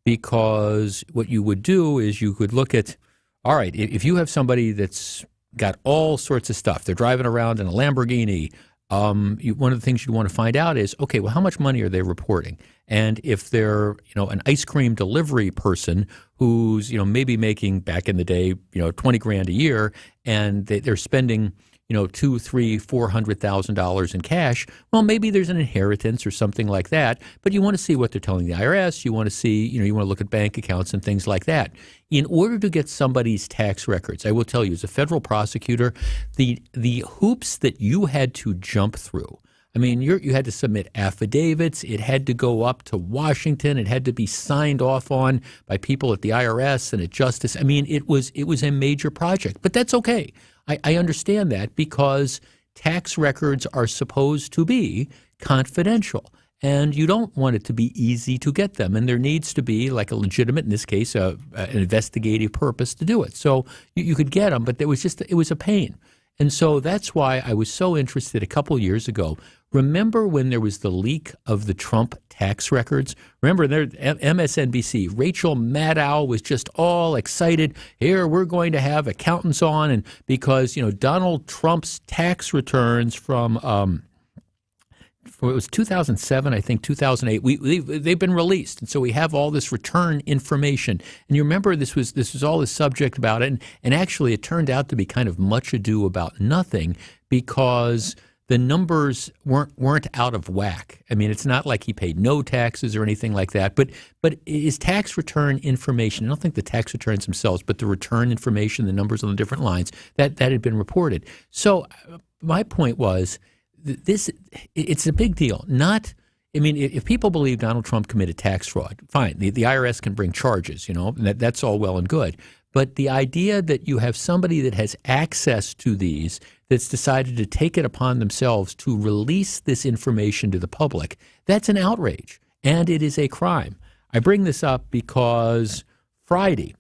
because what you would do is you could look at, all right, if you have somebody that's got all sorts of stuff, they're driving around in a Lamborghini, one of the things you want to find out is, okay, well, how much money are they reporting? And if they're, an ice cream delivery person who's, maybe making back in the day, $20,000 a year, and they're spending, $200,000, $300,000, $400,000 in cash, well, maybe there's an inheritance or something like that. But you want to see what they're telling the IRS. You want to see, you want to look at bank accounts and things like that. In order to get somebody's tax records, I will tell you, as a federal prosecutor, the hoops that you had to jump through. I mean, you had to submit affidavits. It had to go up to Washington. It had to be signed off on by people at the IRS and at Justice. I mean, it was a major project, but that's okay. I understand that, because tax records are supposed to be confidential, and you don't want it to be easy to get them. And there needs to be, like a legitimate, in this case, an investigative purpose to do it. So you could get them, but it was a pain. And so that's why I was so interested a couple years ago. Remember when there was the leak of the Trump tax records? Remember, MSNBC, Rachel Maddow was just all excited. Here, we're going to have accountants on, and because, Donald Trump's tax returns from it was 2007, I think 2008. They've been released, and so we have all this return information. And you remember this was all this subject about it, and actually it turned out to be kind of much ado about nothing, because the numbers weren't out of whack. I mean, it's not like he paid no taxes or anything like that. But his tax return information, I don't think the tax returns themselves, but the return information, the numbers on the different lines, that had been reported. So my point was, it's a big deal. If people believe Donald Trump committed tax fraud, fine. The IRS can bring charges, that's all well and good. But the idea that you have somebody that has access to these, that's decided to take it upon themselves to release this information to the public, that's an outrage, and it is a crime. I bring this up because Friday,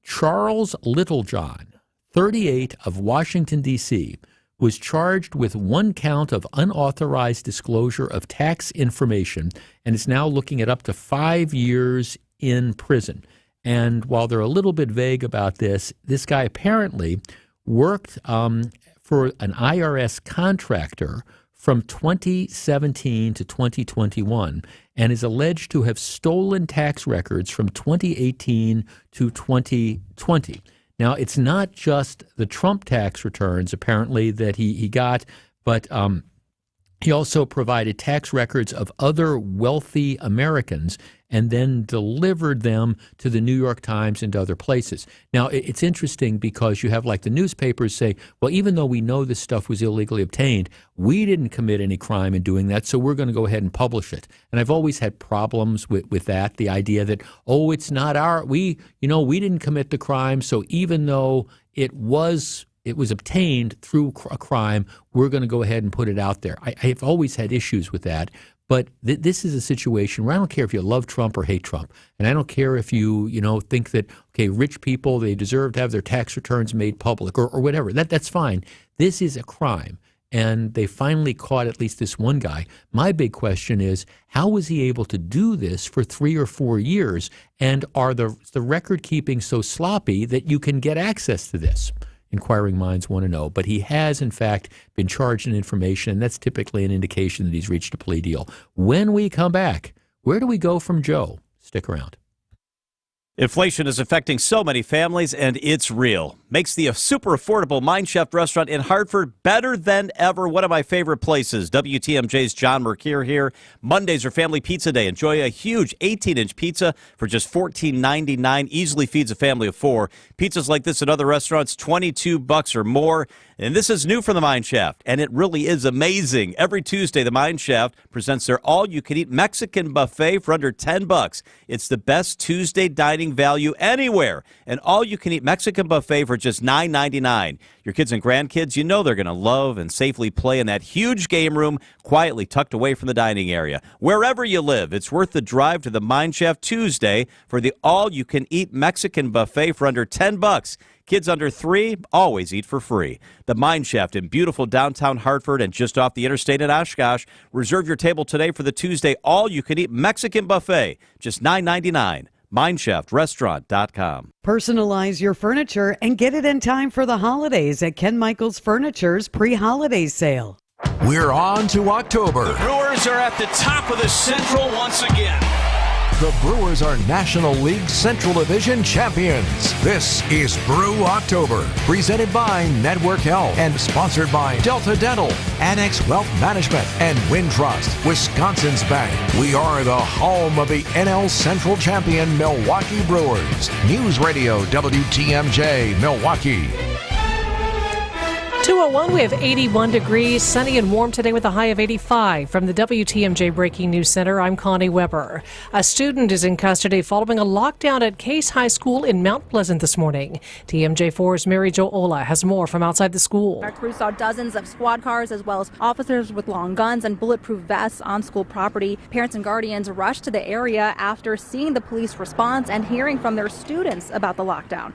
Charles Littlejohn, 38 of Washington, D.C., was charged with one count of unauthorized disclosure of tax information and is now looking at up to 5 years in prison. And while they're a little bit vague about this guy apparently worked for an IRS contractor from 2017 to 2021 and is alleged to have stolen tax records from 2018 to 2020. Now, it's not just the Trump tax returns, apparently, that he got, but he also provided tax records of other wealthy Americans and then delivered them to the New York Times and other places. Now, it's interesting because you have like the newspapers say, well, even though we know this stuff was illegally obtained, we didn't commit any crime in doing that, so we're going to go ahead and publish it. And I've always had problems with that, the idea that, oh, it's not we didn't commit the crime, so even though it was obtained through a crime, we're going to go ahead and put it out there. I've always had issues with that. But this is a situation where I don't care if you love Trump or hate Trump. And I don't care if you think that, okay, rich people, they deserve to have their tax returns made public or whatever. That's fine. This is a crime. And they finally caught at least this one guy. My big question is, how was he able to do this for 3 or 4 years? And are the record keeping so sloppy that you can get access to this? Inquiring minds want to know. But he has, in fact, been charged in information, and that's typically an indication that he's reached a plea deal. When we come back, where do we go from Joe? Stick around. Inflation is affecting so many families, and it's real. Makes the super affordable Mind Chef restaurant in Hartford better than ever. One of my favorite places. WTMJ's John Mercure here. Mondays are Family Pizza Day. Enjoy a huge 18-inch pizza for just $14.99. Easily feeds a family of 4. Pizzas like this at other restaurants, $22 or more. And this is new from the Mine Shaft, and it really is amazing. Every Tuesday, the Mine Shaft presents their all-you-can-eat Mexican buffet for under $10. It's the best Tuesday dining value anywhere. An all-you-can-eat Mexican buffet for just $9.99. Your kids and grandkids, you know they're going to love and safely play in that huge game room quietly tucked away from the dining area. Wherever you live, it's worth the drive to the Mine Shaft Tuesday for the all-you-can-eat Mexican buffet for under $10. Kids under 3 always eat for free. The Mine Shaft in beautiful downtown Hartford and just off the interstate at Oshkosh. Reserve your table today for the Tuesday all-you-can-eat Mexican buffet. Just $9.99. MineShaftRestaurant.com. Personalize your furniture and get it in time for the holidays at Ken Michaels Furniture's pre-holiday sale. We're on to October. The Brewers are at the top of the Central once again. The Brewers are National League Central Division champions. This is Brew October, presented by Network Health and sponsored by Delta Dental, Annex Wealth Management, and Wintrust, Wisconsin's bank. We are the home of the NL Central champion Milwaukee Brewers. News Radio WTMJ Milwaukee. 201, we have 81 degrees, sunny and warm today with a high of 85. From the WTMJ Breaking News Center, I'm Connie Weber. A student is in custody following a lockdown at Case High School in Mount Pleasant this morning. TMJ4's Mary Jo Ola has more from outside the school. Our crew saw dozens of squad cars as well as officers with long guns and bulletproof vests on school property. Parents and guardians rushed to the area after seeing the police response and hearing from their students about the lockdown.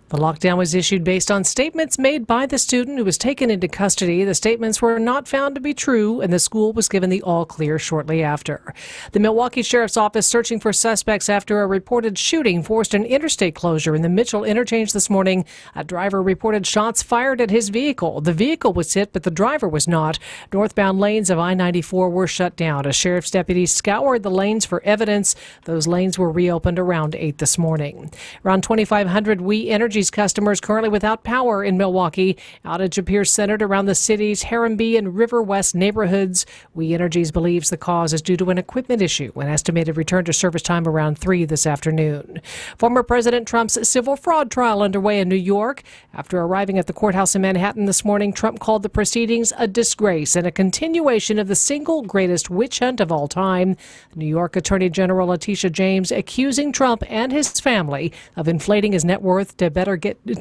The lockdown was issued based on statements made by the student who was taken into custody. The statements were not found to be true, and the school was given the all clear shortly after. The Milwaukee Sheriff's Office searching for suspects after a reported shooting forced an interstate closure in the Mitchell interchange this morning. A driver reported shots fired at his vehicle. The vehicle was hit, but the driver was not. Northbound lanes of I-94 were shut down as sheriff's deputies scoured the lanes for evidence. Those lanes were reopened around 8 this morning. Around 2,500 We Energy customers currently without power in Milwaukee. Outage appears centered around the city's Harambee and River West neighborhoods. We Energies believes the cause is due to an equipment issue. An estimated return to service time around 3 this afternoon. Former President Trump's civil fraud trial underway in New York. After arriving at the courthouse in Manhattan this morning, Trump called the proceedings a disgrace and a continuation of the single greatest witch hunt of all time. New York Attorney General Letitia James accusing Trump and his family of inflating his net worth to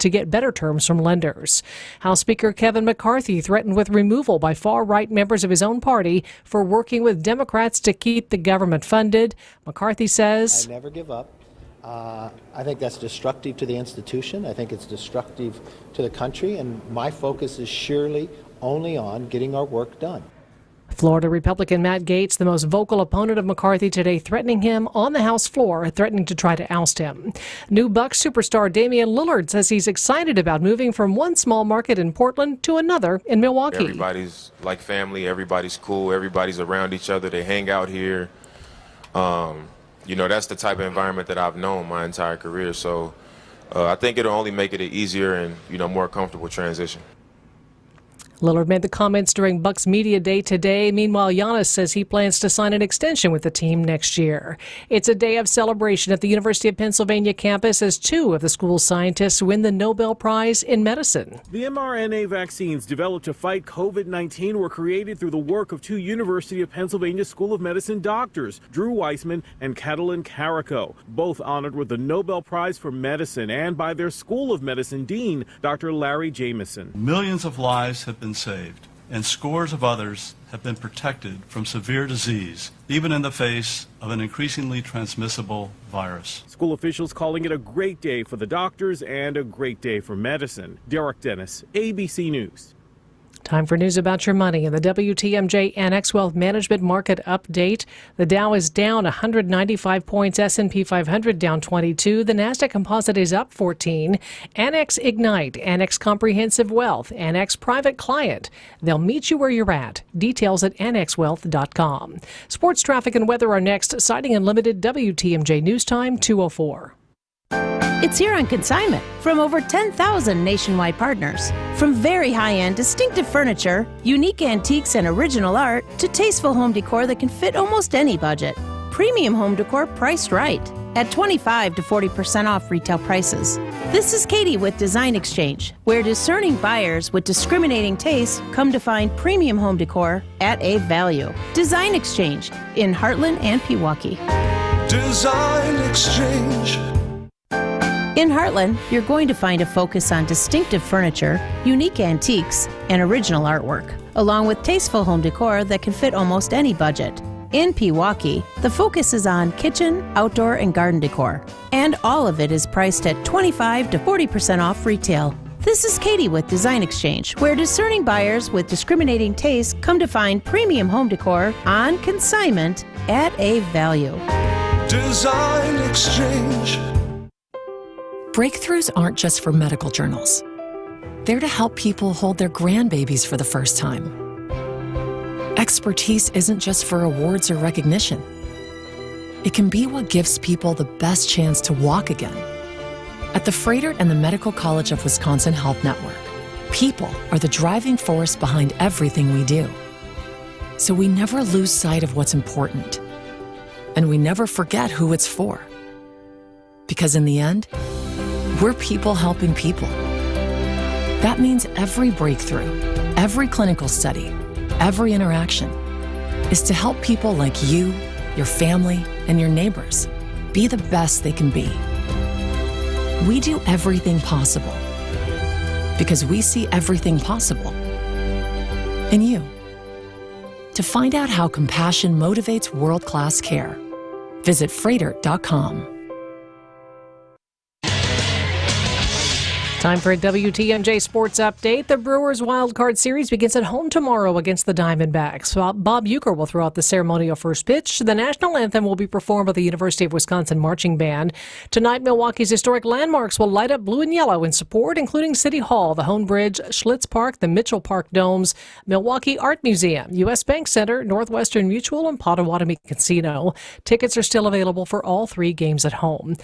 get better terms from lenders. House Speaker Kevin McCarthy threatened with removal by far-right members of his own party for working with Democrats to keep the government funded. McCarthy says, I never give up. I think that's destructive to the institution. I think it's destructive to the country, and my focus is surely only on getting our work done. Florida Republican Matt Gaetz, the most vocal opponent of McCarthy today, threatening him on the House floor, threatening to try to oust him. New Bucks superstar Damian Lillard says he's excited about moving from one small market in Portland to another in Milwaukee. Everybody's like family. Everybody's cool. Everybody's around each other. They hang out here. That's the type of environment that I've known my entire career. So I think it'll only make it an easier and, more comfortable transition. Lillard made the comments during Bucks Media Day today. Meanwhile, Giannis says he plans to sign an extension with the team next year. It's a day of celebration at the University of Pennsylvania campus as two of the school's scientists win the Nobel Prize in Medicine. The mRNA vaccines developed to fight COVID-19 were created through the work of two University of Pennsylvania School of Medicine doctors, Drew Weissman and Catalin Carrico, both honored with the Nobel Prize for Medicine, and by their School of Medicine dean, Dr. Larry Jameson. Millions of lives have been saved, and scores of others have been protected from severe disease, even in the face of an increasingly transmissible virus. School officials calling it a great day for the doctors and a great day for medicine. Derek Dennis, ABC News. Time for news about your money and the WTMJ Annex Wealth Management Market Update. The Dow is down 195 points, S&P 500 down 22, the Nasdaq Composite is up 14. Annex Ignite, Annex Comprehensive Wealth, Annex Private Client. They'll meet you where you're at. Details at annexwealth.com. Sports, traffic, and weather are next. Sighting Unlimited, WTMJ News Time 2:04. It's here on consignment from over 10,000 nationwide partners. From very high-end, distinctive furniture, unique antiques and original art, to tasteful home decor that can fit almost any budget. Premium home decor priced right at 25 to 40% off retail prices. This is Katie with Design Exchange, where discerning buyers with discriminating taste come to find premium home decor at a value. Design Exchange in Heartland and Pewaukee. Design Exchange. In Heartland, you're going to find a focus on distinctive furniture, unique antiques, and original artwork, along with tasteful home decor that can fit almost any budget. In Pewaukee, the focus is on kitchen, outdoor, and garden decor, and all of it is priced at 25 to 40% off retail. This is Katie with Design Exchange, where discerning buyers with discriminating taste come to find premium home decor on consignment at a value. Design Exchange. Breakthroughs aren't just for medical journals. They're to help people hold their grandbabies for the first time. Expertise isn't just for awards or recognition. It can be what gives people the best chance to walk again. At the Froedtert and the Medical College of Wisconsin Health Network, people are the driving force behind everything we do. So we never lose sight of what's important. And we never forget who it's for. Because in the end, we're people helping people. That means every breakthrough, every clinical study, every interaction is to help people like you, your family, and your neighbors be the best they can be. We do everything possible because we see everything possible in you. To find out how compassion motivates world-class care, visit Froedtert.com. Time for a WTMJ Sports Update. The Brewers Wildcard Series begins at home tomorrow against the Diamondbacks. Bob Uecker will throw out the ceremonial first pitch. The national anthem will be performed by the University of Wisconsin Marching Band. Tonight, Milwaukee's historic landmarks will light up blue and yellow in support, including City Hall, the Hone Bridge, Schlitz Park, the Mitchell Park Domes, Milwaukee Art Museum, U.S. Bank Center, Northwestern Mutual, and Potawatomi Casino. Tickets are still available for all three games at home.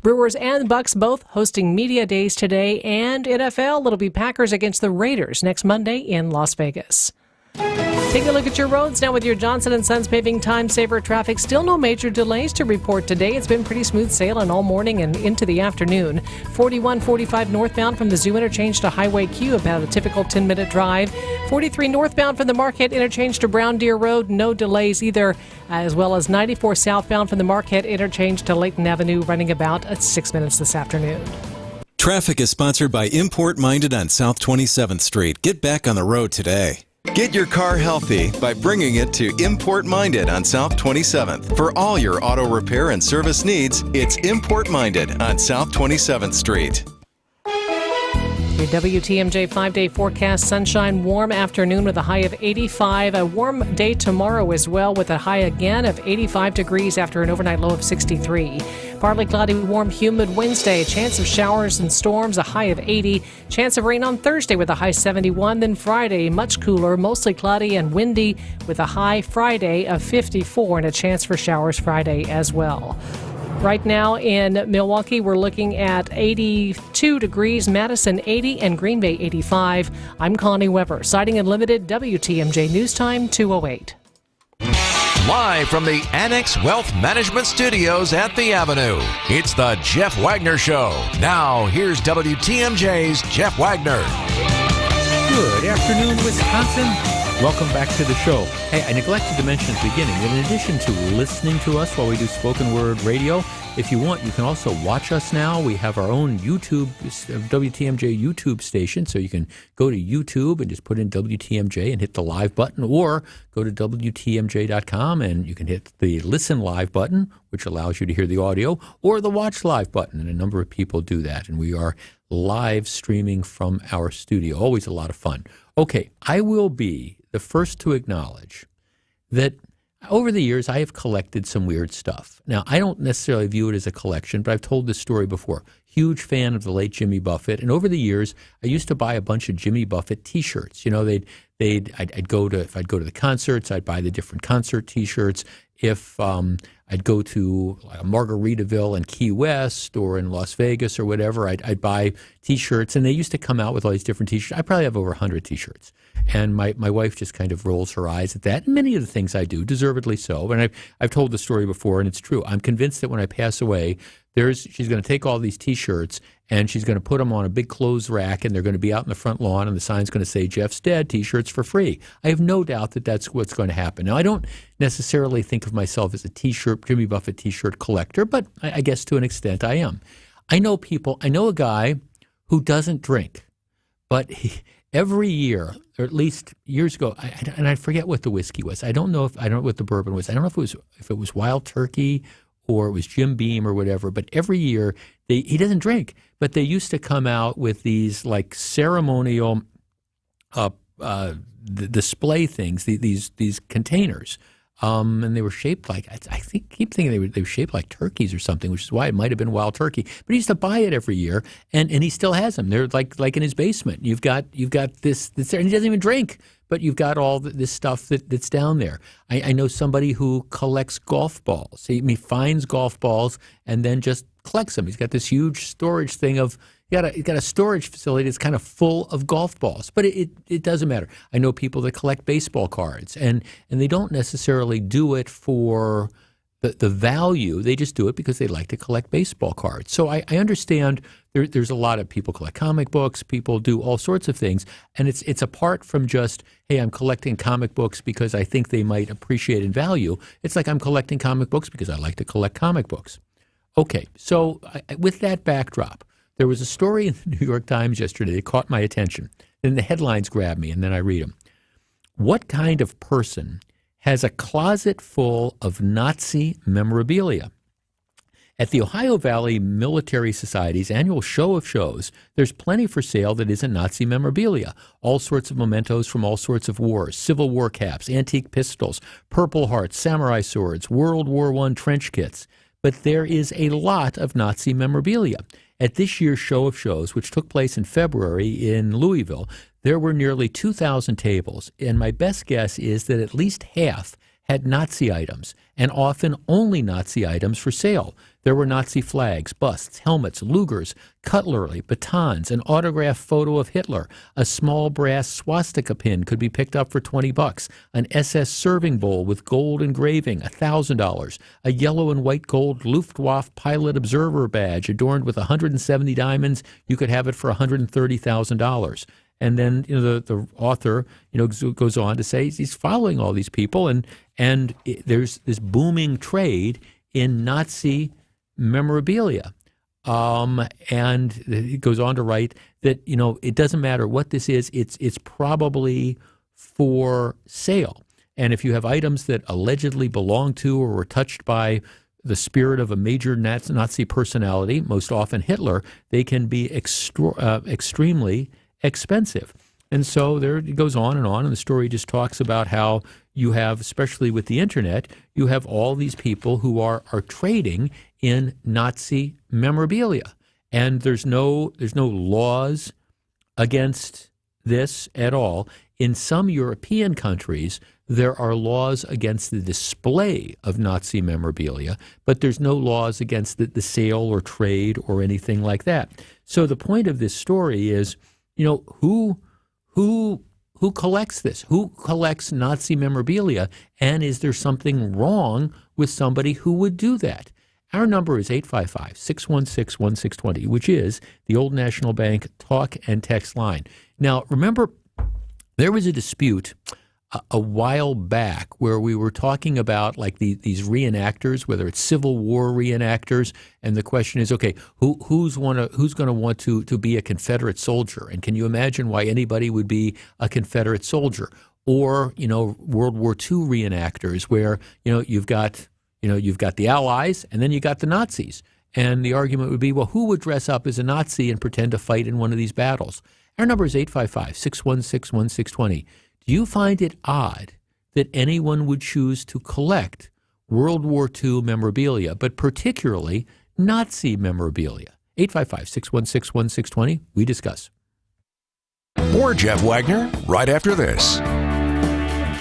Brewers and Bucks both hosting media days today, and NFL, it'll be Packers against the Raiders next Monday in Las Vegas. Take a look at your roads now with your Johnson & Sons Paving Time Saver traffic. Still no major delays to report today. It's been pretty smooth sailing all morning and into the afternoon. 4145 northbound from the Zoo Interchange to Highway Q, about a typical 10-minute drive. 43 northbound from the Marquette Interchange to Brown Deer Road, no delays either, as well as 94 southbound from the Marquette Interchange to Layton Avenue, running about 6 minutes this afternoon. Traffic is sponsored by Import Minded on South 27th Street. Get back on the road today. Get your car healthy by bringing it to Import Minded on South 27th. For all your auto repair and service needs, it's Import Minded on South 27th Street. Your WTMJ 5-day forecast: sunshine, warm afternoon with a high of 85. A warm day tomorrow as well, with a high again of 85 degrees after an overnight low of 63. Partly cloudy, warm, humid Wednesday. A chance of showers and storms, a high of 80. Chance of rain on Thursday with a high 71. Then Friday, much cooler, mostly cloudy and windy with a high Friday of 54 and a chance for showers Friday as well. Right now in Milwaukee, we're looking at 82 degrees, Madison 80, and Green Bay 85. I'm Connie Weber, Siding Unlimited, WTMJ News Time 2:08. Live from the Annex Wealth Management Studios at the Avenue, it's the Jeff Wagner Show. Now, here's WTMJ's Jeff Wagner. Good afternoon, Wisconsin. Welcome back to the show. Hey, I neglected to mention at the beginning that in addition to listening to us while we do spoken word radio, if you want, you can also watch us now. We have our own YouTube, WTMJ YouTube station, so you can go to YouTube and just put in WTMJ and hit the live button, or go to WTMJ.com and you can hit the listen live button, which allows you to hear the audio, or the watch live button, and a number of people do that. And we are live streaming from our studio. Always a lot of fun. Okay, I will be the first to acknowledge that over the years I have collected some weird stuff. Now, I don't necessarily view it as a collection, but I've told this story before. Huge fan of the late Jimmy Buffett, and over the years I used to buy a bunch of Jimmy Buffett T-shirts. You know, I'd go to, if I'd go to the concerts, I'd buy the different concert T-shirts. If I'd go to like Margaritaville in Key West or in Las Vegas or whatever, I'd buy T-shirts, and they used to come out with all these different T-shirts. I probably have over 100 T-shirts, and my wife just kind of rolls her eyes at that. And many of the things I do, deservedly so. And I've told the story before, and it's true. I'm convinced that when I pass away, she's going to take all these T-shirts and she's going to put them on a big clothes rack, and they're going to be out in the front lawn, and the sign's going to say, "Jeff's dead, T-shirts for free." I have no doubt that that's what's going to happen. Now, I don't necessarily think of myself as a Jimmy Buffett T-shirt collector, but I guess to an extent I am. I know a guy who doesn't drink, but every year, or at least years ago, and I forget what the whiskey was. I don't know what the bourbon was. I don't know if it was Wild Turkey or it was Jim Beam or whatever, but every year he doesn't drink, but they used to come out with these like ceremonial display things, these containers, and they were shaped like, keep thinking they were shaped like turkeys or something, which is why it might have been Wild Turkey. But he used to buy it every year, and he still has them. They're like in his basement. You've got this there, and he doesn't even drink, but you've got all this stuff that's down there. I know somebody who collects golf balls. He finds golf balls and then just collects them. He's got this huge storage thing he's got a storage facility that's kind of full of golf balls. But it doesn't matter. I know people that collect baseball cards, and they don't necessarily do it for the value. They just do it because they like to collect baseball cards. So I understand there's a lot of people collect comic books, people do all sorts of things, and it's apart from just, hey, I'm collecting comic books because I think they might appreciate in value. It's like I'm collecting comic books because I like to collect comic books. Okay, so with that backdrop, there was a story in the New York Times yesterday that caught my attention, and the headlines grabbed me, and then I read them. What kind of person has a closet full of Nazi memorabilia? At the Ohio Valley Military Society's annual show of shows, there's plenty for sale that isn't Nazi memorabilia. All sorts of mementos from all sorts of wars, Civil War caps, antique pistols, Purple Hearts, samurai swords, World War I trench kits. But there is a lot of Nazi memorabilia. At this year's show of shows, which took place in February in Louisville, there were nearly 2,000 tables, and my best guess is that at least half had Nazi items, and often only Nazi items for sale. There were Nazi flags, busts, helmets, Lugers, cutlery, batons, an autographed photo of Hitler. A small brass swastika pin could be picked up for $20. An SS serving bowl with gold engraving, $1,000. A yellow and white gold Luftwaffe pilot observer badge adorned with 170 diamonds. You could have it for $130,000. And then the author goes on to say he's following all these people, and there's this booming trade in Nazi memorabilia. And he goes on to write that it doesn't matter what this is. It's probably for sale. And if you have items that allegedly belong to or were touched by the spirit of a major Nazi personality, most often Hitler, they can be extremely expensive. And so there it goes on, and the story just talks about how you have, especially with the internet, you have all these people who are trading in Nazi memorabilia. And there's no laws against this at all. In some European countries, there are laws against the display of Nazi memorabilia, but there's no laws against the sale or trade or anything like that. So the point of this story is, who collects this? Who collects Nazi memorabilia? And is there something wrong with somebody who would do that? Our number is 855-616-1620, which is the Old National Bank talk and text line. Now, remember, there was a dispute a while back where we were talking about like these reenactors, whether it's Civil War reenactors, and the question is, okay, who's going to want to be a Confederate soldier, and can you imagine why anybody would be a Confederate soldier? Or World War II reenactors, where you've got the Allies and then you got the Nazis, and the argument would be, well, who would dress up as a Nazi and pretend to fight in one of these battles? Our number is 855-616-1620. Do you find it odd that anyone would choose to collect World War II memorabilia, but particularly Nazi memorabilia? 855-616-1620. We discuss. More Jeff Wagner right after this.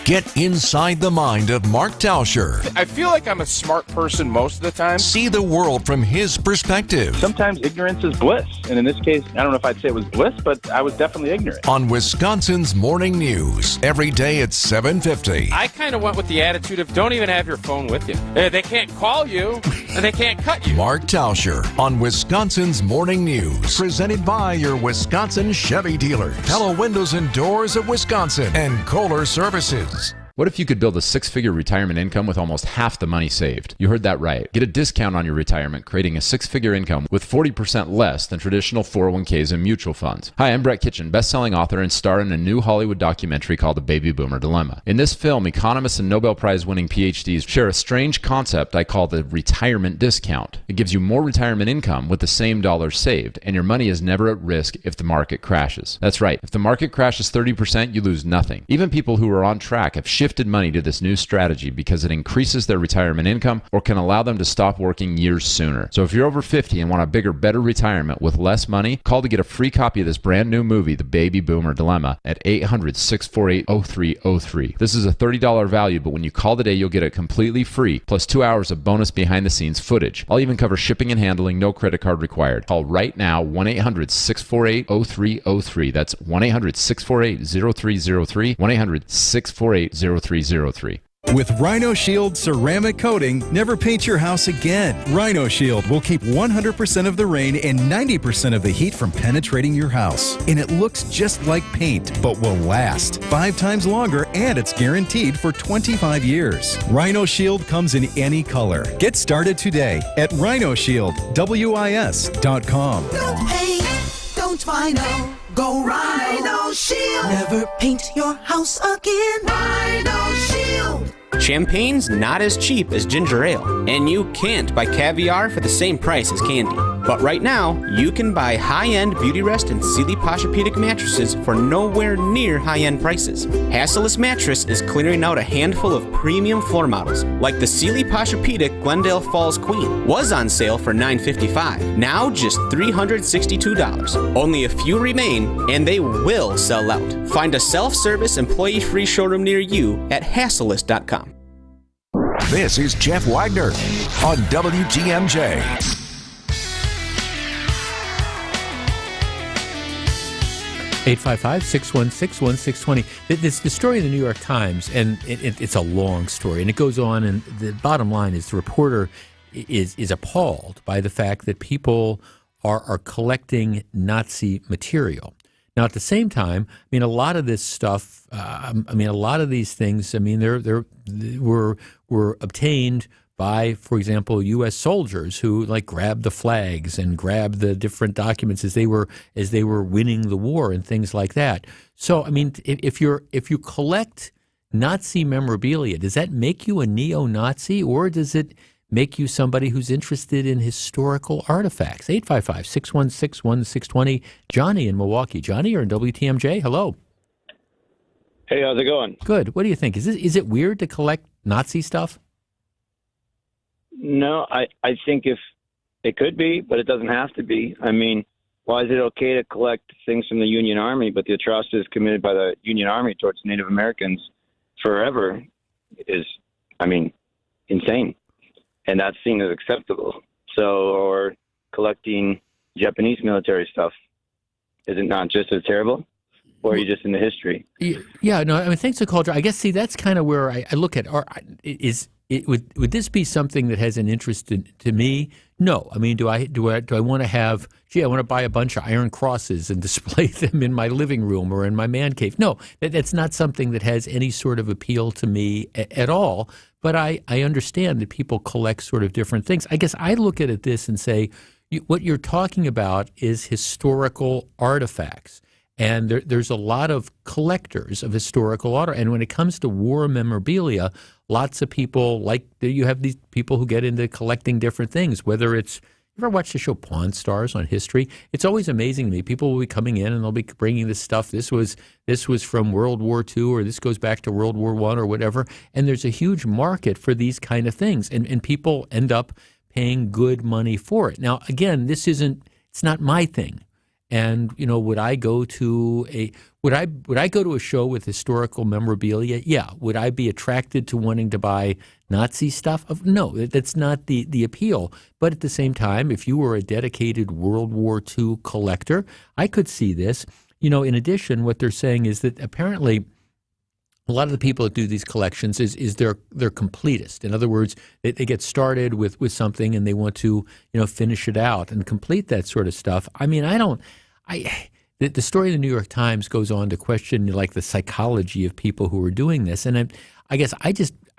Get inside the mind of Mark Tauscher. I feel like I'm a smart person most of the time. See the world from his perspective. Sometimes ignorance is bliss. And in this case, I don't know if I'd say it was bliss, but I was definitely ignorant. On Wisconsin's Morning News, every day at 7:50. I kind of went with the attitude of don't even have your phone with you. They can't call you, and they can't cut you. Mark Tauscher on Wisconsin's Morning News. Presented by your Wisconsin Chevy dealers. Hello Windows and Doors of Wisconsin and Kohler Services. What if you could build a six-figure retirement income with almost half the money saved? You heard that right. Get a discount on your retirement, creating a six-figure income with 40% less than traditional 401ks and mutual funds. Hi, I'm Brett Kitchen, best-selling author and star in a new Hollywood documentary called The Baby Boomer Dilemma. In this film, economists and Nobel Prize-winning PhDs share a strange concept I call the retirement discount. It gives you more retirement income with the same dollars saved, and your money is never at risk if the market crashes. That's right. If the market crashes 30%, you lose nothing. Even people who are on track have shifted money to this new strategy because it increases their retirement income or can allow them to stop working years sooner. So if you're over 50 and want a bigger, better retirement with less money, call to get a free copy of this brand new movie, The Baby Boomer Dilemma, at 800-648-0303. This is a $30 value, but when you call today, you'll get it completely free, plus 2 hours of bonus behind-the-scenes footage. I'll even cover shipping and handling, no credit card required. Call right now, 1-800-648-0303. That's 1-800-648-0303, 1-800-648-0303. With Rhino Shield ceramic coating, never paint your house again. Rhino Shield will keep 100% of the rain and 90% of the heat from penetrating your house. And it looks just like paint, but will last 5 times longer, and it's guaranteed for 25 years. Rhino Shield comes in any color. Get started today at rhinoshieldwis.com. Don't paint, don't Rhino. Go Rhino Shield. Never paint your house again. Rhino Shield. Champagne's not as cheap as ginger ale, and you can't buy caviar for the same price as candy. But right now, you can buy high-end Beautyrest and Sealy Posturepedic mattresses for nowhere near high-end prices. Hasseless Mattress is clearing out a handful of premium floor models, like the Sealy Posturepedic Glendale Falls Queen. Was on sale for $955, now just $362. Only a few remain, and they will sell out. Find a self-service, employee-free showroom near you at hasseless.com. This is Jeff Wagner on WTMJ. Eight 855-616-1620. It's the story in the New York Times, and it's a long story, and it goes on, and the bottom line is the reporter is appalled by the fact that people are collecting Nazi material. Now, at the same time, I mean, a lot of this stuff, a lot of these things, I mean, were obtained by, for example, U.S. soldiers who like grabbed the flags and grabbed the different documents as they were winning the war and things like that. So, I mean, if you collect Nazi memorabilia, does that make you a neo-Nazi, or does it make you somebody who's interested in historical artifacts? 855-616-1620. Johnny in Milwaukee. Johnny, you're in WTMJ. Hello. Hey, how's it going? Good. What do you think? Is it weird to collect Nazi stuff? No, I think if it could be, but it doesn't have to be. I mean, why is it okay to collect things from the Union Army, but the atrocities committed by the Union Army towards Native Americans forever is, I mean, insane. And that's seen as acceptable. So, or collecting Japanese military stuff, is it not just as terrible? Or are you just into history? Yeah, no, I mean, thanks to culture. I guess, see, that's kind of where I look at, would this be something that has an interest to me? No. I mean, do I want to have, I want to buy a bunch of Iron Crosses and display them in my living room or in my man cave? No, that's not something that has any sort of appeal to me at all. But I understand that people collect sort of different things. I guess I look at this and say, what you're talking about is historical artifacts. And there's a lot of collectors of historical art. And when it comes to war memorabilia, lots of people you have these people who get into collecting different things, whether it's, you ever watch the show Pawn Stars on history? It's always amazing to me. People will be coming in and they'll be bringing this stuff. This was from World War II, or this goes back to World War I or whatever. And there's a huge market for these kind of things. And people end up paying good money for it. Now, again, it's not my thing. And, would I go to a show with historical memorabilia? Yeah. Would I be attracted to wanting to buy Nazi stuff? No, that's not the appeal. But at the same time, if you were a dedicated World War II collector, I could see this. In addition, what they're saying is that apparently a lot of the people that do these collections is they're completist. In other words, they get started with something and they want to finish it out and complete that sort of stuff. I mean, the story in the New York Times goes on to question like the psychology of people who are doing this, and I guess I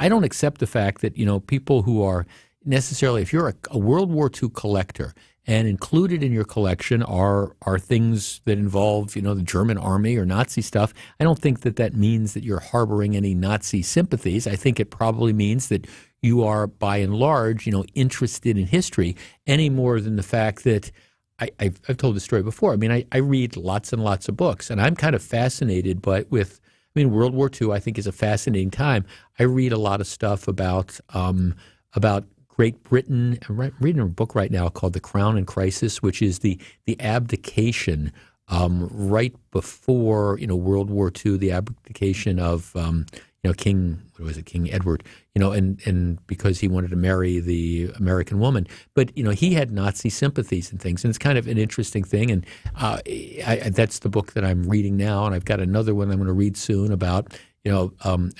don't accept the fact that people who are necessarily, if you're a World War II collector, and included in your collection are things that involve, the German army or Nazi stuff. I don't think that means that you're harboring any Nazi sympathies. I think it probably means that you are, by and large, interested in history any more than the fact that I've told this story before. I mean, I read lots and lots of books, and I'm kind of fascinated with World War II, I think, is a fascinating time. I read a lot of stuff about Great Britain. I'm reading a book right now called The Crown and Crisis, which is the abdication right before World War II, the abdication of King Edward, and because he wanted to marry the American woman, but he had Nazi sympathies and things, and it's kind of an interesting thing. And that's the book that I'm reading now, and I've got another one I'm going to read soon about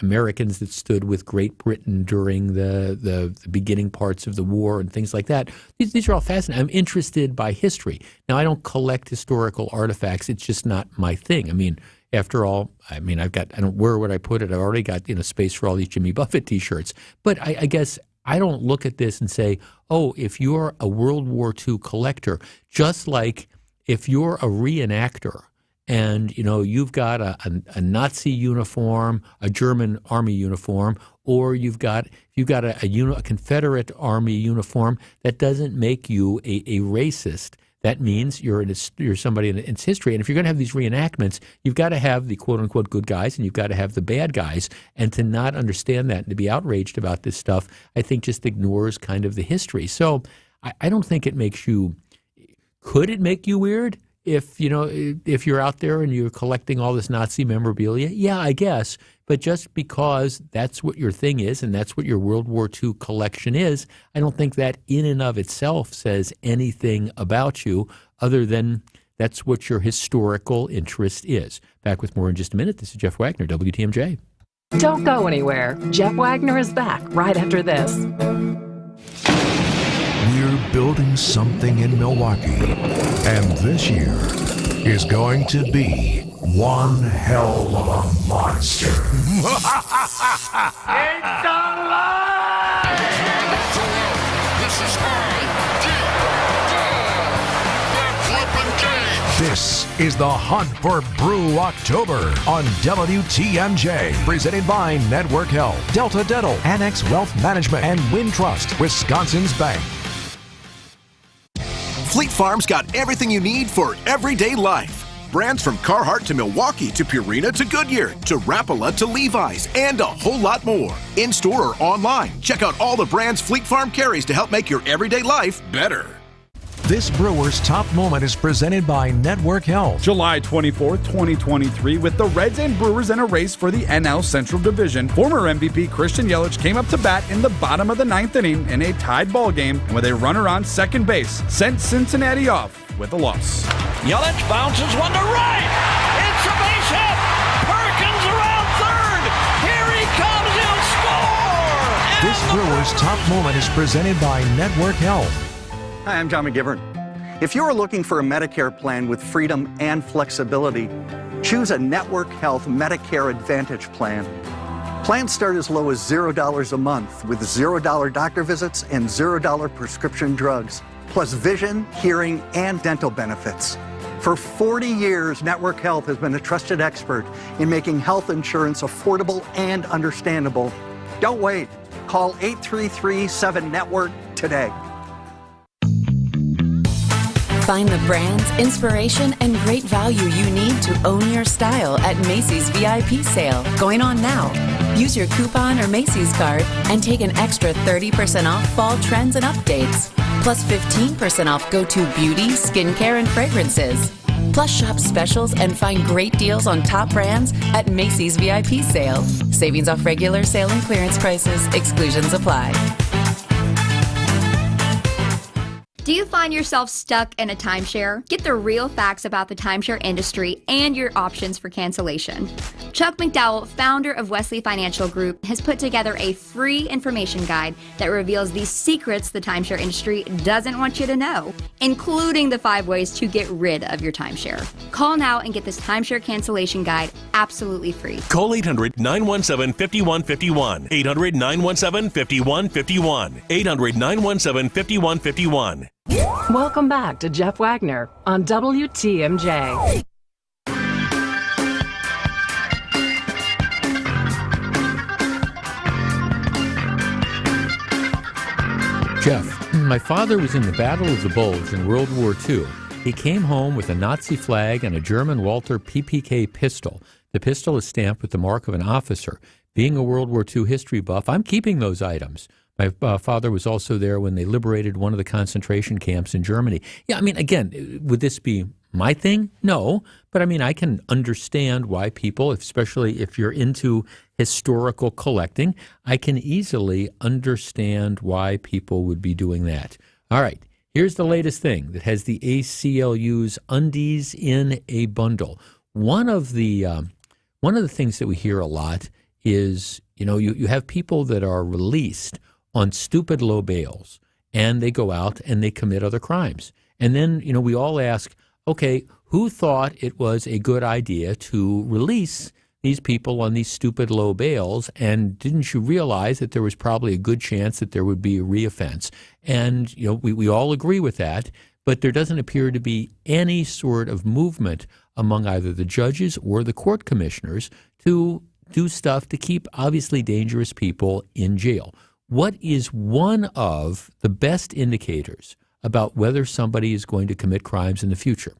Americans that stood with Great Britain during the beginning parts of the war and things like that. These are all fascinating. I'm interested by history. Now, I don't collect historical artifacts. It's just not my thing. I mean, after all, where would I put it? I've already got space for all these Jimmy Buffett T-shirts. But I guess I don't look at this and say, oh, if you're a World War II collector, just like if you're a reenactor, and you've got a Nazi uniform, a German army uniform, or you've got a Confederate army uniform, that doesn't make you a racist. That means you're somebody in its history. And if you're going to have these reenactments, you've got to have the quote unquote good guys and you've got to have the bad guys. And to not understand that and to be outraged about this stuff, I think just ignores kind of the history. So I don't think it makes you. Could it make you weird? If you're out there and you're collecting all this Nazi memorabilia, yeah, I guess. But just because that's what your thing is and that's what your World War II collection is, I don't think that in and of itself says anything about you other than that's what your historical interest is. Back with more in just a minute. This is Jeff Wagner, WTMJ. Don't go anywhere. Jeff Wagner is back right after this. We're building something in Milwaukee, and this year is going to be one hell of a monster. It's alive! This is the Hunt for Brew October on WTMJ, presented by Network Health, Delta Dental, Annex Wealth Management, and Wintrust, Wisconsin's bank. Fleet Farm's got everything you need for everyday life. Brands from Carhartt to Milwaukee to Purina to Goodyear to Rapala to Levi's and a whole lot more. In store or online, check out all the brands Fleet Farm carries to help make your everyday life better. This Brewers Top Moment is presented by Network Health. July 24th, 2023, with the Reds and Brewers in a race for the NL Central Division, former MVP Christian Yelich came up to bat in the bottom of the ninth inning in a tied ball game, and with a runner on second base, sent Cincinnati off with a loss. Yelich bounces one to right. It's a base hit. Perkins around third. Here he comes. He'll score. This Brewers Top Moment is presented by Network Health. Hi, I'm John McGivern. If you're looking for a Medicare plan with freedom and flexibility, choose a Network Health Medicare Advantage plan. Plans start as low as $0 a month with $0 doctor visits and $0 prescription drugs, plus vision, hearing, and dental benefits. For 40 years, Network Health has been a trusted expert in making health insurance affordable and understandable. Don't wait. Call 833-7-NETWORK today. Find the brands, inspiration, and great value you need to own your style at Macy's VIP sale, going on now. Use your coupon or Macy's card and take an extra 30% off fall trends and updates. Plus 15% off go-to beauty, skincare, and fragrances. Plus shop specials and find great deals on top brands at Macy's VIP sale. Savings off regular sale and clearance prices. Exclusions apply. Do you find yourself stuck in a timeshare? Get the real facts about the timeshare industry and your options for cancellation. Chuck McDowell, founder of Wesley Financial Group, has put together a free information guide that reveals the secrets the timeshare industry doesn't want you to know, including the 5 ways to get rid of your timeshare. Call now and get this timeshare cancellation guide absolutely free. Call 800-917-5151. 800-917-5151. 800-917-5151. Welcome back to Jeff Wagner on WTMJ. Jeff, my father was in the Battle of the Bulge in World War II. He came home with a Nazi flag and a German Walther PPK pistol. The pistol is stamped with the mark of an officer. Being a World War II history buff, I'm keeping those items. My father was also there when they liberated one of the concentration camps in Germany. Yeah, I mean, again, would this be my thing? No. But, I mean, I can understand why people, especially if you're into historical collecting, I can easily understand why people would be doing that. All right, here's the latest thing that has the ACLU's undies in a bundle. One of the things that we hear a lot is, you have people that are released on stupid low bails, and they go out and they commit other crimes. And then, we all ask, okay, who thought it was a good idea to release these people on these stupid low bails, and didn't you realize that there was probably a good chance that there would be a reoffense? And, we all agree with that, but there doesn't appear to be any sort of movement among either the judges or the court commissioners to do stuff to keep obviously dangerous people in jail. What is one of the best indicators about whether somebody is going to commit crimes in the future?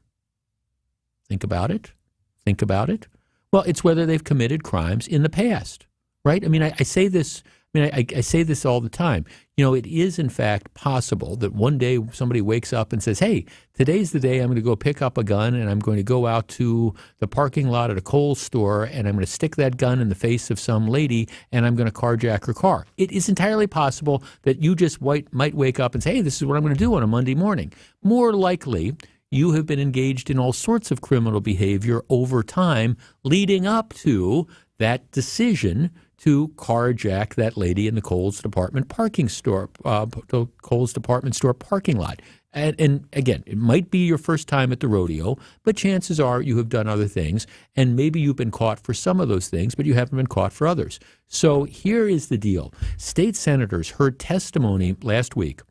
Think about it. Well, it's whether they've committed crimes in the past, right? I mean, I say this. I say this all the time. It is in fact possible that one day somebody wakes up and says, "Hey, today's the day I'm going to go pick up a gun and I'm going to go out to the parking lot at a Kohl's store and I'm going to stick that gun in the face of some lady and I'm going to carjack her car." It is entirely possible that you just might wake up and say, "Hey, this is what I'm going to do on a Monday morning." More likely, you have been engaged in all sorts of criminal behavior over time leading up to that decision to carjack that lady in the Kohl's department store parking lot. And again, it might be your first time at the rodeo, but chances are you have done other things, and maybe you've been caught for some of those things, but you haven't been caught for others. So here is the deal. State senators heard testimony last week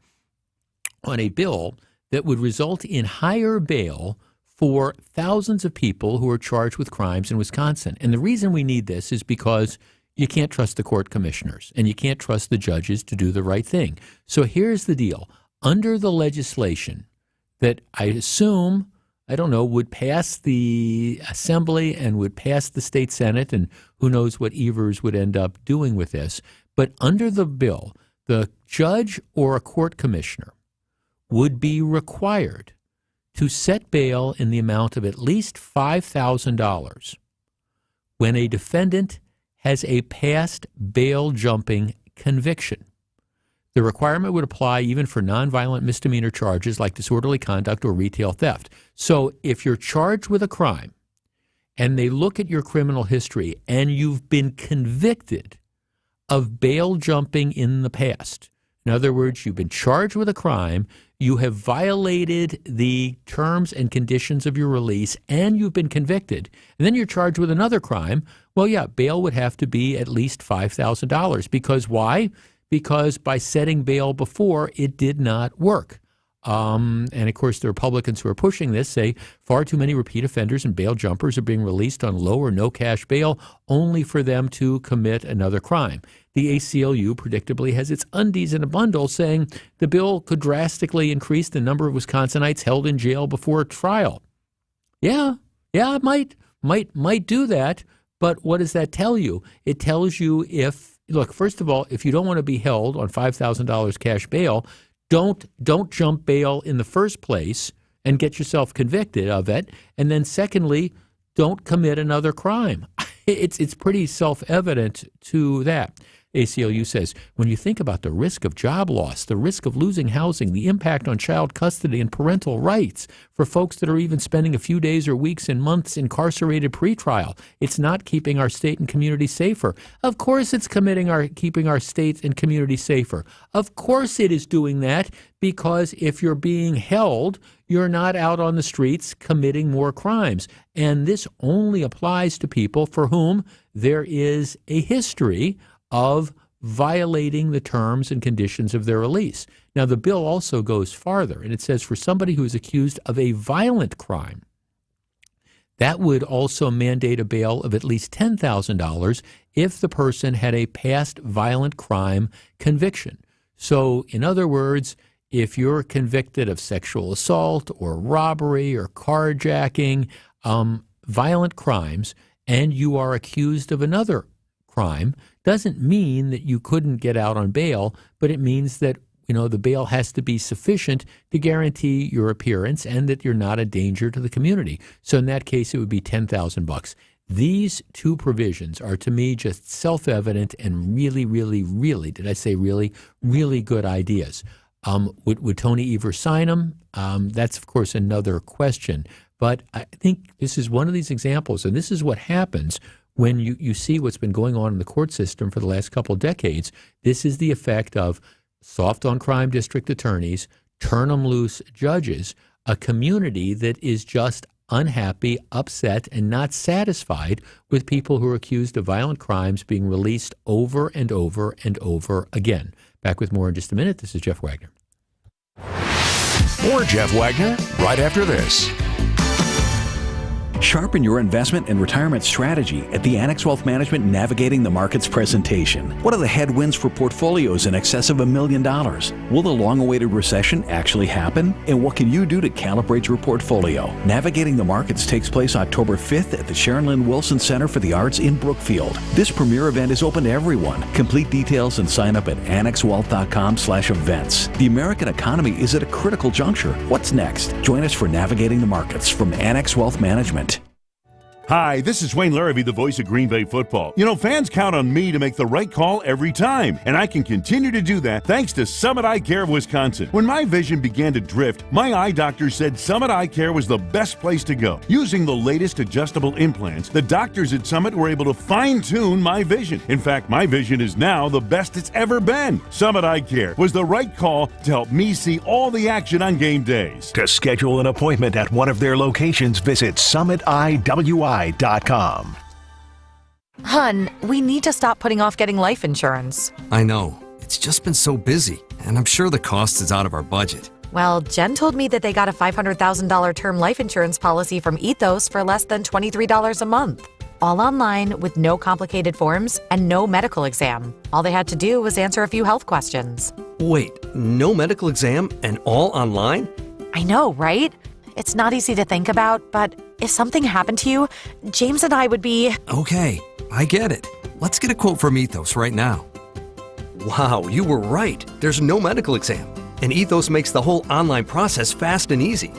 on a bill that would result in higher bail for thousands of people who are charged with crimes in Wisconsin. And the reason we need this is because you can't trust the court commissioners and you can't trust the judges to do the right thing. So here's the deal. Under the legislation that I assume, I don't know, would pass the Assembly and would pass the state Senate, and who knows what Evers would end up doing with this. But under the bill, the judge or a court commissioner would be required to set bail in the amount of at least $5,000 when a defendant has a past bail jumping conviction. The requirement would apply even for nonviolent misdemeanor charges like disorderly conduct or retail theft. So if you're charged with a crime and they look at your criminal history and you've been convicted of bail jumping in the past, in other words, you've been charged with a crime, you have violated the terms and conditions of your release, and you've been convicted, and then you're charged with another crime, well, yeah, bail would have to be at least $5,000. Because why? Because by setting bail before, it did not work. And, of course, the Republicans who are pushing this say far too many repeat offenders and bail jumpers are being released on low or no cash bail only for them to commit another crime. The ACLU predictably has its undies in a bundle saying the bill could drastically increase the number of Wisconsinites held in jail before a trial. Yeah, it might do that, but what does that tell you? It tells you look, first of all, if you don't want to be held on $5,000 cash bail, don't jump bail in the first place and get yourself convicted of it. And then secondly, don't commit another crime. It's pretty self-evident to that. ACLU says, when you think about the risk of job loss, the risk of losing housing, the impact on child custody and parental rights for folks that are even spending a few days or weeks and months incarcerated pretrial, it's not keeping our state and community safer. Of course it's keeping our state and community safer. Of course it is doing that, because if you're being held, you're not out on the streets committing more crimes. And this only applies to people for whom there is a history of violating the terms and conditions of their release. Now, the bill also goes farther, and it says for somebody who is accused of a violent crime, that would also mandate a bail of at least $10,000 if the person had a past violent crime conviction. So, in other words, if you're convicted of sexual assault or robbery or carjacking, violent crimes, and you are accused of another crime, doesn't mean that you couldn't get out on bail, but it means that, the bail has to be sufficient to guarantee your appearance and that you're not a danger to the community. So in that case, it would be $10,000. These two provisions are, to me, just self-evident and really, really, really, did I say really, really good ideas. Would Tony Evers sign them? That's, of course, another question. But I think this is one of these examples, and this is what happens when you see what's been going on in the court system for the last couple of decades. This is the effect of soft on crime district attorneys, turn them loose judges, a community that is just unhappy, upset, and not satisfied with people who are accused of violent crimes being released over and over and over again. Back with more in just a minute. This is Jeff Wagner. More Jeff Wagner right after this. Sharpen your investment and retirement strategy at the Annex Wealth Management Navigating the Markets presentation. What are the headwinds for portfolios in excess of $1 million? Will the long-awaited recession actually happen? And what can you do to calibrate your portfolio? Navigating the Markets takes place October 5th at the Sharon Lynn Wilson Center for the Arts in Brookfield. This premier event is open to everyone. Complete details and sign up at annexwealth.com/events. The American economy is at a critical juncture. What's next? Join us for Navigating the Markets from Annex Wealth Management. Hi, this is Wayne Larrabee, the voice of Green Bay football. Fans count on me to make the right call every time, and I can continue to do that thanks to Summit Eye Care of Wisconsin. When my vision began to drift, my eye doctor said Summit Eye Care was the best place to go. Using the latest adjustable implants, the doctors at Summit were able to fine-tune my vision. In fact, my vision is now the best it's ever been. Summit Eye Care was the right call to help me see all the action on game days. To schedule an appointment at one of their locations, visit summitiwi.com. Hun, we need to stop putting off getting life insurance. I know. It's just been so busy, and I'm sure the cost is out of our budget. Well, Jen told me that they got a $500,000 term life insurance policy from Ethos for less than $23 a month. All online with no complicated forms and no medical exam. All they had to do was answer a few health questions. Wait, no medical exam and all online? I know, right? It's not easy to think about, but if something happened to you, James and I would be... Okay, I get it. Let's get a quote from Ethos right now. Wow, you were right. There's no medical exam. And Ethos makes the whole online process fast and easy.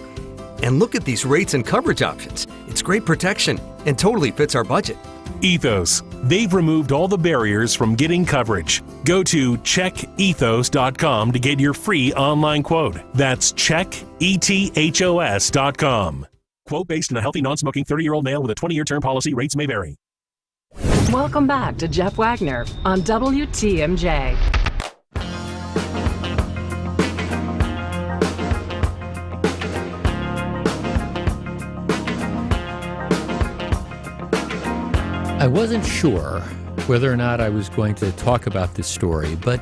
And look at these rates and coverage options. It's great protection and totally fits our budget. Ethos. They've removed all the barriers from getting coverage. Go to checkethos.com to get your free online quote. That's checkethos.com. Quote based on a healthy, non-smoking 30-year-old male with a 20-year term policy. Rates may vary. Welcome back to Jeff Wagner on WTMJ. I wasn't sure whether or not I was going to talk about this story, but,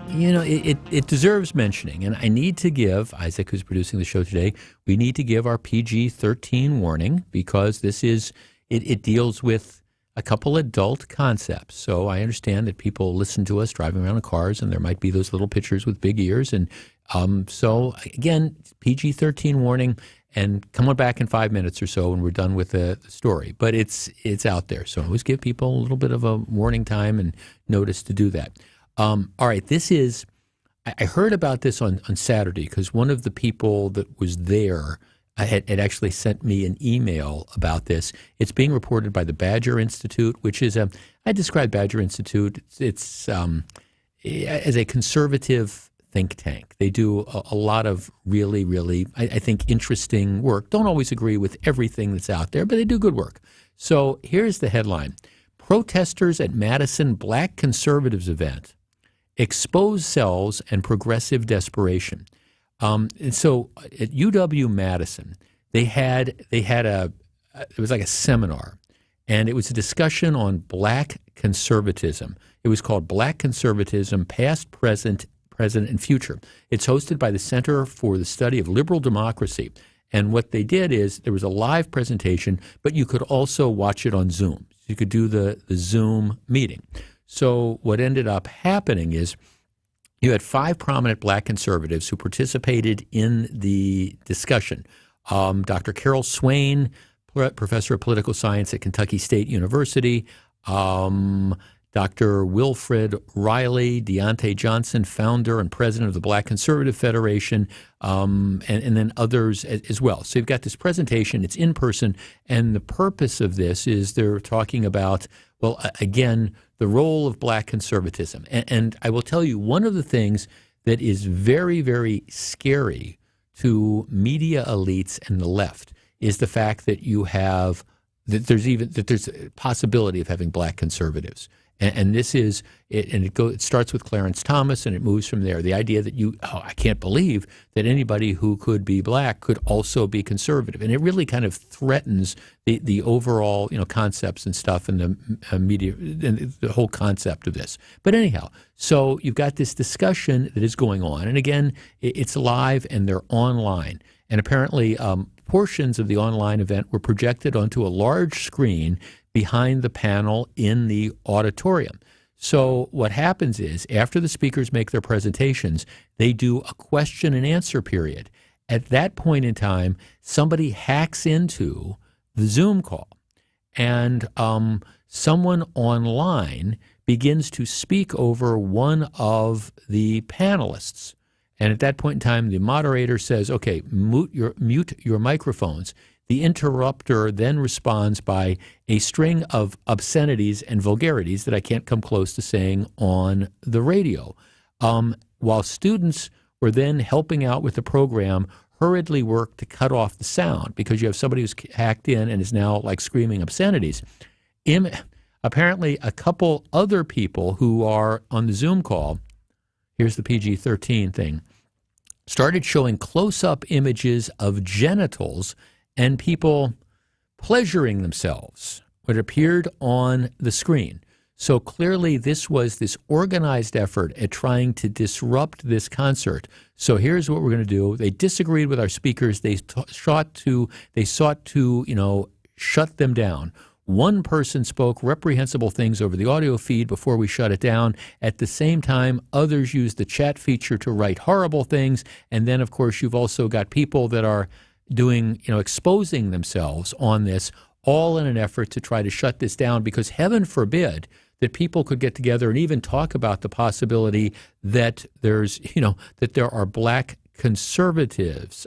you know, it deserves mentioning. And I need to give, Isaac, who's producing the show today, we need to give our PG-13 warning because this is, it deals with a couple adult concepts. So I understand that people listen to us driving around in cars and there might be those little pictures with big ears. And so, again, PG-13 warning. And come on back in 5 minutes or so when we're done with the story. But it's out there. So I always give people a little bit of a warning time and notice to do that. All right, this is – I heard about this on Saturday because one of the people that was there had actually sent me an email about this. It's being reported by the Badger Institute, which is I describe Badger Institute. It's as a conservative think tank. They do a lot of really, really, I think, interesting work. Don't always agree with everything that's out there, but they do good work. So here's the headline. Protesters at Madison Black Conservatives event expose selves and progressive desperation. And so at UW-Madison, they had it was like a seminar, and it was a discussion on black conservatism. It was called Black Conservatism, Past, Present, and Future. It's hosted by the Center for the Study of Liberal Democracy. And what they did is there was a live presentation, but you could also watch it on Zoom. You could do the Zoom meeting. So what ended up happening is you had 5 prominent black conservatives who participated in the discussion. Dr. Carol Swain, professor of political science at Kentucky State University, Dr. Wilfred Riley, Deontay Johnson, founder and president of the Black Conservative Federation, and then others as well. So you've got this presentation. It's in person, and the purpose of this is they're talking about, well, again, the role of black conservatism. And I will tell you, one of the things that is very, very scary to media elites and the left is the fact that you have that there's a possibility of having black conservatives. And this is it, and it starts with Clarence Thomas, and it moves from there. The idea that I can't believe that anybody who could be black could also be conservative, and it really kind of threatens the overall concepts and stuff and the media and the whole concept of this. But anyhow, so you've got this discussion that is going on, and again, it's live and they're online, and apparently portions of the online event were projected onto a large screen behind the panel in the auditorium. So what happens is after the speakers make their presentations, they do a question and answer period. At that point in time, somebody hacks into the Zoom call, and someone online begins to speak over one of the panelists. And at that point in time, the moderator says, okay, mute your microphones. The interrupter then responds by a string of obscenities and vulgarities that I can't come close to saying on the radio. While students were then helping out with the program, hurriedly worked to cut off the sound because you have somebody who's hacked in and is now like screaming obscenities. Apparently, a couple other people who are on the Zoom call, here's the PG-13 thing, started showing close-up images of genitals and people pleasuring themselves, what appeared on the screen. So clearly this was this organized effort at trying to disrupt this concert. So here's what we're going to do. They disagreed with our speakers. They sought to, shut them down. One person spoke reprehensible things over the audio feed before we shut it down. At the same time, others used the chat feature to write horrible things. And then, of course, you've also got people that are doing, exposing themselves on this, all in an effort to try to shut this down, because heaven forbid that people could get together and even talk about the possibility that there's, that there are black conservatives.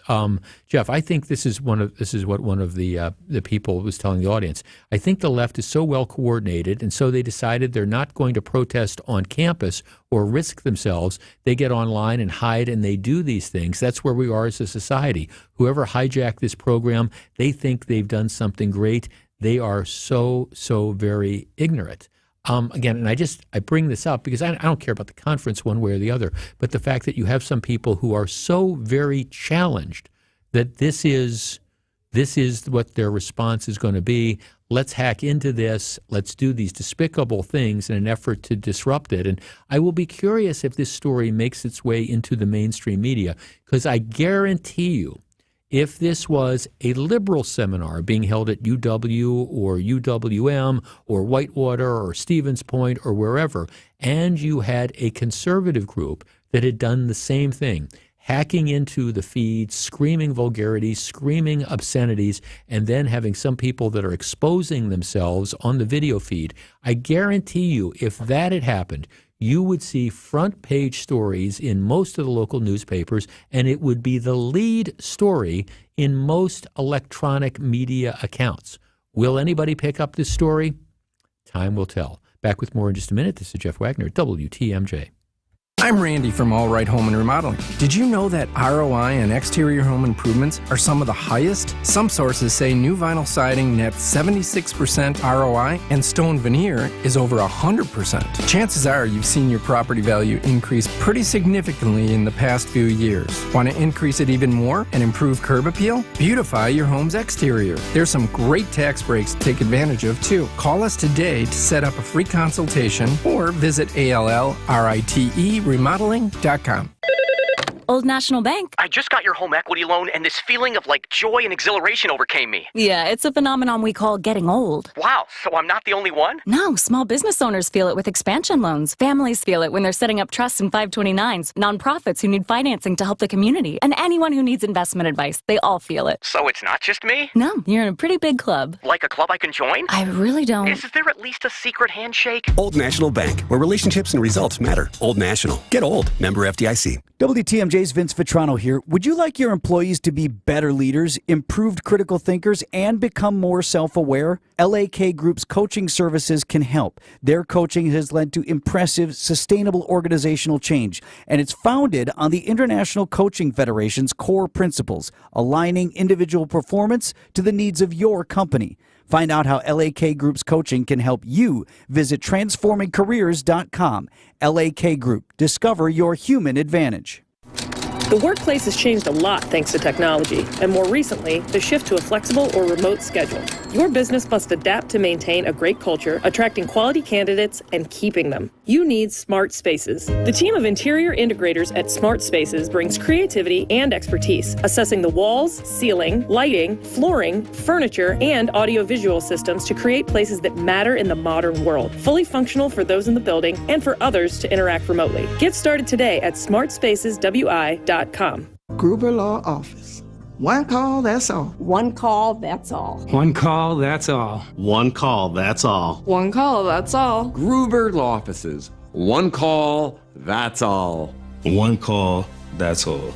Jeff, I think this is what one of the people was telling the audience. I think the left is so well coordinated, and so they decided they're not going to protest on campus or risk themselves. They get online and hide, and they do these things. That's where we are as a society. Whoever hijacked this program, they think they've done something great. They are so very ignorant. Again, and I bring this up because I don't care about the conference one way or the other, but the fact that you have some people who are so very challenged that this is what their response is going to be. Let's hack into this. Let's do these despicable things in an effort to disrupt it. And I will be curious if this story makes its way into the mainstream media, because I guarantee you, if this was a liberal seminar being held at UW or UWM or Whitewater or Stevens Point or wherever, and you had a conservative group that had done the same thing, hacking into the feed, screaming vulgarities, screaming obscenities, and then having some people that are exposing themselves on the video feed, I guarantee you, if that had happened, you would see front page stories in most of the local newspapers, and it would be the lead story in most electronic media accounts. Will anybody pick up this story? Time will tell. Back with more in just a minute. This is Jeff Wagner, WTMJ. I'm Randy from All Right Home and Remodeling. Did you know that ROI on exterior home improvements are some of the highest? Some sources say new vinyl siding nets 76% ROI and stone veneer is over 100%. Chances are you've seen your property value increase pretty significantly in the past few years. Want to increase it even more and improve curb appeal? Beautify your home's exterior. There's some great tax breaks to take advantage of too. Call us today to set up a free consultation or visit ALLRITE-remodeling.com. Old National Bank. I just got your home equity loan, and this feeling of joy and exhilaration overcame me. Yeah, it's a phenomenon we call getting old. Wow, so I'm not the only one? No, small business owners feel it with expansion loans. Families feel it when they're setting up trusts and 529s. Nonprofits who need financing to help the community. And anyone who needs investment advice. They all feel it. So it's not just me? No, you're in a pretty big club. Like a club I can join? I really don't. Is there at least a secret handshake? Old National Bank, where relationships and results matter. Old National. Get old. Member FDIC. WTMJ's Vince Vitrano here. Would you like your employees to be better leaders, improved critical thinkers, and become more self-aware? LAK Group's coaching services can help. Their coaching has led to impressive, sustainable organizational change, and it's founded on the International Coaching Federation's core principles, aligning individual performance to the needs of your company. Find out how LAK Group's coaching can help you. Visit transformingcareers.com. LAK Group. Discover your human advantage. The workplace has changed a lot thanks to technology, and more recently, the shift to a flexible or remote schedule. Your business must adapt to maintain a great culture, attracting quality candidates and keeping them. You need Smart Spaces. The team of interior integrators at Smart Spaces brings creativity and expertise, assessing the walls, ceiling, lighting, flooring, furniture, and audiovisual systems to create places that matter in the modern world, fully functional for those in the building and for others to interact remotely. Get started today at smartspaceswi.com. Gruber Law Office. One call, that's all. One call, that's all. One call, that's all. One call, that's all. One call, that's all. Gruber Law Offices. One call, that's all. One call, that's all.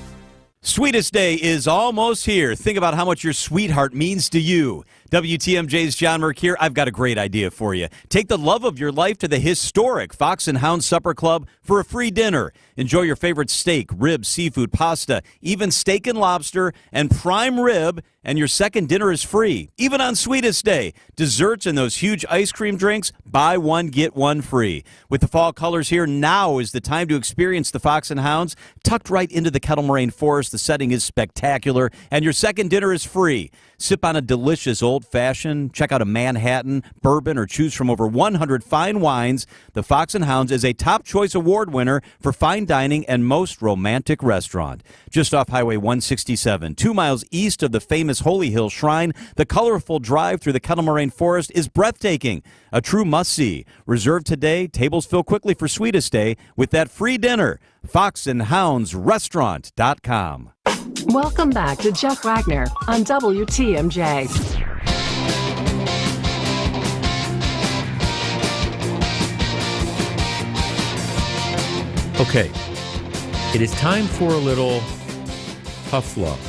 Sweetest Day is almost here. Think about how much your sweetheart means to you. WTMJ's John Merck here. I've got a great idea for you. Take the love of your life to the historic Fox and Hound Supper Club for a free dinner. Enjoy your favorite steak, ribs, seafood, pasta, even steak and lobster and prime rib, and your second dinner is free, even on Sweetest Day. Desserts and those huge ice cream drinks, buy one, get one free. With the fall colors here, now is the time to experience the Fox and Hounds. Tucked right into the Kettle Moraine Forest, the setting is spectacular, and your second dinner is free. Sip on a delicious old-fashioned, check out a Manhattan, bourbon, or choose from over 100 fine wines. The Fox and Hounds is a Top Choice Award winner for fine dining and most romantic restaurant. Just off Highway 167, 2 miles east of the famous Holy Hill Shrine, the colorful drive through the Kettle Moraine Forest is breathtaking. A true must-see. Reserve today. Tables fill quickly for Sweetest Day with that free dinner. FoxandHoundsRestaurant.com. Welcome back to Jeff Wagner on WTMJ. Okay, it is time for a little tough love.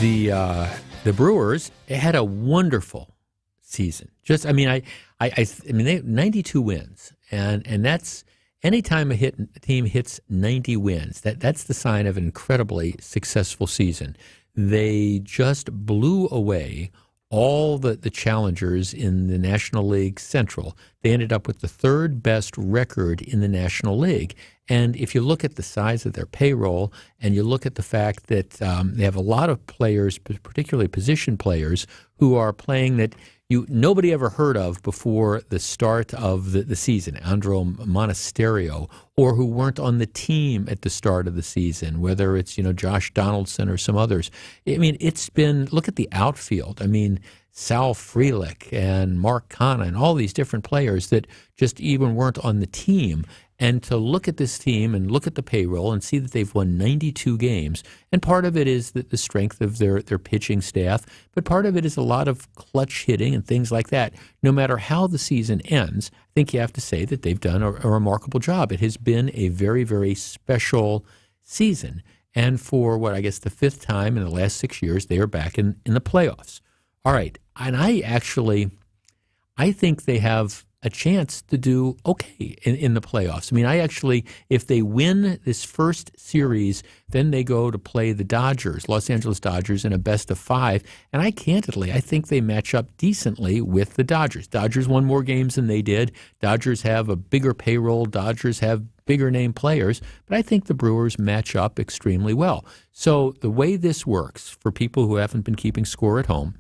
The Brewers had a wonderful season. They have 92 wins, and that's anytime a team hits 90 wins, that's the sign of an incredibly successful season. They just blew away all the challengers in the National League Central. They ended up with the third best record in the National League. And if you look at the size of their payroll and you look at the fact that they have a lot of players, particularly position players, who are playing that nobody ever heard of before the start of the season, Andro Monasterio, or who weren't on the team at the start of the season, whether it's, Josh Donaldson or some others. I mean, look at the outfield. I mean, Sal Frelick and Mark Canha and all these different players that just even weren't on the team. And to look at this team and look at the payroll and see that they've won 92 games, and part of it is the strength of their pitching staff, but part of it is a lot of clutch hitting and things like that. No matter how the season ends, I think you have to say that they've done a remarkable job. It has been a very, very special season. And for the fifth time in the last 6 years, they are back in the playoffs. All right. And I think they have a chance to do okay in the playoffs. I mean, if they win this first series, then they go to play the Dodgers, Los Angeles Dodgers, in a best-of-5. And I think they match up decently with the Dodgers. Dodgers won more games than they did. Dodgers have a bigger payroll. Dodgers have bigger-name players. But I think the Brewers match up extremely well. So the way this works, for people who haven't been keeping score at home,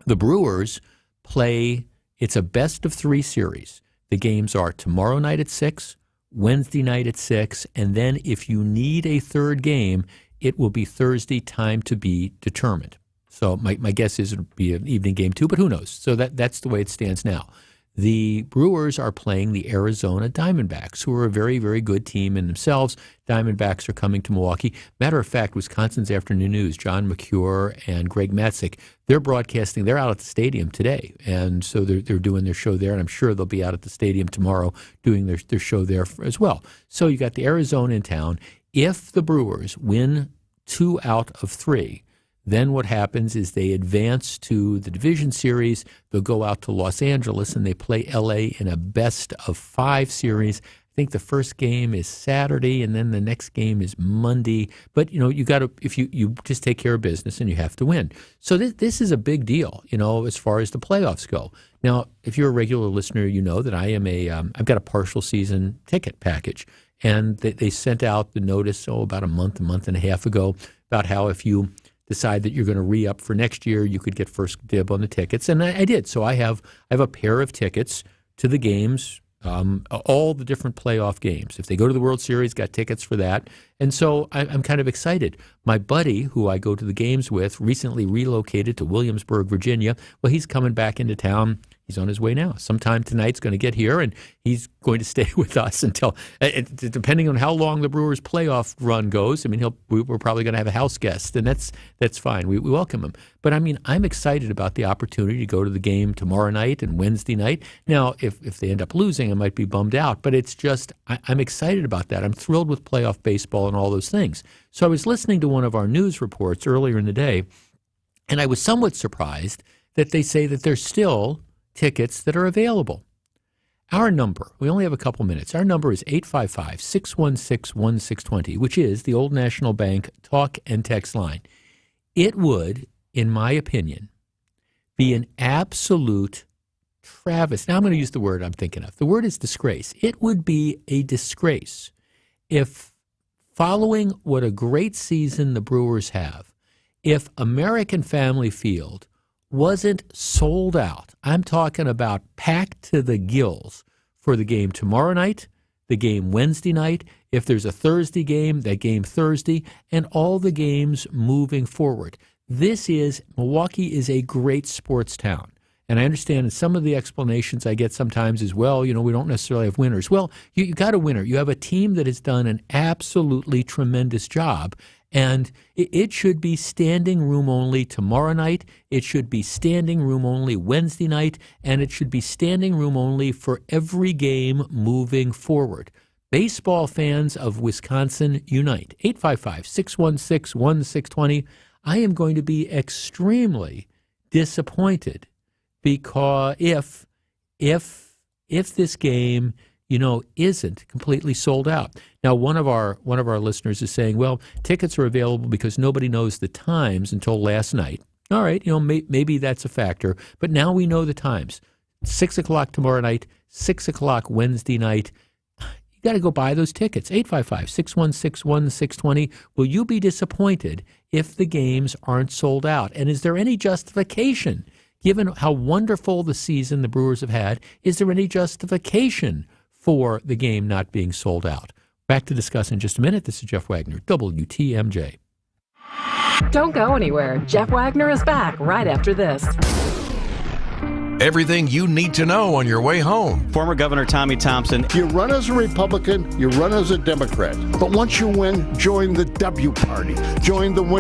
the Brewers play. It's a best-of-3 series. The games are tomorrow night at 6, Wednesday night at 6, and then if you need a third game, it will be Thursday, time to be determined. So my guess is it'll be an evening game too, but who knows? So that's the way it stands now. The Brewers are playing the Arizona Diamondbacks, who are a very, very good team in themselves. Diamondbacks are coming to Milwaukee. Matter of fact, Wisconsin's Afternoon News, John McCure and Greg Matzik, they're broadcasting. They're out at the stadium today, and so they're doing their show there, and I'm sure they'll be out at the stadium tomorrow doing their show there as well. So you got the Arizona in town. If the Brewers win 2 out of 3, then what happens is they advance to the division series. They'll go out to Los Angeles and they play LA in a best-of-5 series. I think the first game is Saturday and then the next game is Monday. But you got to, if you just take care of business and you have to win. So this is a big deal, as far as the playoffs go. Now, if you're a regular listener, you know that I am I've got a partial season ticket package, and they sent out the notice about a month and a half ago about how if you decide that you're going to re-up for next year, you could get first dib on the tickets. And I did. So I have a pair of tickets to the games, all the different playoff games. If they go to the World Series, got tickets for that. And so I'm kind of excited. My buddy, who I go to the games with, recently relocated to Williamsburg, Virginia. Well, he's coming back into town. He's on his way now. Sometime tonight's going to get here, and he's going to stay with us until, depending on how long the Brewers' playoff run goes. I mean, we're probably going to have a house guest, and that's fine. We welcome him. But I mean, I'm excited about the opportunity to go to the game tomorrow night and Wednesday night. Now, if they end up losing, I might be bummed out, but it's just I'm excited about that. I'm thrilled with playoff baseball and all those things. So I was listening to one of our news reports earlier in the day, and I was somewhat surprised that they say that there's still tickets that are available. Our number, we only have a couple minutes. Our number is 855-616-1620, which is the Old National Bank talk and text line. It would in my opinion, be an absolute travesty. Now I'm going to use the word I'm thinking of. The word is disgrace. It would be a disgrace if, following what a great season the Brewers have, if American Family Field wasn't sold out. I'm talking about packed to the gills for the game tomorrow night, the game Wednesday night, if there's a Thursday game, that game Thursday, and all the games moving forward. Milwaukee is a great sports town. And I understand some of the explanations I get sometimes is, well, we don't necessarily have winners. Well, you got a winner. You have a team that has done an absolutely tremendous job. And it should be standing room only tomorrow night. It should be standing room only Wednesday night. And it should be standing room only for every game moving forward. Baseball fans of Wisconsin, unite. 855-616-1620. I am going to be extremely disappointed because if this game, isn't completely sold out. Now, one of our listeners is saying, well, tickets are available because nobody knows the times until last night. All right, maybe that's a factor, but now we know the times. 6 o'clock tomorrow night, 6 o'clock Wednesday night. You got to go buy those tickets. 855-616-1620. Will you be disappointed if the games aren't sold out? And is there any justification, given how wonderful the season the Brewers have had, is there any justification for the game not being sold out? Back to discuss in just a minute. This is Jeff Wagner, WTMJ. Don't go anywhere. Jeff Wagner is back right after this. Everything you need to know on your way home. Former Governor Tommy Thompson. You run as a Republican, you run as a Democrat. But once you win, join the W Party. Join the winning